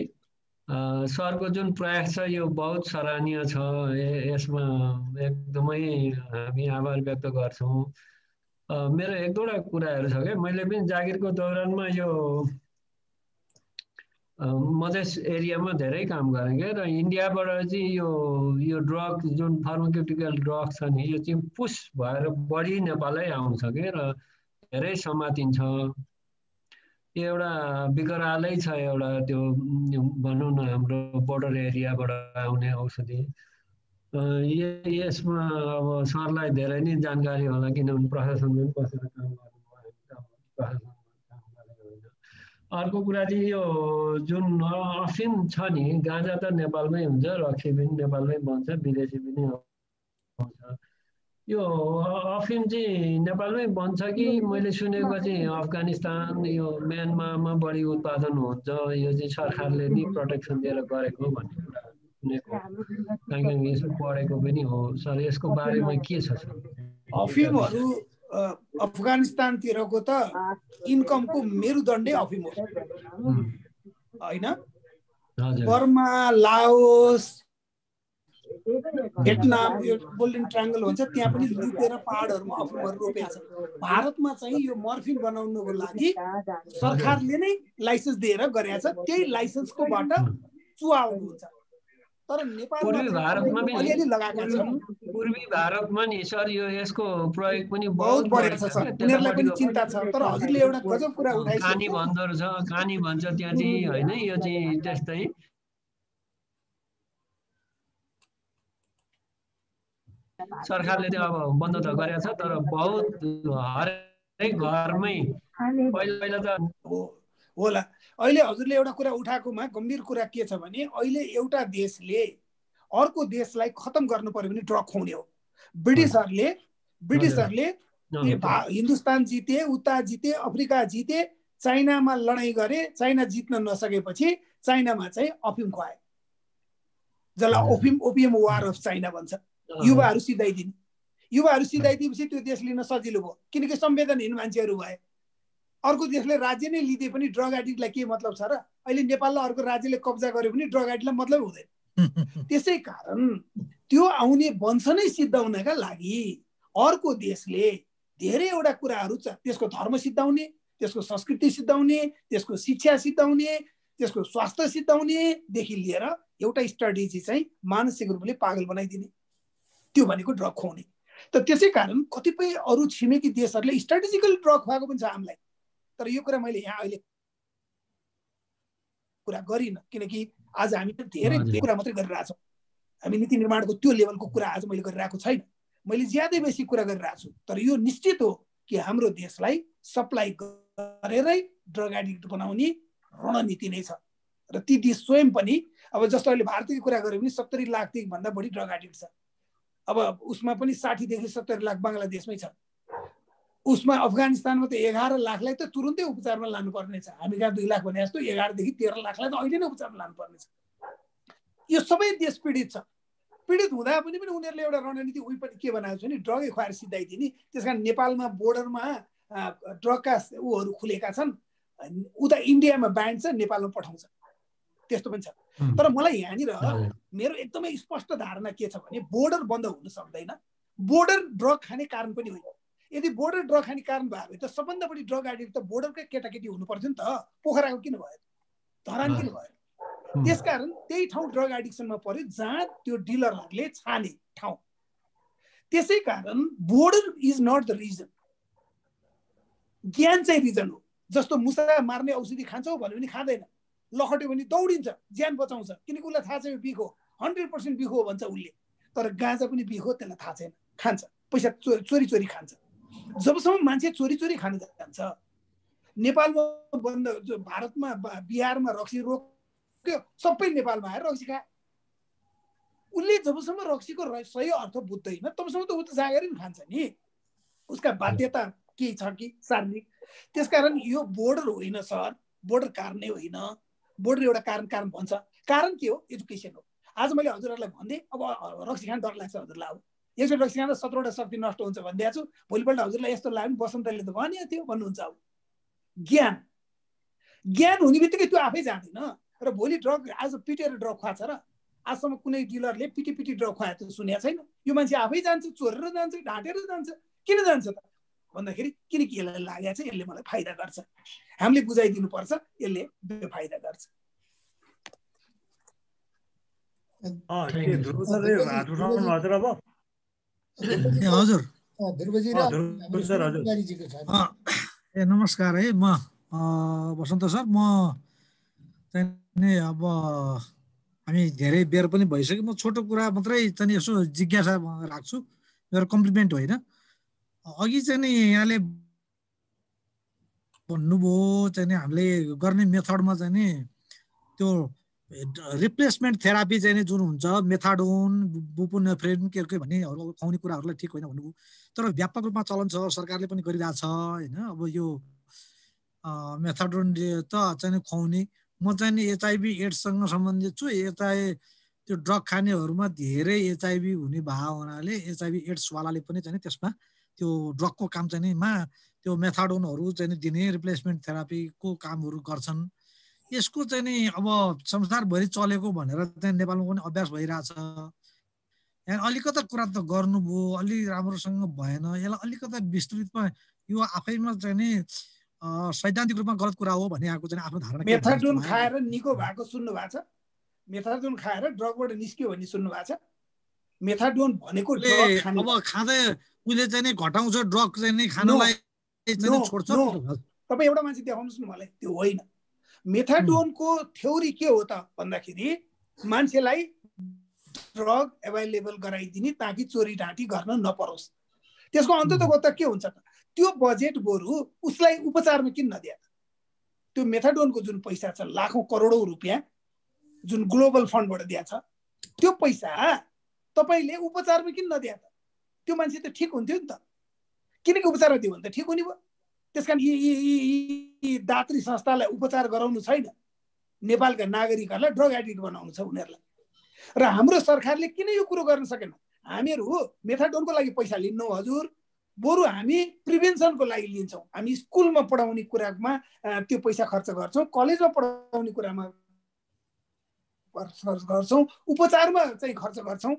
सरको जुन प्रयास छ यो बहुत सराहनीय छ, यसमा एकदमै हामी आभार व्यक्त गर्छौँ। मेरो एक दुईवटा कुराहरू छ क्या। मैले पनि जागिरको दौरानमा यो मधेस एरियामा धेरै काम गरेँ क्या, र इन्डियाबाट चाहिँ यो ड्रग जुन फार्मास्युटिकल ड्रग छ नि, यो चाहिँ पुस भएर बढी नेपालै आउँछ क्या, र धेरै समातिन्छ। यो एउटा विकरालै छ, एउटा त्यो भनौँ न हाम्रो बोर्डर एरियाबाट आउने औषधि। यसमा अब सरलाई धेरै नै जानकारी होला, किनभने प्रशासनले पनि बसेर काम गर्नुभयो। अर्को कुरा चाहिँ यो जुन अफिम छ नि, गाँजा त नेपालमै हुन्छ, रक्सी पनि नेपालमै बन्छ, विदेशी पनि आउँछ। यो अफिम चाहिँ नेपालमै बन्छ कि मैले सुनेको चाहिँ अफगानिस्तान, यो म्यानमारमा बढी उत्पादन हुन्छ, यो चाहिँ सरकारले नि प्रोटेक्सन दिएर गरेको भन्ने कुरा सुनेको, कहीँ यसो पढेको पनि हो। सर यसको बारेमा के छ सर? अफिमहरू अफगानिस्तानतिरको त इन्कमको मेरुदण्डै अफिम हो होइन? बर्मा, लाओस, भियतनाम, यो गोल्डन ट्रायंगल भन्छ, त्यहाँ पनि लुटेर पहाडहरूमा अफिमहरू रोपेको छ। भारतमा चाहिँ यो मर्फिन बनाउनको लागि सरकारले नै लाइसेन्स दिएर गरेको छ, त्यही लाइसेन्सकोबाट चुहाउनु हुन्छ। तर नेपालमा भारतमा अलिअलि लगाएका छन्। पूर्वी भारतमा नि सर यो यसको प्रयोग पनि बहुत बढेको छ सर, उनीहरूलाई पनि चिन्ता छ। तर हजुरले एउटा गजब कुरा उठाइसक्नु, कानी भन्दो रहेछ, कानी भन्छ त्यहाँ चाहिँ होइन, यो चाहिँ त्यस्तै सरकारले चाहिँ अब बन्द त गरेको छ, तर बहुत हरेक घरमै पहिला त होला। अहिले हजुरले एउटा कुरा उठाएकोमा गम्भीर कुरा के छ भने, अहिले एउटा देशले अर्को देशलाई खतम गर्नु पर्यो भने ड्रग खुवाउने हो। ब्रिटिसहरूले हिन्दुस्तान जिते, उता जिते, अफ्रिका जिते, चाइनामा लडाइँ गरे, चाइना जित्न नसकेपछि चाइनामा चाहिँ अफिम खुवाए, जसलाई ओपियम वार अफ चाइना भन्छ। युवाहरू सिधाइदिएपछि त्यो देश लिन सजिलो भयो, किनकि संवेदनहीन मान्छेहरू भए। अर्को देशले राज्य नै लिँदै पनि ड्रग एडिक्टलाई के मतलब छ र? अहिले नेपाललाई अर्को राज्यले कब्जा गर्यो भने ड्रग एडिक्टलाई मतलब हुँदैन। त्यसै कारण त्यो आउने वंश नै सिद्धाउनका लागि अर्को देशले धेरैवटा कुराहरू छ, त्यसको धर्म सिद्धाउने, त्यसको संस्कृति सिद्धाउने, त्यसको शिक्षा सिद्धाउने, त्यसको स्वास्थ्य सिद्धाउनेदेखि लिएर एउटा स्ट्राटेजी चाहिँ मानसिक रूपले पागल बनाइदिने, त्यो भनेको ड्रग खुवाउने। त त्यसै कारण कतिपय अरू छिमेकी देशहरूले स्ट्राटेजिकल ड्रग खुवाएको पनि छ हामीलाई। तर यो कुरा मैले यहाँ अहिले कुरा गरिनँ, किनकि आज हामी धेरै कुरा मात्रै गरिरहेछौँ। हामी नीति निर्माणको त्यो लेभलको कुरा आज मैले गरिरहेको छैन, मैले ज्यादै बेसी कुरा गरिरहेको छु। तर यो निश्चित हो कि हाम्रो देशलाई सप्लाई गरेरै ड्रग एडिक्ट बनाउने रणनीति नै छ। र ती देश स्वयं पनि, अब जस्तो अहिले भारतकै कुरा गऱ्यो भने 70 लाखदेखि भन्दा बढी ड्रग एडिक्ट छ। अब उसमा पनि 60 देखि 70 लाख बङ्गलादेशमै छ। उसमा अफगानिस्तानमा त 11 लाखलाई त तुरुन्तै उपचारमा लानुपर्ने छ। हामी कहाँ 2 लाख भने जस्तो 11 देखि 13 लाखलाई त अहिले नै उपचारमा लानुपर्ने छ। यो सबै देश पीडित छ। पीडित हुँदा पनि उनीहरूले एउटा रणनीति उही पनि के बनाएको छ नि, ड्रगै खुवाएर सिधाइदिने। त्यसकारण नेपालमा बोर्डरमा ड्रगका उहरू खुलेका छन्, उता इन्डियामा ब्यान्ड छ, नेपालमा पठाउँछ, त्यस्तो पनि छ। तर मलाई यहाँनिर मेरो एकदमै स्पष्ट धारणा के छ भने बोर्डर बन्द हुन सक्दैन। बोर्डर ड्रग खाने कारण पनि होइन। यदि बोर्डर ड्रग खाने कारण भयो भने त सबभन्दा बढी ड्रग एडिक्ट त बोर्डरकै केटाकेटी हुनु पर्थ्यो नि त। पोखराको किन भयो, धरान किन भयो? त्यसकारण त्यही ठाउँ ड्रग एडिक्सनमा पर्यो जहाँ त्यो डिलरहरूले छाने ठाउँ। त्यसै कारण border is not the reason, ज्ञान चाहिँ रिजन हो। जस्तो मुसा मार्ने औषधि खान्छौ भन्यो भने खाँदैन, लखट्यो भने दौडिन्छ, ज्यान बचाउँछ, किनकि उसलाई थाहा छ यो बिख हो, 100% बिख हो भन्छ उसले। तर गाँजा पनि बिख हो, त्यसलाई थाहा छैन, खान्छ, पैसा चोरी चोरी खान्छ। जबसम्म मान्छे चोरी चोरी खान जान्छ, नेपालमा बन्द, भारतमा बिहारमा रक्सी रोक्यो, सबै नेपालमा आएर रक्सी खाए। उसले जबसम्म रक्सीको सही अर्थ बुझ्दैन तबसम्म त ऊ त जागेर नि खान्छ नि, उसका बाध्यता के छ कि शारीरिक। त्यसकारण यो बोर्डर होइन सर, बोर्डर कारण नै होइन। बोर्डर एउटा कारण भन्छ। कारण के हो? एजुकेसन हो। आज मैले हजुरहरूलाई भन्दै अब रक्सी खान डर लाग्छ हजुरलाई, अब एकचोटि रक्सी खाँदा 17वटा शक्ति नष्ट हुन्छ भनिदिएको छु, भोलिपल्ट हजुरलाई यस्तो लाग्यो बसन्तले त भनेको थियो भन्नुहुन्छ। अब ज्ञान हुने बित्तिकै त्यो आफै जाँदैन। र भोलि ड्रग आज पिटेर ड्रग खुवाछ र आजसम्म कुनै डिलरले पिटी ड्रग खुवाएको त सुनेको छैन। यो मान्छे आफै जान्छ, चोरेर जान्छ, ढाँटेर जान्छ। किन जान्छ त भन्दाखेरि किनकि यसलाई लागेको छ, यसले मलाई फाइदा गर्छ। हामीले बुझाइदिनु पर्छ यसले बेफाइदा गर्छ। हजुर नमस्कार है, म बसन्त सर। म चाहिँ अब हामी धेरै बेर पनि भइसक्यो, म छोटो कुरा मात्रै चाहिँ यसो जिज्ञासा राख्छु, मेरो कम्प्लिमेन्ट होइन। अघि चाहिँ नि यहाँले भन्नुभयो चाहिँ नि हामीले गर्ने मेथडमा चाहिँ नि त्यो रिप्लेसमेन्ट थेरापी चाहिँ जुन हुन्छ, मेथाडोन, बुप्रेनफ्रेन के भन्नेहरू खुवाउने कुराहरूलाई ठिक होइन भन्नुभयो। तर व्यापक रूपमा चलन छ, सरकारले पनि गरिरहेछ होइन। अब यो मेथाडोन त चाहिँ खुवाउने, म चाहिँ नि एचआइभी एड्ससँग सम्बन्धित छु। त्यो ड्रग खानेहरूमा धेरै एचआइभी हुने भएको हुनाले एचआइभी एड्सवालाले पनि चाहिँ त्यसमा त्यो ड्रगको काम चाहिँ मा त्यो मेथाडोनहरू चाहिँ दिने रिप्लेसमेन्ट थेरापीको कामहरू गर्छन्। यसको चाहिँ नि अब संसारभरि चलेको भनेर चाहिँ नेपालमा पनि अभ्यास भइरहेछ। यहाँ अलिकता कुरा त गर्नुभयो, अलि राम्रोसँग भएन। यसलाई अलिकता विस्तृतमा यो आफैमा चाहिँ नि सैद्धान्तिक रूपमा गलत कुरा हो भन्ने आएको चाहिँ आफ्नो धारणा। मेथाडोन खाएर निको भएको सुन्नु भएको छ? मेथाडोन खाएर ड्रगबाट निस्क्यो भन्ने सुन्नु भएको छ? मेथाडोन भनेको ड्रग खाने, अब खाँदै उसले चाहिँ नि घटाउँछ, ड्रग चाहिँ नि खानलाई चाहिँ छोड्छ। तपाईँ एउटा मान्छे देखाउनुहोस् न मलाई, त्यो होइन। मेथाडोनको थ्योरी के हो त भन्दाखेरि मान्छेलाई ड्रग एभाइलेबल गराइदिने ताकि चोरी ढाँटी गर्न नपरोस्। त्यसको अन्ततः त के हुन्छ त, त्यो बजेट बरु उसलाई उपचारमा किन नदिया? त्यो मेथाडोनको जुन पैसा छ, लाखौं करोडौं रुपियाँ जुन ग्लोबल फन्डबाट दिया छ, त्यो पैसा तपाईले उपचारमा किन नदिया त? त्यो मान्छे त ठिक हुन्थ्यो नि त। किनकि उपचारमा दियो भने त ठिक हुने भयो। त्यसकारण यी दात्री संस्थालाई उपचार गराउनु छैन, नेपालका नागरिकहरूलाई ड्रग एडिक्ट बनाउनु छ उनीहरूलाई। र हाम्रो सरकारले किन यो कुरो गर्न सकेन? हामीहरू मेथाडोनको लागि पैसा लिन्नौ हजुर, बरु हामी प्रिभेन्सनको लागि लिन्छौँ। हामी स्कुलमा पढाउने कुरामा त्यो पैसा खर्च गर्छौँ, कलेजमा पढाउने कुरामा खर्च गर्छौँ, उपचारमा चाहिँ खर्च गर्छौँ।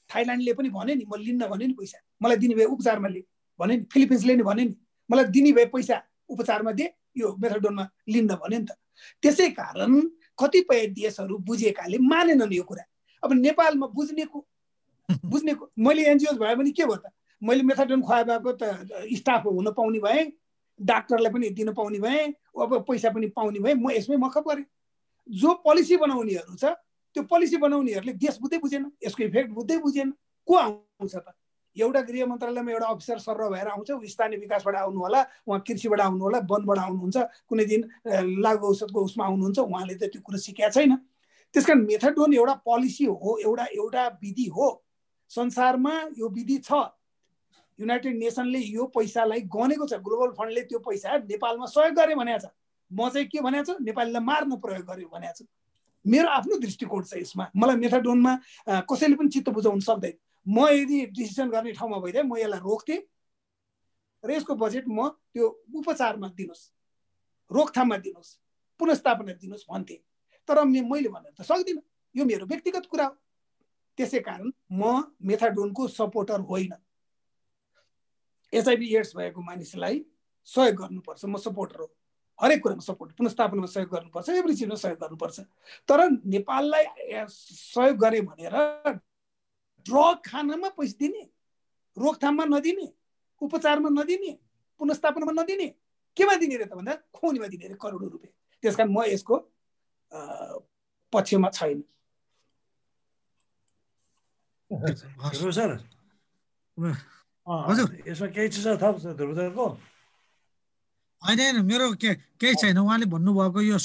थाइल्यान्डले पनि भने नि म लिन्न भने नि पैसा, मलाई दिने भए उपचारमा लिए भने नि। फिलिपिन्सले नि भने नि मलाई दिने भए पैसा उपचारमा दे, यो मेथाडोनमा लिन्न भने नि त। त्यसै कारण कतिपय देशहरू बुझेकाले मानेनन् यो कुरा। अब नेपालमा बुझ्नेको मैले एनजिओ भयो भने के भयो त? मैले मेथाडोन खुवाए भएको त स्टाफ हुन पाउने भएँ, डाक्टरलाई पनि दिन पाउने भएँ, अब पैसा पनि पाउने भएँ, म यसमै मख परेँ। जो पोलिसी बनाउनेहरू छ त्यो पोलिसी बनाउनेहरूले देश बुझ्दै बुझेन, यसको इफेक्ट बुझ्दै बुझेन। को आउँछ त? एउटा गृह मन्त्रालयमा एउटा अफिसर सरर भएर आउँछ, स्थानीय विकासबाट आउनु होला, उहाँ कृषिबाट आउनु होला, वनबाट आउनुहुन्छ, कुनै दिन लागु औषधको उसमा आउनुहुन्छ, उहाँले त त्यो कुरो सिकेका छैन। त्यसकारण मेथाडोन एउटा पोलिसी हो, एउटा विधि हो। संसारमा यो विधि छ, युनाइटेड नेसनले यो पैसालाई गनेको छ, ग्लोबल फन्डले त्यो पैसा नेपालमा सहयोग गरे भनेको छ। म चाहिँ के भनेको छु, नेपालीलाई मार्न प्रयोग गर्यो भनेको छु। मेरो आफ्नो दृष्टिकोण छ यसमा। मलाई मेथाडोनमा कसैले पनि चित्त बुझाउन सक्दैन। म यदि डिसिसन गर्ने ठाउँमा भइदिए म यसलाई रोक्थेँ र यसको बजेट म त्यो उपचारमा दिनुहोस्, रोकथाममा दिनुहोस्, पुनर्स्थापना दिनुहोस् भन्थेँ। तर मैले भनेर त सक्दिनँ, यो मेरो व्यक्तिगत कुरा हो। त्यसै कारण म मेथाडोनको सपोर्टर होइन। एचआइभी एड्स भएको मानिसलाई सहयोग गर्नुपर्छ, म सपोर्टर हो। हरेक कुरामा सपोर्ट, पुनर्स्थापनामा सहयोग गर्नुपर्छ, एभ्री चिजमा सहयोग गर्नुपर्छ। तर नेपाललाई सहयोग गरे भनेर ड्रग खानमा पैसा दिने, रोकथाममा नदिने, उपचारमा नदिने, पुनर्स्थापनामा नदिने, केमा दिने रे त भन्दा खुनीमा दिने रे करोडौँ रुपियाँ। त्यस कारण म यसको पक्षमा छैन। सर हजुर यसमा केही छ थप ध्रुवको? होइन मेरो केही छैन। उहाँले भन्नुभएको यो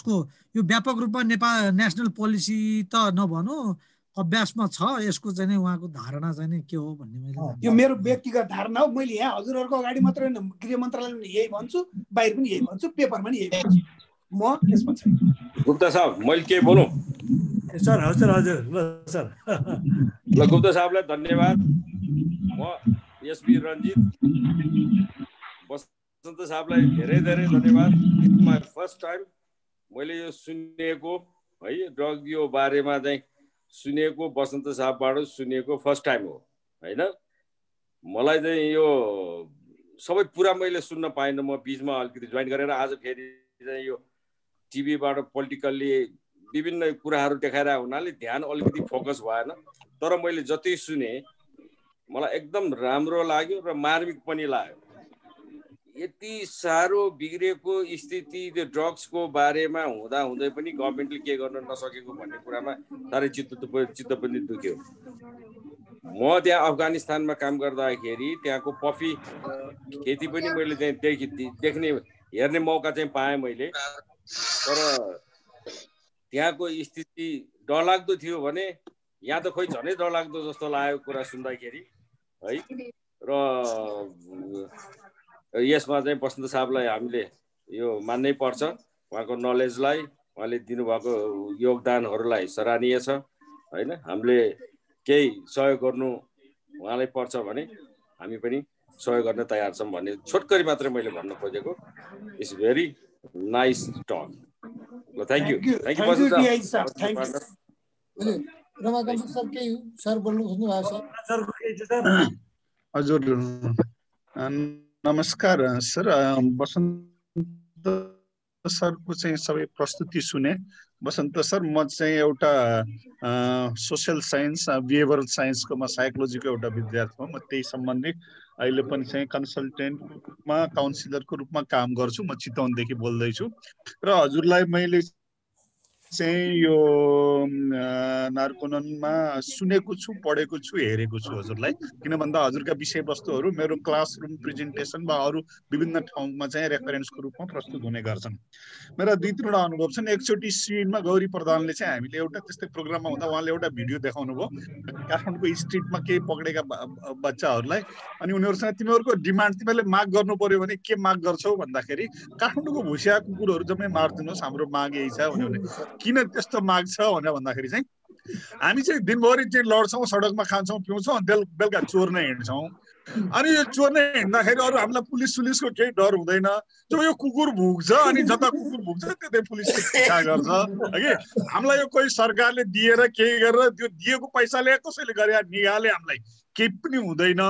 व्यापक रूपमा नेपाल नेसनल पोलिसी त नभनौँ, अभ्यासमा छ। यसको चाहिँ नि उहाँको धारणा चाहिँ नि के हो भन्ने मैले यो मेरो व्यक्तिगत धारणा हो। मैले यहाँ हजुरहरूको अगाडि मात्र होइन, गृह मन्त्रालयमा यही भन्छु, बाहिर पनि यही भन्छु, पेपरमा पनि यही भन्छु। म यसमा छैन। गुप्ता साहब मैले के बोलौँ? सर हजुर हजुर ल सर। ल गुप्ता साहबलाई धन्यवाद। म एसपी रञ्जित, बसन्त साहबलाई धेरै धेरै धन्यवाद। इट्स माई फर्स्ट टाइम मैले यो सुनेको है, ड्रग यो बारेमा चाहिँ सुनेको, बसन्त साहबबाट सुनेको फर्स्ट टाइम हो होइन। मलाई चाहिँ यो सबै पुरा मैले सुन्न पाइनँ। म बिचमा अलिकति जोइन गरेर आज फेरि चाहिँ यो टिभीबाट पोलिटिकल्ली विभिन्न कुराहरू देखाएर हुनाले ध्यान अलिकति फोकस भएन। तर मैले जति सुने मलाई एकदम राम्रो लाग्यो र मार्मिक पनि लाग्यो। यति साह्रो बिग्रेको स्थिति त्यो ड्रग्सको बारेमा हुँदा हुँदै पनि गभर्मेन्टले के गर्न नसकेको भन्ने कुरामा साह्रै चित्त पनि दुख्यो। म त्यहाँ अफगानिस्तानमा काम गर्दाखेरि त्यहाँको कफी खेती पनि मैले चाहिँ देख्ने हेर्ने मौका चाहिँ पाएँ मैले। तर त्यहाँको स्थिति डरलाग्दो थियो भने यहाँ त खोइ झनै डरलाग्दो जस्तो लाग्यो कुरा सुन्दाखेरि है। र यसमा चाहिँ बसन्त साहबलाई हामीले यो मान्नै पर्छ, उहाँको नलेजलाई, उहाँले दिनुभएको योगदानहरूलाई सराहनीय छ होइन। हामीले केही सहयोग गर्नु उहाँलाई पर्छ भने हामी पनि सहयोग गर्न तयार छौँ भन्ने छोटकरी मात्रै मैले भन्न खोजेको। It's very nice talk. ल thank you sir. Ramakant sir केही सर बोल्नु खोज्नु भएको छ? हजुर नमस्कार सर। बसन्त सरको चाहिँ सबै प्रस्तुति सुने। बसन्त सर म चाहिँ एउटा सोसियल साइन्स बिहेभियरल साइन्सको म साइकोलोजीको एउटा विद्यार्थी हो। म त्यही सम्बन्धी अहिले पनि चाहिँ कन्सल्टेन्टमा काउन्सिलरको रूपमा काम गर्छु। म चितवनदेखि बोल्दैछु र हजुरलाई मैले चाहिँ यो नार्कोनमा सुनेको छु, पढेको छु, हेरेको छु हजुरलाई। किन भन्दा हजुरका विषयवस्तुहरू मेरो क्लासरुम प्रेजेन्टेसन वा अरू विभिन्न ठाउँमा चाहिँ रेफरेन्सको रूपमा प्रस्तुत हुने गर्छन्। मेरा 2-3वटा अनुभव छन्। एकचोटि सिनमा गौरी प्रधानले चाहिँ हामीले एउटा त्यस्तै प्रोग्राममा हुँदा उहाँले एउटा भिडियो देखाउनु भयो काठमाडौँको स्ट्रिटमा केही पक्रेका बच्चाहरूलाई। अनि उनीहरूसँग तिमीहरूको डिमान्ड तिमीहरूले माग गर्नु पर्यो भने के माग गर्छौ भन्दाखेरि काठमाडौँको भुसिया कुकुरहरू जम्मै मारिदिनुहोस्, हाम्रो माग यही छ भन्यो। किन त्यस्तो माग छ भनेर भन्दाखेरि चाहिँ हामी चाहिँ दिनभरि चाहिँ लड्छौँ, सडकमा खान्छौँ पिउँछौँ, बेलुका चोर्न हिँड्छौँ। अनि यो चोर्न हिँड्दाखेरि अरू हामीलाई पुलिसको केही डर हुँदैन। जब यो कुकुर भुक्छ अनि जता कुकुर भुक्छ त्यतै पुलिसले पिछा गर्छ कि हामीलाई यो कोही सरकारले दिएर केही गरेर त्यो दिएको पैसाले कसैले गरे निगाले हामीलाई केही पनि हुँदैन।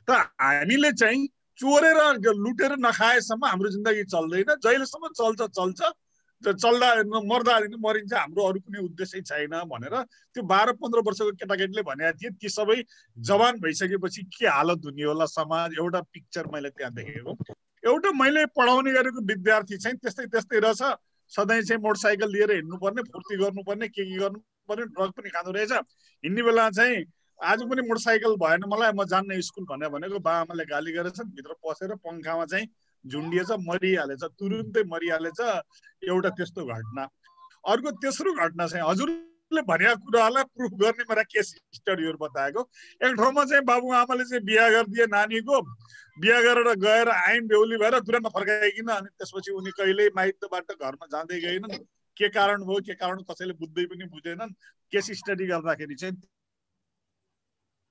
त हामीले चाहिँ चोरेर लुटेर नखाएसम्म हाम्रो जिन्दगी चल्दैन। जहिलेसम्म चल्छ चल्दा मर्दा मरिन्छ, हाम्रो अरू कुनै उद्देश्य छैन भनेर त्यो 12-15 वर्षको केटाकेटीले भनेका थिए। ती सबै जवान भइसकेपछि के हालत हुने होला समाज, एउटा पिक्चर मैले त्यहाँ देखेको। एउटा मैले पढाउने गरेको विद्यार्थी चाहिँ त्यस्तै रहेछ। सधैँ चाहिँ मोटरसाइकल लिएर हिँड्नुपर्ने, फुर्ती गर्नुपर्ने, के गर्नुपर्ने, ड्रग पनि खाँदो रहेछ। हिँड्ने बेला चाहिँ आज पनि मोटरसाइकल भएन मलाई, म जान्न स्कुल भनेको बाबाआमाले गाली गरेछन्। भित्र पसेर पङ्खामा चाहिँ झुन्डिएछ, मरिहालेछ, तुरुन्तै मरिहालेछ। एउटा त्यस्तो घटना। अर्को तेस्रो घटना चाहिँ हजुरले हजुरले भनेको कुरालाई प्रुफ गर्ने मेरा केस स्टडीहरू बताएको। एक ठाउँमा चाहिँ बाबुआमाले चाहिँ बिहा गरिदिए नानीको, बिहा गरेर गएर आइन बेहुली भएर तुरन्त फर्काइकन अनि त्यसपछि उनी कहिल्यै माइतबाट घरमा जाँदै गएनन्। के कारण भयो, के कारण कसैले बुझ्दै पनि बुझेनन्। केस स्टडी गर्दाखेरि चाहिँ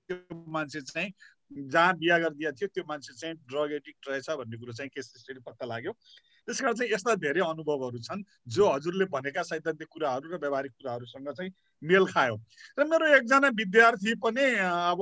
त्यो मान्छे चाहिँ जहाँ बिहा गरिदिएको थियो त्यो मान्छे चाहिँ ड्रग एडिक्ट रहेछ भन्ने कुरो चाहिँ केस स्टडी पत्ता लाग्यो। त्यसकारण चाहिँ यस्ता धेरै अनुभवहरू छन् जो हजुरले भनेका सैद्धान्तिक कुराहरू र व्यावहारिक कुराहरूसँग चाहिँ मेल खायो। र मेरो एकजना विद्यार्थी पनि अब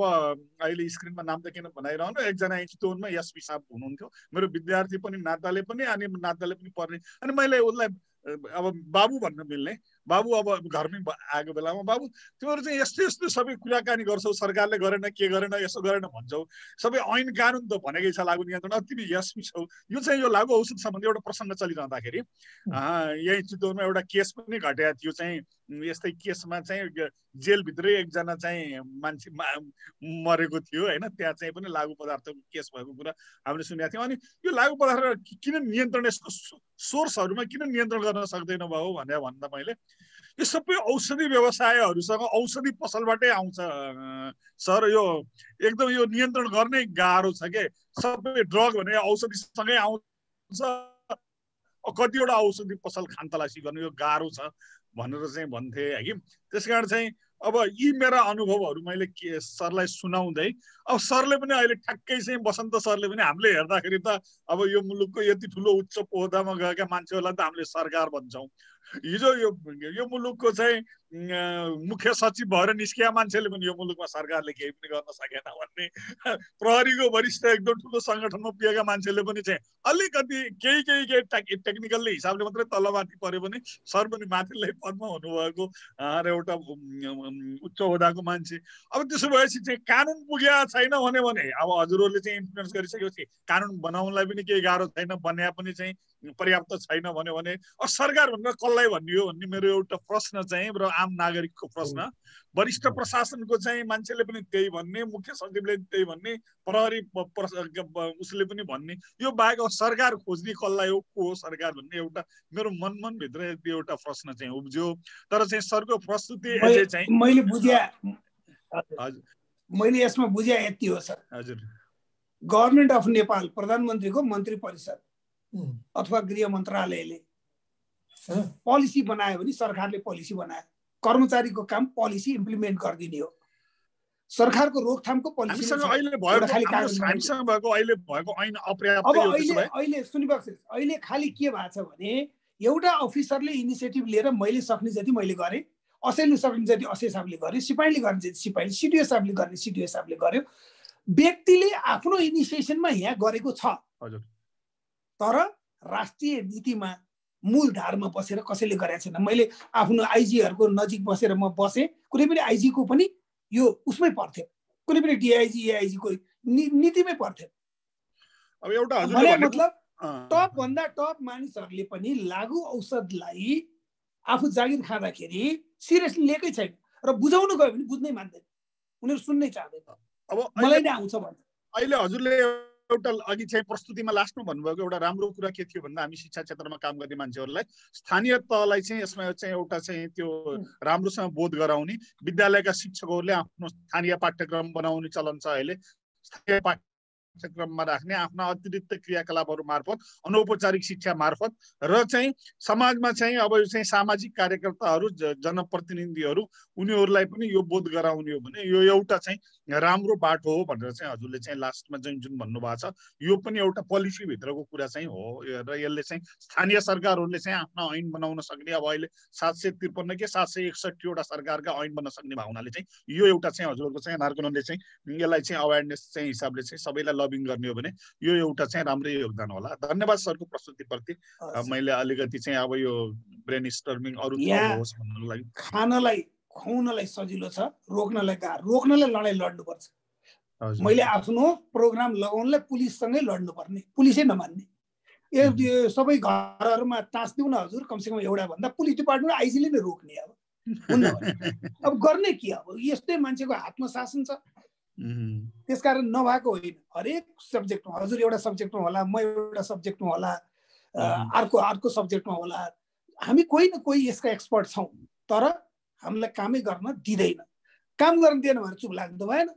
अहिले स्क्रिनमा नाम त किन बनाइरहनु, एकजना चितवनमा एसपी साहब हुनुहुन्थ्यो, मेरो विद्यार्थी पनि नाताले पनि अनि नाताले पनि पर्ने। अनि मैले उसलाई अब बाबु भन्न मिल्ने, बाबु अब घरमै आएको बेलामा बाबु तिमीहरू चाहिँ यस्तो यस्तो सबै कुराकानी गर्छौ, सरकारले गरेन के गरेन यसो गरेन भन्छौ, सबै ऐन कानुन त भनेकै छ लागु नियन्त्रण, तिमी एसपी छौ, यो चाहिँ यो लागु औषध सम्बन्धी एउटा प्रसङ्ग चलिरहँदाखेरि यही चितवनमा एउटा केस पनि घटेको थियो। चाहिँ यस्तै केसमा चाहिँ जेलभित्रै एकजना चाहिँ मान्छे मरेको थियो होइन, त्यहाँ चाहिँ पनि लागु पदार्थको केस भएको कुरा हामीले सुनेका थियौँ। अनि यो लागु पदार्थ किन नियन्त्रण, यसको सोर्सहरूमा किन नियन्त्रण गर्न सक्दैन भयो भनेर भन्दा मैले यो सबै औषधि व्यवसायहरूसँग औषधि पसलबाटै आउँछ सर, यो एकदम यो नियन्त्रण गर्नै गाह्रो छ के, सबै ड्रग भने औषधिसँगै आउँछ, कतिवटा औषधि पसल खानतलासी गर्नु यो गाह्रो छ भनेर चाहिँ भन्थे है कि। त्यसकारण चाहिँ अब यी मेरा अनुभवहरू मैले सरलाई सुनाउँदै, अब सरले पनि अहिले ठ्याक्कै चाहिँ बसन्त सरले पनि हामीले हेर्दाखेरि त अब यो मुलुकको यति ठुलो उच्च पदमा गएका मान्छेहरूलाई त हामीले सरकार भन्छौँ। हिजो यो मुलुकको चाहिँ मुख्य सचिव भएर निस्किया मान्छेले पनि यो मुलुकमा सरकारले केही पनि गर्न सकेन भन्ने, प्रहरीको वरिष्ठ एकदम ठुलो सङ्गठनमा पुगेका मान्छेले पनि चाहिँ अलिकति केही टेक्निकल हिसाबले मात्रै तलमाथि पऱ्यो भने सर पनि माथिल्लै पदमा हुनुभएको एउटा उच्च ओहदाको मान्छे। अब त्यसो भएपछि चाहिँ कानुन पुगेको छैन भने अब हजुरहरूले चाहिँ इन्फ्लुएन्स गरिसकेपछि कानुन बनाउनलाई पनि केही गाह्रो छैन, बन्या पनि चाहिँ पर्याप्त छैन भन्यो भने सरकार भनेर कसलाई भन्ने हो भन्ने मेरो एउटा प्रश्न चाहिँ र आम नागरिकको प्रश्न। वरिष्ठ प्रशासनको चाहिँ मान्छेले पनि त्यही भन्ने, मुख्य सचिवले त्यही भन्ने, प्रहरी उसले पनि भन्ने, यो बाहेक सरकार खोज्ने कसलाई हो, को हो सरकार भन्ने एउटा मेरो मनभित्र एउटा प्रश्न चाहिँ उब्ज्यो। तर चाहिँ सरको प्रस्तुति चाहिँ मैले यसमा बुझे यति हो सर, हजुर गभर्नमेन्ट अफ नेपाल प्रधानमन्त्रीको मन्त्री परिषद अथवा गृह मन्त्रालयले पोलिसी बनायो भने सरकारले पोलिसी बनायो, कर्मचारीको काम पोलिसी इम्प्लिमेन्ट गरिदिने हो। सरकारको रोकथामको पोलिसी अहिले सुनिबक्स, अहिले खालि के भएको छ भने एउटा अफिसरले इनिसिएटिभ लिएर मैले सक्ने जति मैले गरेँ, असैले सक्ने जति असै साहबले गर्यो, सिपाहीले गर्ने जति सिपाहीले, सिडिओ साहबले गर्ने सिडिओ साहबले गर्यो। व्यक्तिले आफ्नो इनिसिएसनमा यहाँ गरेको छ, तर राष्ट्रिय नीतिमा मूलधारमा बसेर कसैले गरेको छैन। मैले आफ्नो आइजीहरूको नजिक बसेर म बसेँ, कुनै पनि आइजीको पनि यो उसमै पर्थ्यो, कुनै पनि डिआइजी एआइजीको नीतिमै पर्थ्यो। अब एउटा मतलब टप भन्दा टप मानिसहरूले पनि लागु औषधलाई आफू जागिर खाँदाखेरि सिरियसली लिएकै छैन र बुझाउनु गयो भने बुझ्नै मान्दैन, उनीहरू सुन्नै चाहदैन। अब मलाई नै आउँछ भन्छ। अहिले हजुरले एउटा अघि चाहिँ प्रस्तुतिमा लास्टमा भन्नुभएको एउटा राम्रो कुरा के थियो भन्दा हामी शिक्षा क्षेत्रमा काम गर्ने मान्छेहरूलाई स्थानीय तहलाई चाहिँ यसमा चाहिँ एउटा चाहिँ त्यो राम्रोसँग बोध गराउने, विद्यालयका शिक्षकहरूले आफ्नो स्थानीय पाठ्यक्रम बनाउने चलन छ अहिले, स्थानीय पाठ्यक्रममा राख्ने आफ्ना अतिरिक्त क्रियाकलापहरू मार्फत, अनौपचारिक शिक्षा मार्फत र चाहिँ समाजमा चाहिँ अब चाहिँ सामाजिक कार्यकर्ताहरू, जनप्रतिनिधिहरू उनीहरूलाई पनि यो बोध गराउने हो भने यो एउटा चाहिँ राम्रो बाटो हो भनेर चाहिँ हजुरले चाहिँ लास्टमा चाहिँ जुन भन्नुभएको छ यो पनि एउटा पोलिसी भित्रको कुरा चाहिँ हो र यसले चाहिँ स्थानीय सरकारहरूले चाहिँ आफ्नो ऐन बनाउन सक्ने, अब अहिले 753 के 761 वटा सरकारका ऐन बन्न सक्ने भावनाले चाहिँ यो एउटा चाहिँ हजुरहरूको चाहिँ नार्कोनले चाहिँ यसलाई चाहिँ अवेरनेस चाहिँ हिसाबले चाहिँ सबैलाई लबिङ गर्ने हो भने यो एउटा चाहिँ राम्रै योगदान होला। धन्यवाद सरको प्रस्तुतिप्रति। मैले अलिकति चाहिँ अब यो ब्रेन स्टर्मिङ अरू होस् भन्नको लागि खानलाई खुवाउनलाई सजिलो छ, रोक्नलाई गाह्रो, रोक्नलाई लडाइँ लड्नुपर्छ। मैले आफ्नो प्रोग्राम लगाउनलाई पुलिससँगै लड्नुपर्ने, पुलिसै नमान्ने, यो सबै घरहरूमा टाँस्दिउँ न हजुर कमसेकम एउटा भन्दा पुलिस डिपार्टमेन्ट आइजीले नै रोक्ने। अब हुन्न अब गर्ने के, अब यस्तै मान्छेको हातमा शासन छ। त्यसकारण नभएको होइन, हरेक सब्जेक्टमा हजुर एउटा सब्जेक्टमा होला, म एउटा सब्जेक्टमा होला, अर्को सब्जेक्टमा होला, हामी कोही न कोही यसका एक्सपर्ट छौँ, तर हामीलाई कामै गर्न दिँदैन। काम गर्न दिएन भने चुप लाग्नु भएन,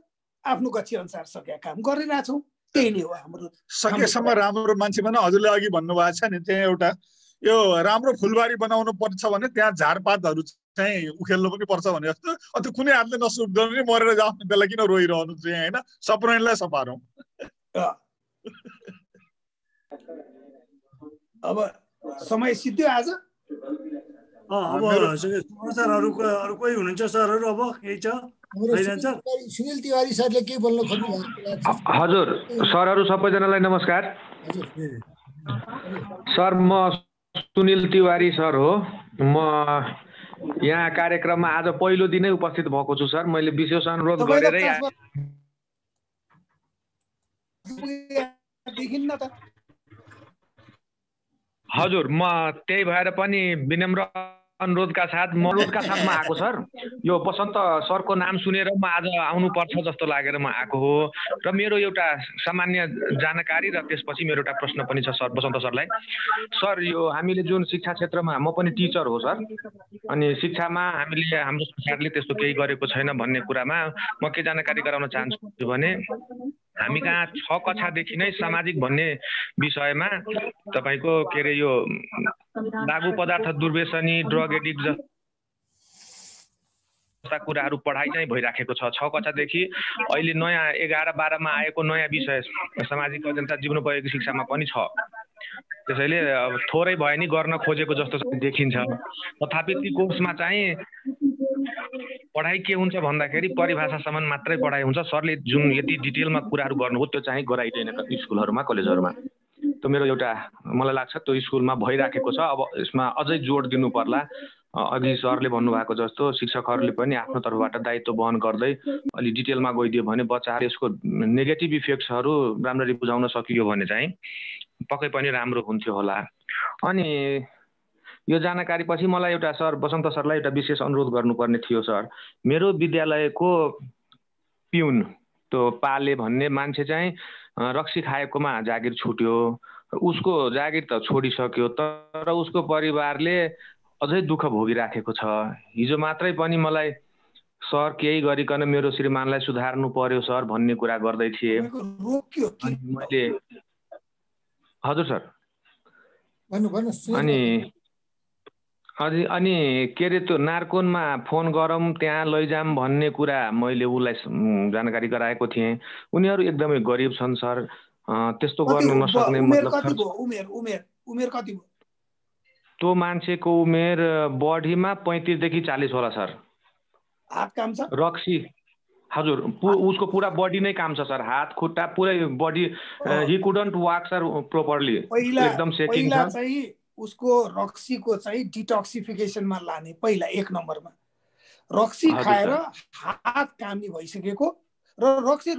आफ्नो गच्छी अनुसार सकेका काम गरिरहेछौँ। त्यही नै हो हाम्रो। सकेसम्म राम्रो मान्छे भने हजुरले अघि भन्नुभएको छ नि, त्यहाँ एउटा यो राम्रो फुलबारी बनाउनु पर्छ भने त्यहाँ झारपातहरू चाहिँ उखेल्नु पनि पर्छ भने जस्तो, त्यो कुनै हातले नसुक्दैन नि मरेर जाओस्, त्यसलाई किन रोइरहनु चाहिँ होइन, सप्राइनलाई सपारौँ। अब समय सिद्धियो आज। अब सर अरू कोही हुनुहुन्छ सरहरू? अब केही छ? सुनिल तिवारी सरले के बोल्न खोज्नु भएको? हजुर सरहरू सबैजनालाई नमस्कार। सर म सुनिल तिवारी सर हो। म यहाँ कार्यक्रममा आज पहिलो दिनै उपस्थित भएको छु सर। मैले विशेष अनुरोध गरेरै हजुर म त्यही भएर पनि विनम्र अनुरोधका साथमा आएको सर। यो बसन्त सरको नाम सुनेर म आज आउनुपर्छ जस्तो लागेर म आएको हो र मेरो एउटा सामान्य जानकारी र त्यसपछि मेरो एउटा प्रश्न पनि छ सर बसन्त सरलाई। सर यो हामीले जुन शिक्षा क्षेत्रमा, म पनि टिचर हो सर, अनि शिक्षामा हामीले हाम्रो सरकारले त्यस्तो केही गरेको छैन भन्ने कुरामा म के जानकारी गराउन चाहन्छु भने हामी कहाँ 6 कक्षादेखि नै सामाजिक भन्ने विषयमा तपाईको के अरे यो लागु पदार्थ दुर्व्यसनी, ड्रग एडिक्ट जस्ता कुराहरू पढाइ चाहिँ भइराखेको छ 6 कक्षादेखि। अहिले नयाँ 11-12 मा आएको नयाँ विषय सामाजिक अध्ययन जीवनोपयोगी शिक्षामा पनि छ। त्यसैले अब थोरै भए नि गर्न खोजेको जस्तो देखिन्छ। तथापि ती कोर्समा चाहिँ पढाइ के हुन्छ भन्दाखेरि परिभाषासम्म मात्रै पढाइ हुन्छ। सरले जुन यति डिटेलमा कुराहरू गर्नुभयो त्यो चाहिँ गराइदैन स्कुलहरूमा, कलेजहरूमा। त्यो मेरो एउटा मलाई लाग्छ त्यो स्कुलमा भइराखेको छ। अब यसमा अझै जोड दिनु पर्ला। अघि सरले भन्नुभएको जस्तो शिक्षकहरूले पनि आफ्नो तर्फबाट दायित्व वहन गर्दै अलि डिटेलमा गइदियो भने बच्चाहरू यसको नेगेटिभ इफेक्ट्सहरू राम्ररी बुझाउन सकियो भने चाहिँ पक्कै पनि राम्रो हुन्थ्यो होला। अनि यो जानकारी पछि मलाई एउटा सर बसन्त सरलाई एउटा विशेष अनुरोध गर्नुपर्ने थियो सर। मेरो विद्यालयको पिउन त्यो पाले भन्ने मान्छे चाहिँ रक्सी खाएकोमा जागिर छुट्यो। उसको जागिर त छोडिसक्यो तर उसको परिवारले अझै दुःख भोगिराखेको छ। हिजो मात्रै पनि मलाई सर केही गरिकन मेरो श्रीमानलाई सुधार्नु पर्यो सर भन्ने कुरा गर्दै थिए। मैले हजुर सर अनि के अरे त्यो नार्कोनमा फोन गरौँ त्यहाँ लैजाम भन्ने कुरा मैले उसलाई जानकारी गराएको थिएँ। उनीहरू एकदमै गरिब छन् सर, त्यस्तो गर्न नसक्ने मतलब उमेर कति हो? त्यो मान्छेको उमेर बढीमा 35 देखि 40 होला सर। हात काम छ? रक्सी हजुर उसको पुरा बडी नै काम छ सर, हात खुट्टा पुरै बडी। ही कुडन्ट वाक सर प्रोपरली, एकदम सेकिङ छ। उसको रक्सीको चाहिँ डिटक्सिफिकेसनमा लाने पहिला 1 नम्बरमा। रक्सी खाएर हात कामी भइसकेको र रक्सी